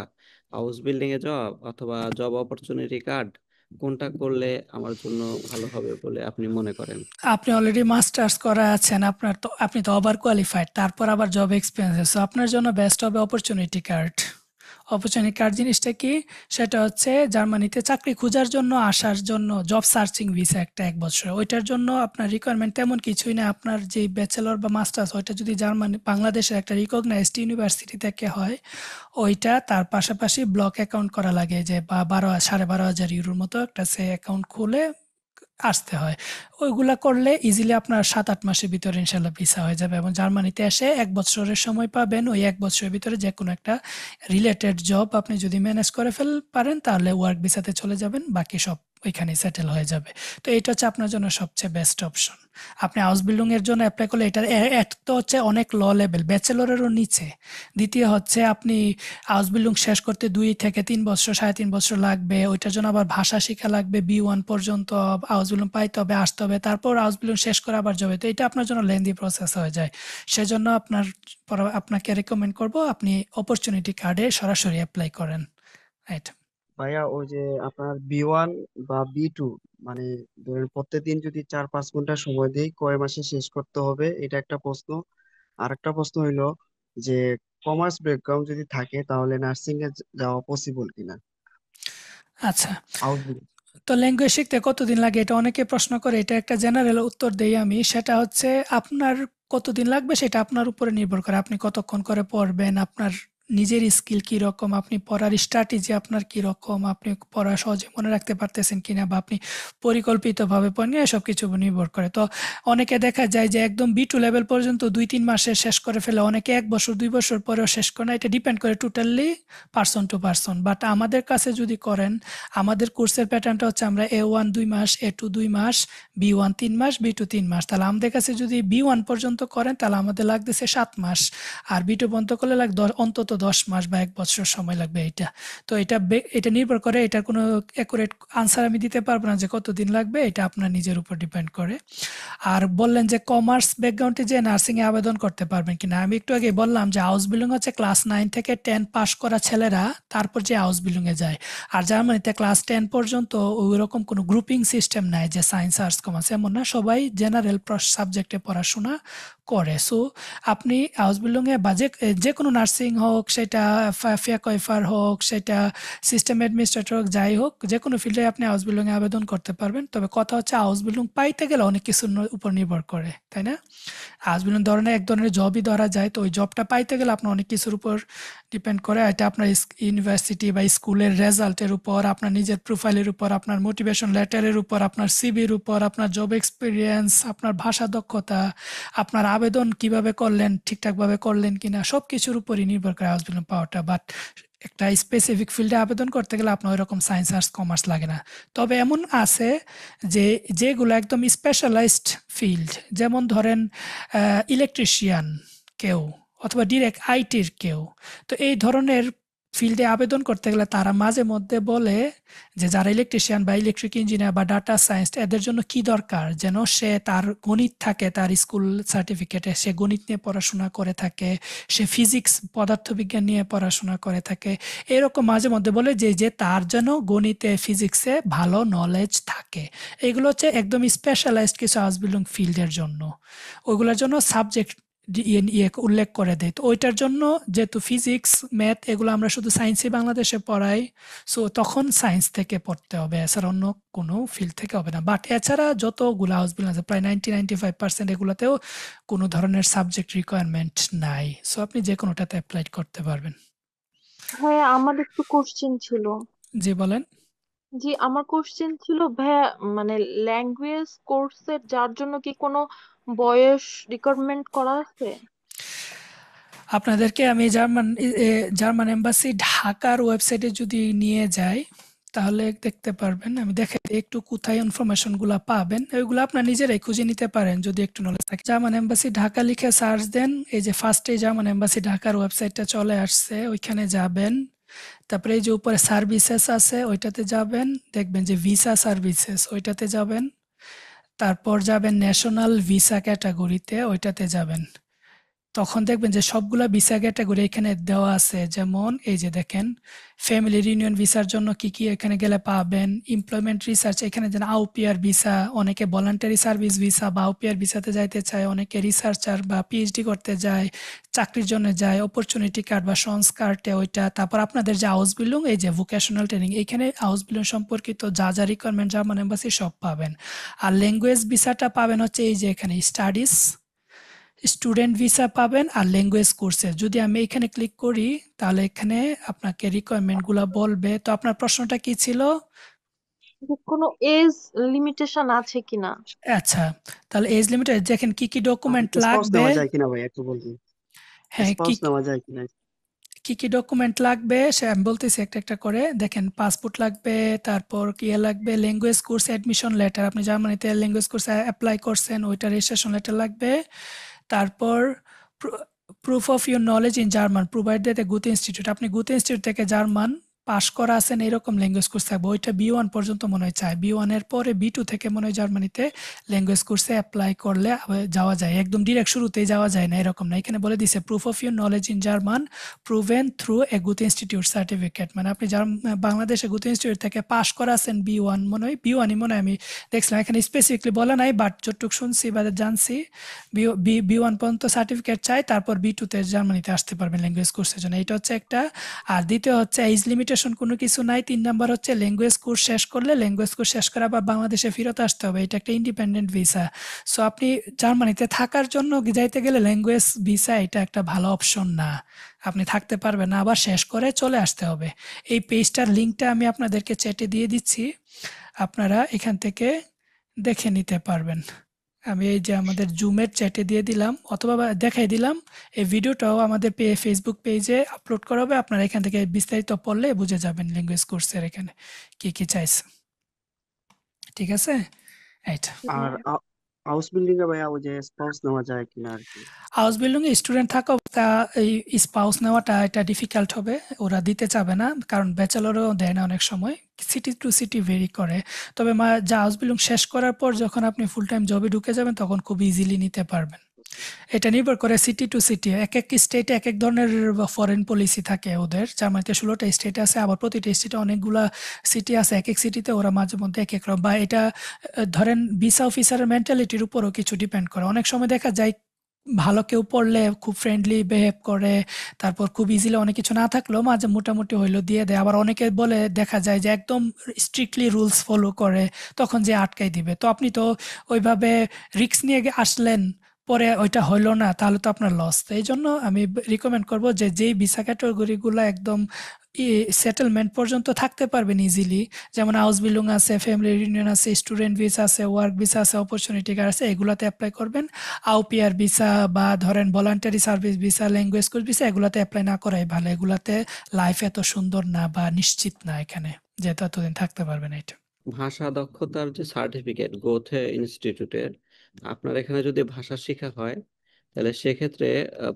S5: হাউস বিল্ডিং এ যাওয়া, অথবা জব অপরচুনিটি কার্ড, কোনটা করলে আমার জন্য ভালো হবে বলে আপনি মনে করেন?
S1: আপনি অলরেডি মাস্টার্স করা আছেন, আপনি তো ওভার কোয়ালিফাইড, তারপর আবার জব এক্সপিরিয়েন্স, সো আপনার জন্য বেস্ট হবে অপরচুনিটি কার্ড। অপরচুনিটি কার্ড জিনিসটা কি? সেটা হচ্ছে জার্মানিতে চাকরি খোঁজার জন্য আসার জন্য জব সার্চিং ভিসা একটা 1 বছর। ওইটার জন্য আপনার রিকোয়ারমেন্ট তেমন কিছুই না। আপনার যে ব্যাচেলর বা মাস্টার্স ওইটা যদি বাংলাদেশের একটা রিকগনাইজড ইউনিভার্সিটি থেকে হয়, ওইটা তার পাশাপাশি ব্লক অ্যাকাউন্ট করা লাগে, যে বা 12,500 ইউরোর মতো একটা সে অ্যাকাউন্ট খুলে আসতে হয়। ওইগুলা করলে ইজিলি আপনার 7-8 মাসের ভিতরে ইনশাল্লাহ ভিসা হয়ে যাবে, এবং জার্মানিতে এসে 1 বছরের সময় পাবেন। ওই 1 বছরের ভিতরে যে কোনো একটা রিলেটেড জব আপনি যদি ম্যানেজ করে পারেন তাহলে ওয়ার্ক ভিসাতে চলে যাবেন, বাকি সব ওইখানেই সেটেল হয়ে যাবে। তো এটা হচ্ছে আপনার জন্য সবচেয়ে বেস্ট অপশন। আপনি হাউস বিল্ডিং এর জন্য অ্যাপ্লাই করলে এটার এক তো হচ্ছে অনেক ল লেভেল, ব্যাচেলরেরও নিচে। দ্বিতীয় হচ্ছে আপনি হাউস বিল্ডিং শেষ করতে 2 থেকে 3 বছর, 3.5 বছর লাগবে। ওইটার জন্য আবার ভাষা শেখা লাগবে, B1 পর্যন্ত হাউস বিল্ডিং পাইতে হবে, আসতে হবে, তারপর হাউস বিল্ডিং শেষ করে আবার যাবে। তো এটা আপনার জন্য লেন্দি প্রসেস হয়ে যায়। সেজন্য আপনাকে রেকমেন্ড করব আপনি অপরচুনিটি কার্ডে সরাসরি অ্যাপ্লাই করেন। রাইট।
S4: ভাইয়া ওই যে আপনার B1 বা B2, মানে ধরেন প্রত্যেকদিন যদি 4-5 ঘন্টা সময় দেই কয় মাসে শেষ করতে হবে, এটা একটা প্রশ্ন। আর একটা প্রশ্ন হইলো যে কমার্স ব্যাকগ্রাউন্ড যদি থাকে তাহলে নার্সিং এ যাওয়া পসিবল কিনা।
S1: আচ্ছা,
S4: হাউস
S1: তো ল্যাঙ্গুয়েজ শিখতে কতদিন লাগে এটা অনেকে প্রশ্ন করে। এটা একটা জেনারেল উত্তর দেই আমি। সেটা হচ্ছে আপনার কতদিন লাগবে সেটা আপনার উপরে নির্ভর করে। আপনি কতক্ষণ করে পড়বেন, আপনার নিজের স্কিল কীরকম, আপনি পড়ার স্ট্র্যাটেজি আপনার কীরকম, আপনি পড়া সহজে মনে রাখতে পারতেছেন কিনা, বা আপনি পরিকল্পিতভাবে পড়েন, এসব কিছু নির্ভর করে। তো অনেকে দেখা যায় যে একদম B2 লেভেল পর্যন্ত 2-3 মাসে শেষ করে ফেলে, অনেকে 1 বছর 2 বছর পরেও শেষ করে না। এটা ডিপেন্ড করে totally person to person. But আমাদের কাছে যদি করেন, আমাদের কোর্সের প্যাটার্নটা হচ্ছে আমরা A1 2 মাস, A2 2 মাস, B1 3 মাস, B2 3 মাস। তাহলে আমাদের কাছে যদি B1 পর্যন্ত করেন তাহলে আমাদের লাগতেছে 7 মাস, আর B2 পর্যন্ত করলে অন্তত 10 মাস বা 1 বছর সময় লাগবে এটা। তো এটা নির্ভর করে, এটার কোনো অ্যাকুরেট আনসার আমি দিতে পারবো না যে কতদিন লাগবে, এটা আপনার নিজের উপর ডিপেন্ড করে। আর বললেন যে কমার্স ব্যাকগ্রাউন্ডে যে নার্সিংয়ে আবেদন করতে পারবেন কিনা, আমি একটু আগে বললাম যে হাউস বিল্ডিং হচ্ছে ক্লাস 9 থেকে 10 পাস করা ছেলেরা তারপর যে হাউস বিল্ডিংয়ে যায়। আর জার্মানিতে ক্লাস 10 পর্যন্ত ওই রকম কোনো গ্রুপিং সিস্টেম নাই যে সায়েন্স, আর্টস, কমার্স, এমন না। সবাই জেনারেল সাবজেক্টে পড়াশোনা করে। সো আপনি হাউস এ বা যে কোনো নার্সিং হোক, সেটা ফিয়াকয়ফার হোক, সেটা সিস্টেম অ্যাডমিনিস্ট্রেটর হোক, যাই হোক, যে কোনো ফিল্ডে আপনি হাউস এ আবেদন করতে পারবেন। তবে কথা হচ্ছে হাউস পাইতে গেলে অনেক কিছুর উপর নির্ভর করে, তাই না? হাউস ধরনের এক ধরনের জবই ধরা যায়। তো ওই জবটা পাইতে গেলে আপনার অনেক কিছুর উপর ডিপেন্ড করে। এটা আপনার ইউনিভার্সিটি বা স্কুলের রেজাল্টের উপর, আপনার নিজের প্রোফাইলের উপর, আপনার মোটিভেশন লেটারের উপর, আপনার সিভির উপর, আপনার জব এক্সপিরিয়েন্স, আপনার ভাষা দক্ষতা, আপনার আবেদন কিভাবে করলেন, ঠিকঠাকভাবে করলেন কিনা, সব কিছুর উপরই নির্ভর করে হাউস পাওয়াটা। বাট একটা স্পেসিফিক ফিল্ডে আবেদন করতে গেলে আপনার ওইরকম সায়েন্স, আর্টস, কমার্স লাগে না। তবে এমন আছে যেগুলো একদম স্পেশালাইজড ফিল্ড, যেমন ধরেন ইলেকট্রিশিয়ান কেউ, অথবা ডিরেক্ট আইটির কেউ। তো এই ধরনের ফিল্ডে আবেদন করতে গেলে তারা মাঝে মধ্যে বলে যে যারা ইলেকট্রিশিয়ান বা ইলেকট্রিক ইঞ্জিনিয়ার বা ডাটা সায়েন্স, এদের জন্য কি দরকার, যেন সে তার গণিত থাকে, তার স্কুল সার্টিফিকেটে সে গণিত নিয়ে পড়াশোনা করে থাকে, সে ফিজিক্স পদার্থবিজ্ঞান নিয়ে পড়াশোনা করে থাকে। এরকম মাঝে মধ্যে বলে যে তার যেন গণিতে ফিজিক্সে ভালো নলেজ থাকে। এগুলো হচ্ছে একদম স্পেশালাইজড কিছু হাউস ফিল্ডের জন্য। ওইগুলোর জন্য সাবজেক্ট উল্লেখ করে দেয়। তো ওইটার জন্য যেহেতু ফিজিক্স, ম্যাথ এগুলো আমরা শুধু সায়েন্সই বাংলাদেশে পড়াই, সো তখন সায়েন্স থেকে পড়তে হবে, এছাড়া অন্য কোনো ফিল্ড থেকে হবে না। বাট এছাড়া যতগুলো হাউস আছে প্রায় 90-95% এগুলোতেও কোনো ধরনের সাবজেক্ট রিকোয়ারমেন্ট নাই। সো আপনি যে কোনোটাতে অ্যাপ্লাই করতে পারবেন।
S6: ভাইয়া আমার একটু কোশ্চেন ছিল।
S1: জি বলেন।
S6: জি, আমার কোশ্চেন ছিল ভাইয়া, মানে ল্যাঙ্গুয়েজ কোর্সের যার জন্য কি কোনো বয়স রিকোয়ারমেন্ট করা আছে?
S1: আপনাদেরকে আমি জার্মান এম্বাসি ঢাকার ওয়েবসাইটে যদি নিয়ে যাই তাহলে দেখতে পারবেন। আমি দেখাই দিই একটু কোথায় ইনফরমেশনগুলো পাবেন, ওইগুলো আপনার নিজেরাই খুঁজে নিতে পারেন যদি একটু নলেজ থাকে। জার্মান এম্বাসি ঢাকা লিখে সার্চ দেন, এই যে ফার্স্টে জার্মান এম্বাসি ঢাকার ওয়েবসাইটটা চলে আসছে, ওইখানে যাবেন। তারপরে এই যে উপরে সার্ভিসেস আছে ওইটাতে যাবেন, দেখবেন যে ভিসা সার্ভিসেস, ওইটাতে যাবেন। তারপর যাবেন ন্যাশনাল ভিসা ক্যাটাগরিতে, ওইটাতে যাবেন। তখন দেখবেন যে সবগুলা ভিসা ক্যাটাগরি এখানে দেওয়া আছে। যেমন এই যে দেখেন, ফ্যামিলি রিউনিয়ন ভিসার জন্য কি কি এখানে গেলে পাবেন, এমপ্লয়মেন্ট রিসার্চ, এখানে যেন আউপিআর ভিসা, অনেকে ভলান্টারি সার্ভিস ভিসা বা আউপিআর ভিসাতে যাইতে চায়, অনেকে রিসার্চার বা পিএইচডি করতে যায়, চাকরির জন্য যায়, অপরচুনিটি কার্ড বা সংস্কারটে ওইটা। তারপর আপনাদের যে হাউস এই যে ভোকেশনাল ট্রেনিং, এখানে হাউস সম্পর্কিত যা যা রিকোয়ারমেন্ট জার্মান এম্বাসি সব পাবেন। আর ল্যাঙ্গুয়েজ ভিসাটা পাবেন হচ্ছে এই যে এখানে স্টাডিজ, স্টুডেন্ট ভিসা পাবেন আর ল্যাঙ্গুয়েজ কোর্সেস। যদি আমি এখানে ক্লিক করি তাহলে এখানে আপনাকে রিকোয়ারমেন্টগুলো বলবে। তো আপনার প্রশ্নটা কি ছিল?
S6: যে কোনো এজ লিমিটেশন আছে কিনা?
S1: আচ্ছা, তাহলে এজ লিমিটেড দেখেন কি কি ডকুমেন্ট
S4: স্পাউস
S1: লাগবে।
S4: নেওয়া যায় কিনা ভাই একটু বলবেন,
S1: হ্যাঁ,
S4: স্পাউস নেওয়া যায় কিনা?
S1: কি কি ডকুমেন্ট লাগবে সে আমি বলতেছি একটা একটা করে। দেখেন, পাসপোর্ট লাগবে, তারপর কি লাগবে, ল্যাঙ্গুয়েজ কোর্স অ্যাডমিশন লেটার, আপনি জার্মানিতে ল্যাঙ্গুয়েজ কোর্সে অ্যাপ্লাই করছেন ওইটা রেজিস্ট্রেশন লেটার লাগবে। তারপর proof of your knowledge in German provided a Goethe institute, আপনি গুতে ইনস্টিটিউট থেকে জার্মান পাস করা আছেন এরকম ল্যাঙ্গুয়েজ কোর্স থাকবে। ওইটা B1 পর্যন্ত মনে হয় চায়, B1 এর পরে B2 থেকে মনে হয় জার্মানিতে ল্যাঙ্গুয়েজ কোর্সে অ্যাপ্লাই করলে যাওয়া যায়, একদম ডিরেক্ট শুরুতেই যাওয়া যায় না, এরকম না। এখানে বলে দিছে proof of your knowledge in German proven through a Goethe institute certificate, মানে আপনি বাংলাদেশে গুতে ইনস্টিটিউট থেকে পাস করা আছেন B1, মনে হয় B1ই মনে হয়, আমি দেখছিলাম এখানে স্পেসিফিকলি বলা নাই, বাট যতটুকু শুনছি বা জানছি B1 পর্যন্ত সার্টিফিকেট চাই, তারপর B2তে জার্মানিতে আসতে পারবেন ল্যাঙ্গুয়েজ কোর্সের জন্য। এটা হচ্ছে একটা। আর দ্বিতীয় হচ্ছে এজ লিমিটেশন কোনো কিছু নাই। 3 নাম্বার হচ্ছে ল্যাঙ্গুয়েজ কোর্স শেষ করলে, ল্যাঙ্গুয়েজ কোর্স শেষ করে আবার বাংলাদেশে ফেরত আসতে হবে, এটা একটা ইন্ডিপেন্ডেন্ট ভিসা। সো আপনি জার্মানিতে থাকার জন্য যাইতে গেলে ল্যাঙ্গুয়েজ ভিসা এটা একটা ভালো অপশন না, আপনি থাকতে পারবেন না, আবার শেষ করে চলে আসতে হবে। এই পেজটার লিঙ্কটা আমি আপনাদেরকে চ্যাটে দিয়ে দিচ্ছি, আপনারা এখান থেকে দেখে নিতে পারবেন। আমি এই যে আমাদের জুমের চ্যাটে দিয়ে দিলাম, অথবা দেখাই দিলাম। এই ভিডিওটাও আমাদের ফেসবুক পেজে আপলোড করা হবে, আপনারা এখান থেকে বিস্তারিত পড়লে বুঝে যাবেন ল্যাঙ্গুয়েজ কোর্সের এখানে কি কি চাইছে। ঠিক আছে, এইটা।
S4: আর হাউস এ ভাইয়া ওই যে স্পাউস নেওয়া যায় কিনা আর কি?
S1: হাউস এ স্টুডেন্ট থাকা অবস্থা এই স্পাউস নেওয়াটা এটা ডিফিকাল্ট হবে, ওরা দিতে চাবে না, কারণ ব্যাচেলরও দেয় না অনেক সময়, সিটি টু সিটি ভেরি করে। তবে যা হাউস শেষ করার পর যখন আপনি ফুল টাইম জবে ঢুকে যাবেন তখন খুব ইজিলি নিতে পারবেন। এটা নির্ভর করে সিটি টু সিটি, এক এক স্টেটে এক এক ধরনের ফরেন পলিসি থাকে ওদের। জার্মানিতে 16টা স্টেট আছে, আবার প্রতিটা স্টেটে অনেকগুলা সিটি আছে, এক এক সিটিতে ওরা মাঝে মধ্যে এক এক রকম, বা এটা ধরেন ভিসা অফিসারের মেন্টালিটির উপরও কিছু ডিপেন্ড করে। অনেক সময় দেখা যায় ভালো কেউ পড়লে খুব ফ্রেন্ডলি বিহেভ করে, তারপর খুব ইজিলি অনেক কিছু না থাকলেও মাঝে মোটামুটি হইলেও দিয়ে দেয়। আবার অনেকে বলে দেখা যায় যে একদম স্ট্রিক্টলি রুলস ফলো করে, তখন যে আটকাই দিবে। তো আপনি তো ওইভাবে রিস্ক নিয়ে আসলেন, পরে ওইটা হইলো না, তাহলে তো আপনার লস। তো এই জন্য আমি রিকমেন্ড করব যে যেই ভিসা ক্যাটাগরিগুলো একদম সেটেলমেন্ট পর্যন্ত থাকতে পারবেন ইজিলি, যেমন হাউস বিল্ডিং আছে, ফ্যামিলি রিউনিয়ন আছে, স্টুডেন্ট ভিসা আছে, ওয়ার্ক ভিসা আছে, অপরচুনিটি কার্ড আছে, এগুলাতে অ্যাপ্লাই করবেন। আউপিআর ভিসা বা ধরেন voluntary service visa, language course visa, এগুলাতে অ্যাপ্লাই না করাই ভালো। এগুলাতে লাইফ এত সুন্দর না বা নিশ্চিত না এখানে, যেহেতু এতদিন থাকতে পারবেন এটা।
S5: ভাষা দক্ষতার যে সার্টিফিকেট গোথে ইনস্টিটিউটের, আপনার এখানে যদি ভাষা শেখা হয়, তাহলে সেক্ষেত্রে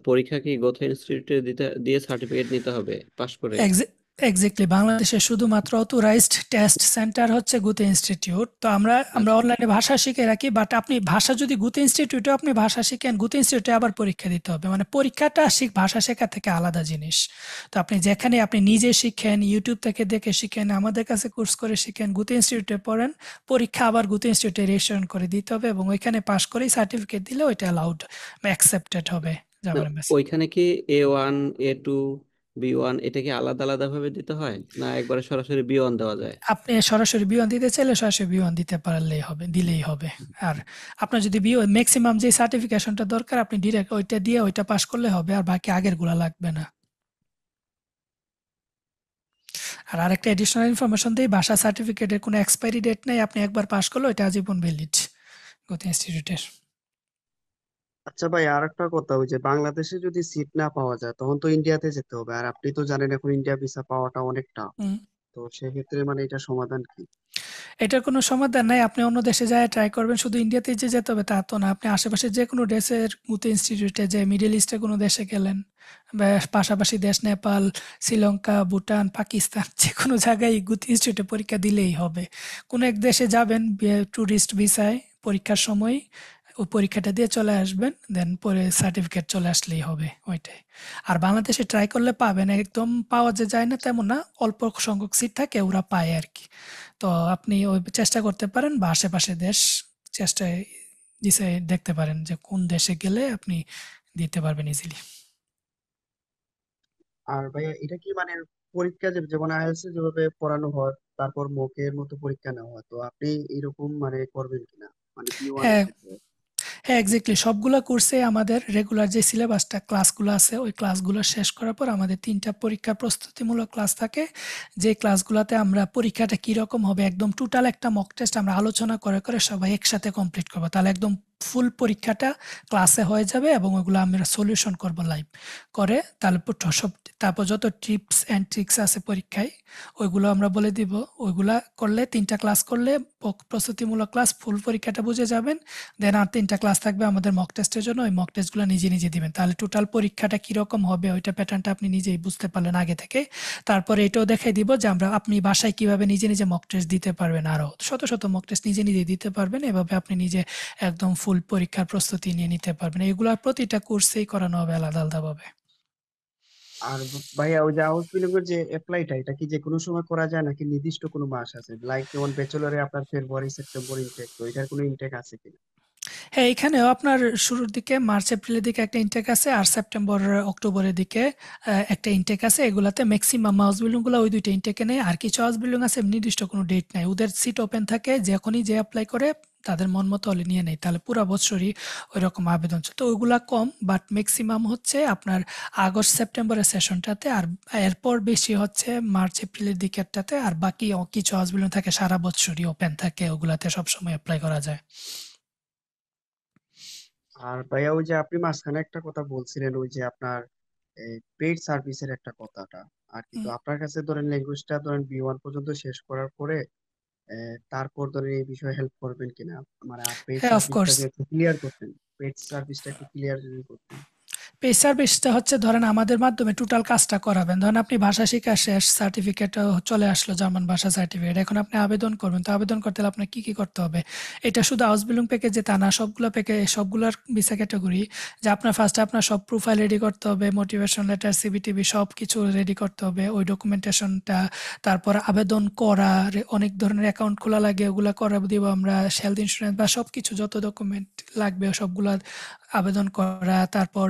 S5: পরীক্ষা কি গোথে ইনস্টিটিউটে দিয়ে সার্টিফিকেট নিতে হবে পাশ করে?
S1: এক্স্যাক্টলি, বাংলাদেশে শুধুমাত্র অথরাইজড টেস্ট সেন্টার হচ্ছে গুতে ইনস্টিটিউট। তো আমরা
S5: আচ্ছা,
S1: অনলাইনে ভাষা শিখে রাখি, বাট আপনি ভাষা যদি গুতে ইনস্টিটিউটে আপনি ভাষা শিখেন, গুতে ইনস্টিটিউটে আবার পরীক্ষা দিতে হবে। মানে পরীক্ষাটা ভাষা শেখা থেকে আলাদা জিনিস। তো আপনি যেখানে আপনি নিজে শিখেন, ইউটিউব থেকে দেখে শিখেন, আমাদের কাছে কোর্স করে শিখেন, গুতে ইনস্টিটিউটে পড়েন, পরীক্ষা আবার গুতে ইনস্টিটিউটে রেজিস্ট্রেশন করে দিতে হবে, এবং ওইখানে পাশ করেই সার্টিফিকেট দিলে ওইটা অ্যালাউড বা অ্যাকসেপ্টেড হবে
S5: না
S1: জার্মান এম্বাসি।
S5: ওইখানে কি A1 A2 B1 এটা কি আলাদা আলাদা ভাবে দিতে হয়, না একবারে সরাসরি B1 দেওয়া যায়?
S1: আপনি সরাসরি বিওয়ান দিতে চাইলে সরাসরি বিওয়ান দিতে পারলেই হবে, দিলেই হবে। আর আপনার যদি ম্যাক্সিমাম যে সার্টিফিকেশনটা দরকার, আপনি ডিরেক্ট ওইটা দিয়ে ওইটা পাস করলে হবে, আর বাকি আগের গুলা লাগবে না। আর আরেকটা এডিশনাল ইনফরমেশন দিই, ভাষা সার্টিফিকেটের কোনো এক্সপায়ারি ডেট নেই। আপনি একবার পাস করলে ওইটা আজীবন ভ্যালিড গতি ইনস্টিটিউটের।
S4: আচ্ছা ভাই, আর একটা কথা, ওই যে বাংলাদেশে যদি সিট না পাওয়া যায় তখন তো ইন্ডিয়াতে যেতে হবে, আর আপনি তো জানেন এখন ইন্ডিয়া ভিসা পাওয়াটা অনেক টাফ।
S1: হুম।
S4: তো সেক্ষেত্রে মানে এটা সমাধান কি?
S1: এটার কোনো সমাধান নাই। আপনি অন্য দেশে যায় ট্রাই করবেন, শুধু ইন্ডিয়াতেই যে যেতে হবে তা তো না। আপনি আশেপাশে যে কোনো দেশের মতো ইনস্টিটিউটে, যে মিডল ইস্টে কোনো দেশে গেলেন, বা পাশাপাশি দেশ নেপাল, শ্রীলঙ্কা, ভুটান, পাকিস্তান, যে কোনো জায়গায় গুতি ইনস্টিটিউটে পরীক্ষা দিলেই হবে। কোনো এক দেশে যাবেন ট্যুরিস্ট ভিসায়, পরীক্ষার সময় ওই পরীক্ষাটা দিয়ে চলে আসবেন, দেন পরে সার্টিফিকেট চলে আসলেই হবে ওইটাই। আর বাংলাদেশে ট্রাই করলে পাবেন, একদম পাওয়া যে যায় না তেমন না, অল্প সংখ্যক সিট থাকে, ওরা পায় আর কি। তো আপনি ওই চেষ্টা করতে পারেন, বা আশেপাশে দেশ চেষ্টায় দিছে দেখতে পারেন যে কোন দেশে গেলে আপনি দিতে পারবেন ইজিলি।
S4: আর ভাইয়া এটা কি মানে পরীক্ষা যেমন আইএলটিএস এ যেভাবে পড়ানো হয় তারপর মকের মতো পরীক্ষা নেওয়া হয়, তো আপনি এরকম মানে করবেন কিনা, মানে B1 এর
S1: হ্যাঁ,
S4: ক্ষেত্রে?
S1: হ্যাঁ, এক্স্যাক্টলি, সবগুলা কোর্সে আমাদের রেগুলার যে সিলেবাসটা ক্লাসগুলো আছে, ওই ক্লাসগুলো শেষ করার পর আমাদের ৩টা পরীক্ষার প্রস্তুতিমূলক ক্লাস থাকে। যে ক্লাসগুলোতে আমরা পরীক্ষাটা কীরকম হবে একদম টোটাল একটা মক টেস্ট আমরা আলোচনা করে করে সবাই একসাথে কমপ্লিট করবো, তাহলে একদম ফুল পরীক্ষাটা ক্লাসে হয়ে যাবে, এবং ওইগুলো আমরা সলিউশন করবো লাইভ করে। তাহলে তারপর যত টিপস অ্যান্ড ট্রিক্স আছে পরীক্ষায়, ওইগুলো আমরা বলে দিব। ওইগুলা করলে ৩টা ক্লাস করলে প্রস্তুতিমূলক ক্লাস ফুল পরীক্ষাটা বুঝে যাবেন। দেন আর ৩টা ক্লাস থাকবে আমাদের মক টেস্টের জন্য, ওই মক টেস্টগুলো নিজে নিজে দিবেন, তাহলে টোটাল পরীক্ষাটা কীরকম হবে ওইটা প্যাটার্নটা আপনি নিজেই বুঝতে পারলেন আগে থেকে। তারপরে এটাও দেখাই দিব যে আপনি বাসায় কিভাবে নিজে নিজে মক টেস্ট দিতে পারবেন, আরও শত শত মক টেস্ট নিজে নিজে দিতে পারবেন। এভাবে আপনি নিজে একদম ফুল পরীক্ষার প্রস্তুতি নিয়ে নিতে পারবেন। এগুলা প্রতিটা কোর্সেই করানো হবে আলাদা আলাদাভাবে।
S4: আর ভাইয়া ওই যে হাউস বিল্ডিং এর যে অ্যাপ্লাইটা, এটা কি যে কোনো সময় করা যায় নাকি নির্দিষ্ট কোনো মাস আছে? লাইক যেমন ব্যাচেলরে আপনার ফেব্রুয়ারি সেপ্টেম্বর ইনটেক, তো এটার কোনো ইনটেক আছে কিনা?
S1: হ্যাঁ, এখানেও আপনার শুরুর দিকে মার্চ এপ্রিলের দিকে একটা ইনটেক আছে, আর সেপ্টেম্বর অক্টোবরের দিকে একটা ইনটেক আছে। এগুলাতে ম্যাক্সিমাম হাউস বিল্ডিংগুলো ওই দুইটা ইনটেকে নেয়। আর কিছু হাউস বিল্ডিং আছে নির্দিষ্ট কোনো ডেট নাই, ওদের সিট ওপেন থাকে, যখনই যে অ্যাপ্লাই করে তাদের মন মতো হলে নিয়ে নেয়, তাহলে পুরা বছরই ওই রকম আবেদন চলে। তো ওইগুলা কম, বাট ম্যাক্সিমাম হচ্ছে আপনার আগস্ট সেপ্টেম্বরের সেশনটাতে, আর এরপর বেশি হচ্ছে মার্চ এপ্রিলের দিকেরটাতে। আর বাকি কিছু হাউস বিল্ডিং থাকে সারা বছরই ওপেন থাকে, ওগুলাতে সবসময় অ্যাপ্লাই করা যায়।
S4: আর ভাইয়া ওই যে আপনি মাঝখানে একটা কথা বলছিলেন, ওই যে আপনার পেইড সার্ভিসের একটা কথাটা আর কি, তো
S1: হুম।
S4: আপনার কাছে ধরেন ল্যাঙ্গুয়েজটা ধরেন B1 পর্যন্ত শেষ করার পরে তারপর ধরেন এই বিষয়ে হেল্প করবেন কিনা, মানে পেইড
S1: হ্যাঁ,
S4: সার্ভিসটা
S1: অফকোর্স।
S4: যে একটু ক্লিয়ার করতেন, পেইড সার্ভিসটা একটু ক্লিয়ার যদি করতেন।
S1: পেইড সার্ভিসটা হচ্ছে ধরেন আমাদের মাধ্যমে টোটাল কাজটা করাবেন। ধরেন আপনি ভাষা শিক্ষা শেষ, সার্টিফিকেট চলে আসলো জার্মান ভাষা সার্টিফিকেট। এখন আপনি আবেদন করবেন। তো আবেদন করতে হলে আপনার কি করতে হবে? এটা শুধু আউসবিলং প্যাকেজে তা না, সবগুলো প্যাকেজ সবগুলোর ভিসা ক্যাটাগরি যে আপনার ফার্স্টে আপনার সব প্রোফাইল রেডি করতে হবে, মোটিভেশন লেটার, সিভি-টিভি সবকিছু রেডি করতে হবে। ওই ডকুমেন্টেশনটা, তারপর আবেদন করা, অনেক ধরনের অ্যাকাউন্ট খোলা লাগে, ওগুলা করে দিব আমরা। হেলথ ইন্স্যুরেন্স বা সবকিছু যত ডকুমেন্ট লাগবে সবগুলা আবেদন করা। তারপর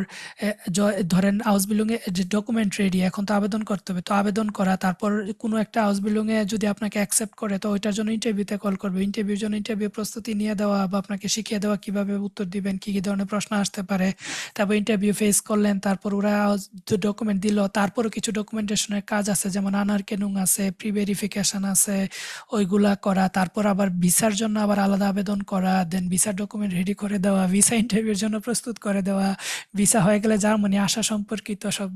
S1: ধরেন হাউস বিল্ডিং এ যে ডকুমেন্ট রেডি, এখন তো আবেদন করতে হবে, তো আবেদন করা। তারপর কোনো একটা হাউস বিল্ডিং এ যদি আপনাকে অ্যাকসেপ্ট করে তো ওইটার জন্য ইন্টারভিউতে কল করবে। ইন্টারভিউর জন্য ইন্টারভিউ প্রস্তুতি নিয়ে দেওয়া বা আপনাকে শিখিয়ে দেওয়া কিভাবে উত্তর দিবেন, কি কি ধরনের প্রশ্ন আসতে পারে। তারপর ইন্টারভিউ ফেস করলেন, তারপর ওরা ডকুমেন্ট দিল, তারপরও কিছু ডকুমেন্টেশনের কাজ আছে, যেমন আনারকেনুং আছে, প্রি ভেরিফিকেশন আছে, ওইগুলা করা। তারপর আবার ভিসার জন্য আবার আলাদা আবেদন করা, দেন ভিসার ডকুমেন্ট রেডি করে দেওয়া, ভিসা ইন্টারভিউর জন্য প্রস্তুত করে দেওয়া, ভিসা হয়ে গেলে জার্মানি আসা সম্পর্কিত সব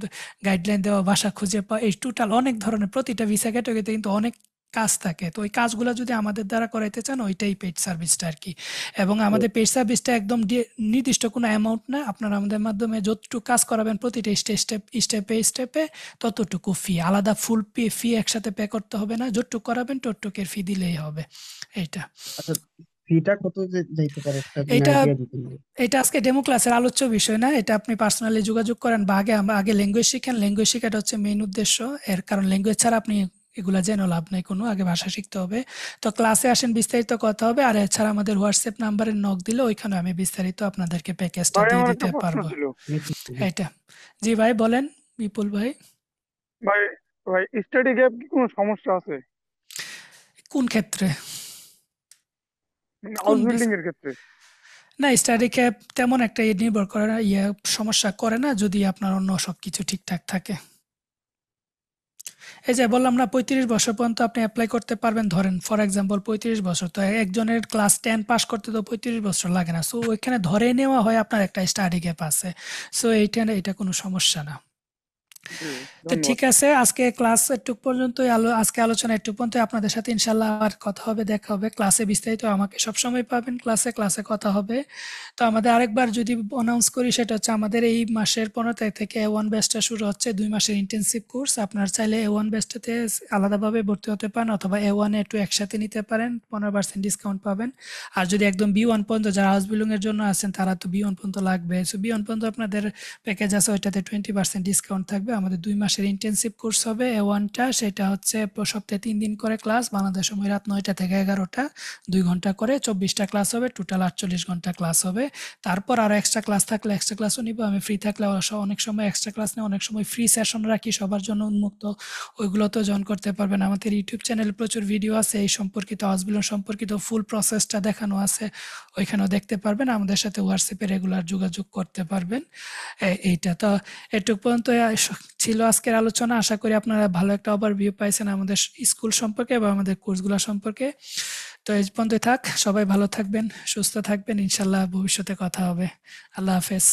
S1: গাইডলাইন দেওয়া, ভাষা খুঁজে পাওয়া, এই টোটাল অনেক ধরনের প্রতিটা ভিসা ক্যাটাগরিতে কিন্তু অনেক কাজ থাকে। তো ওই কাজগুলো যদি আমাদের দ্বারা করাইতে চান ওইটাই পেইড সার্ভিসটা আর কি। এবং আমাদের পেইড সার্ভিসটা একদম নির্দিষ্ট কোনো অ্যামাউন্ট না, আপনারা আমাদের মাধ্যমে যতটুকু কাজ করাবেন প্রতিটা স্টেপে ততটুকু ফি, আলাদা ফুল ফি একসাথে পে করতে হবে না, যতটুকু করাবেন ততটুকের ফি দিলেই হবে। এইটা
S4: আচ্ছা, ফিটা কত যাইতে পারে একটা যদি
S1: এটা
S4: আইডিয়া দিতেন?
S1: এটা আজকে ডেমো ক্লাসের আলোচ্য বিষয় না, এটা আপনি পার্সোনালি যোগাযোগ করেন বা আগে ল্যাঙ্গুয়েজ শিখেন। ল্যাঙ্গুয়েজ শেখাটা হচ্ছে মেইন উদ্দেশ্য, এর কারণ ল্যাঙ্গুয়েজ ছাড়া আপনি এগুলা জেনে লাভ নাই কোনো, আগে ভাষা শিখতে হবে। তো ক্লাসে আসেন, বিস্তারিত কথা হবে। আর এছাড়া আমাদের হোয়াটসঅ্যাপ নাম্বারে নক দিলে ওইখানে আমি বিস্তারিত আপনাদেরকে প্যাকেজটা
S7: ভাই
S1: দিয়ে
S7: আমার
S1: দিতে
S7: একটা প্রশ্ন
S1: পারবো।
S7: ছিল।
S1: এটা জি ভাই বলেন, বিপুল ভাই।
S7: ভাই ভাই স্টাডি গ্যাপ কি কোনো সমস্যা আছে
S1: কোন ক্ষেত্রে? কোন
S7: হাউস বিল্ডিং এর ক্ষেত্রে?
S1: না, স্টাডি ক্যাপ তেমন একটা নির্ভর করে না, সমস্যা করে না যদি আপনার অন্য সবকিছু ঠিকঠাক থাকে। এই যে বললাম না 35 বছর পর্যন্ত আপনি অ্যাপ্লাই করতে পারবেন। ধরেন ফর এক্সাম্পল 35 বছর, তো একজনের ক্লাস 10 পাস করতে তো 35 বছর লাগে না। সো ওইখানে ধরে নেওয়া হয় আপনার একটা স্টাডি গ্যাপ আছে। সো এটা কোনো সমস্যা না।
S7: জি,
S1: তো
S7: ধন্যবাদ।
S1: ঠিক আছে, আজকে ক্লাস এটুক পর্যন্তই, আজকে আলোচনা এটুক পর্যন্ত। আপনাদের সাথে ইনশাল্লাহ আর কথা হবে, দেখা হবে ক্লাসে। বিস্তারিত আমাকে সবসময় পাবেন ক্লাসে কথা হবে। তো আমাদের আরেকবার যদি অ্যানাউন্স করি, সেটা হচ্ছে আমাদের এই মাসের 15 তারিখ থেকে A1 ব্যাচটা শুরু হচ্ছে, 2 মাসের ইন্টেনসিভ কোর্স। আপনার চাইলে A1 ব্যাচটাতে আলাদাভাবে ভর্তি হতে পারেন, অথবা A1 A2 একসাথে নিতে পারেন, 15% ডিসকাউন্ট পাবেন। আর যদি একদম B1 পর্যন্ত যারা হাউস বিল্ডিং এর জন্য আছেন তারা তো B1 পর্যন্ত লাগবে। সো B1 পর্যন্ত আপনাদের প্যাকেজ আছে, ওইটাতে 20% ডিসকাউন্ট থাকবে। আমাদের 2 মাসের ইন্টেনসিভ কোর্স হবে A1টা, সেটা হচ্ছে সপ্তাহে 3 দিন করে ক্লাস, বাংলাদেশ সময় রাত 9টা থেকে 11টা, 2 ঘন্টা করে 24টা ক্লাস হবে, টোটাল 48 ঘন্টা ক্লাস হবে। তারপর আরো এক্সট্রা ক্লাস থাকলে এক্সট্রা ক্লাসও নিব, আমি ফ্রি থাকলে অনেক সময় এক্সট্রা ক্লাস নেই, অনেক সময় ফ্রি সেশন রাখি সবার জন্য উন্মুক্ত, ওইগুলোতেও জয়েন করতে পারবেন। আমাদের ইউটিউব চ্যানেলে প্রচুর ভিডিও আছে এই সম্পর্কিত, হাউস বিল্ডিং সম্পর্কিত ফুল প্রসেসটা দেখানো আছে, ওইখানেও দেখতে পারবেন। আমাদের সাথে হোয়াটসঅ্যাপে রেগুলার যোগাযোগ করতে পারবেন। এইটা তো এটুক পর্যন্ত ছিল আজকের আলোচনা। আশা করি আপনারা ভালো একটা ওভারভিউ পাইছেন আমাদের স্কুল সম্পর্কে বা আমাদের কোর্সগুলো সম্পর্কে। তো এই পর্যন্ত থাক, সবাই ভালো থাকবেন, সুস্থ থাকবেন, ইনশাল্লাহ ভবিষ্যতে কথা হবে। আল্লাহ হাফেজ।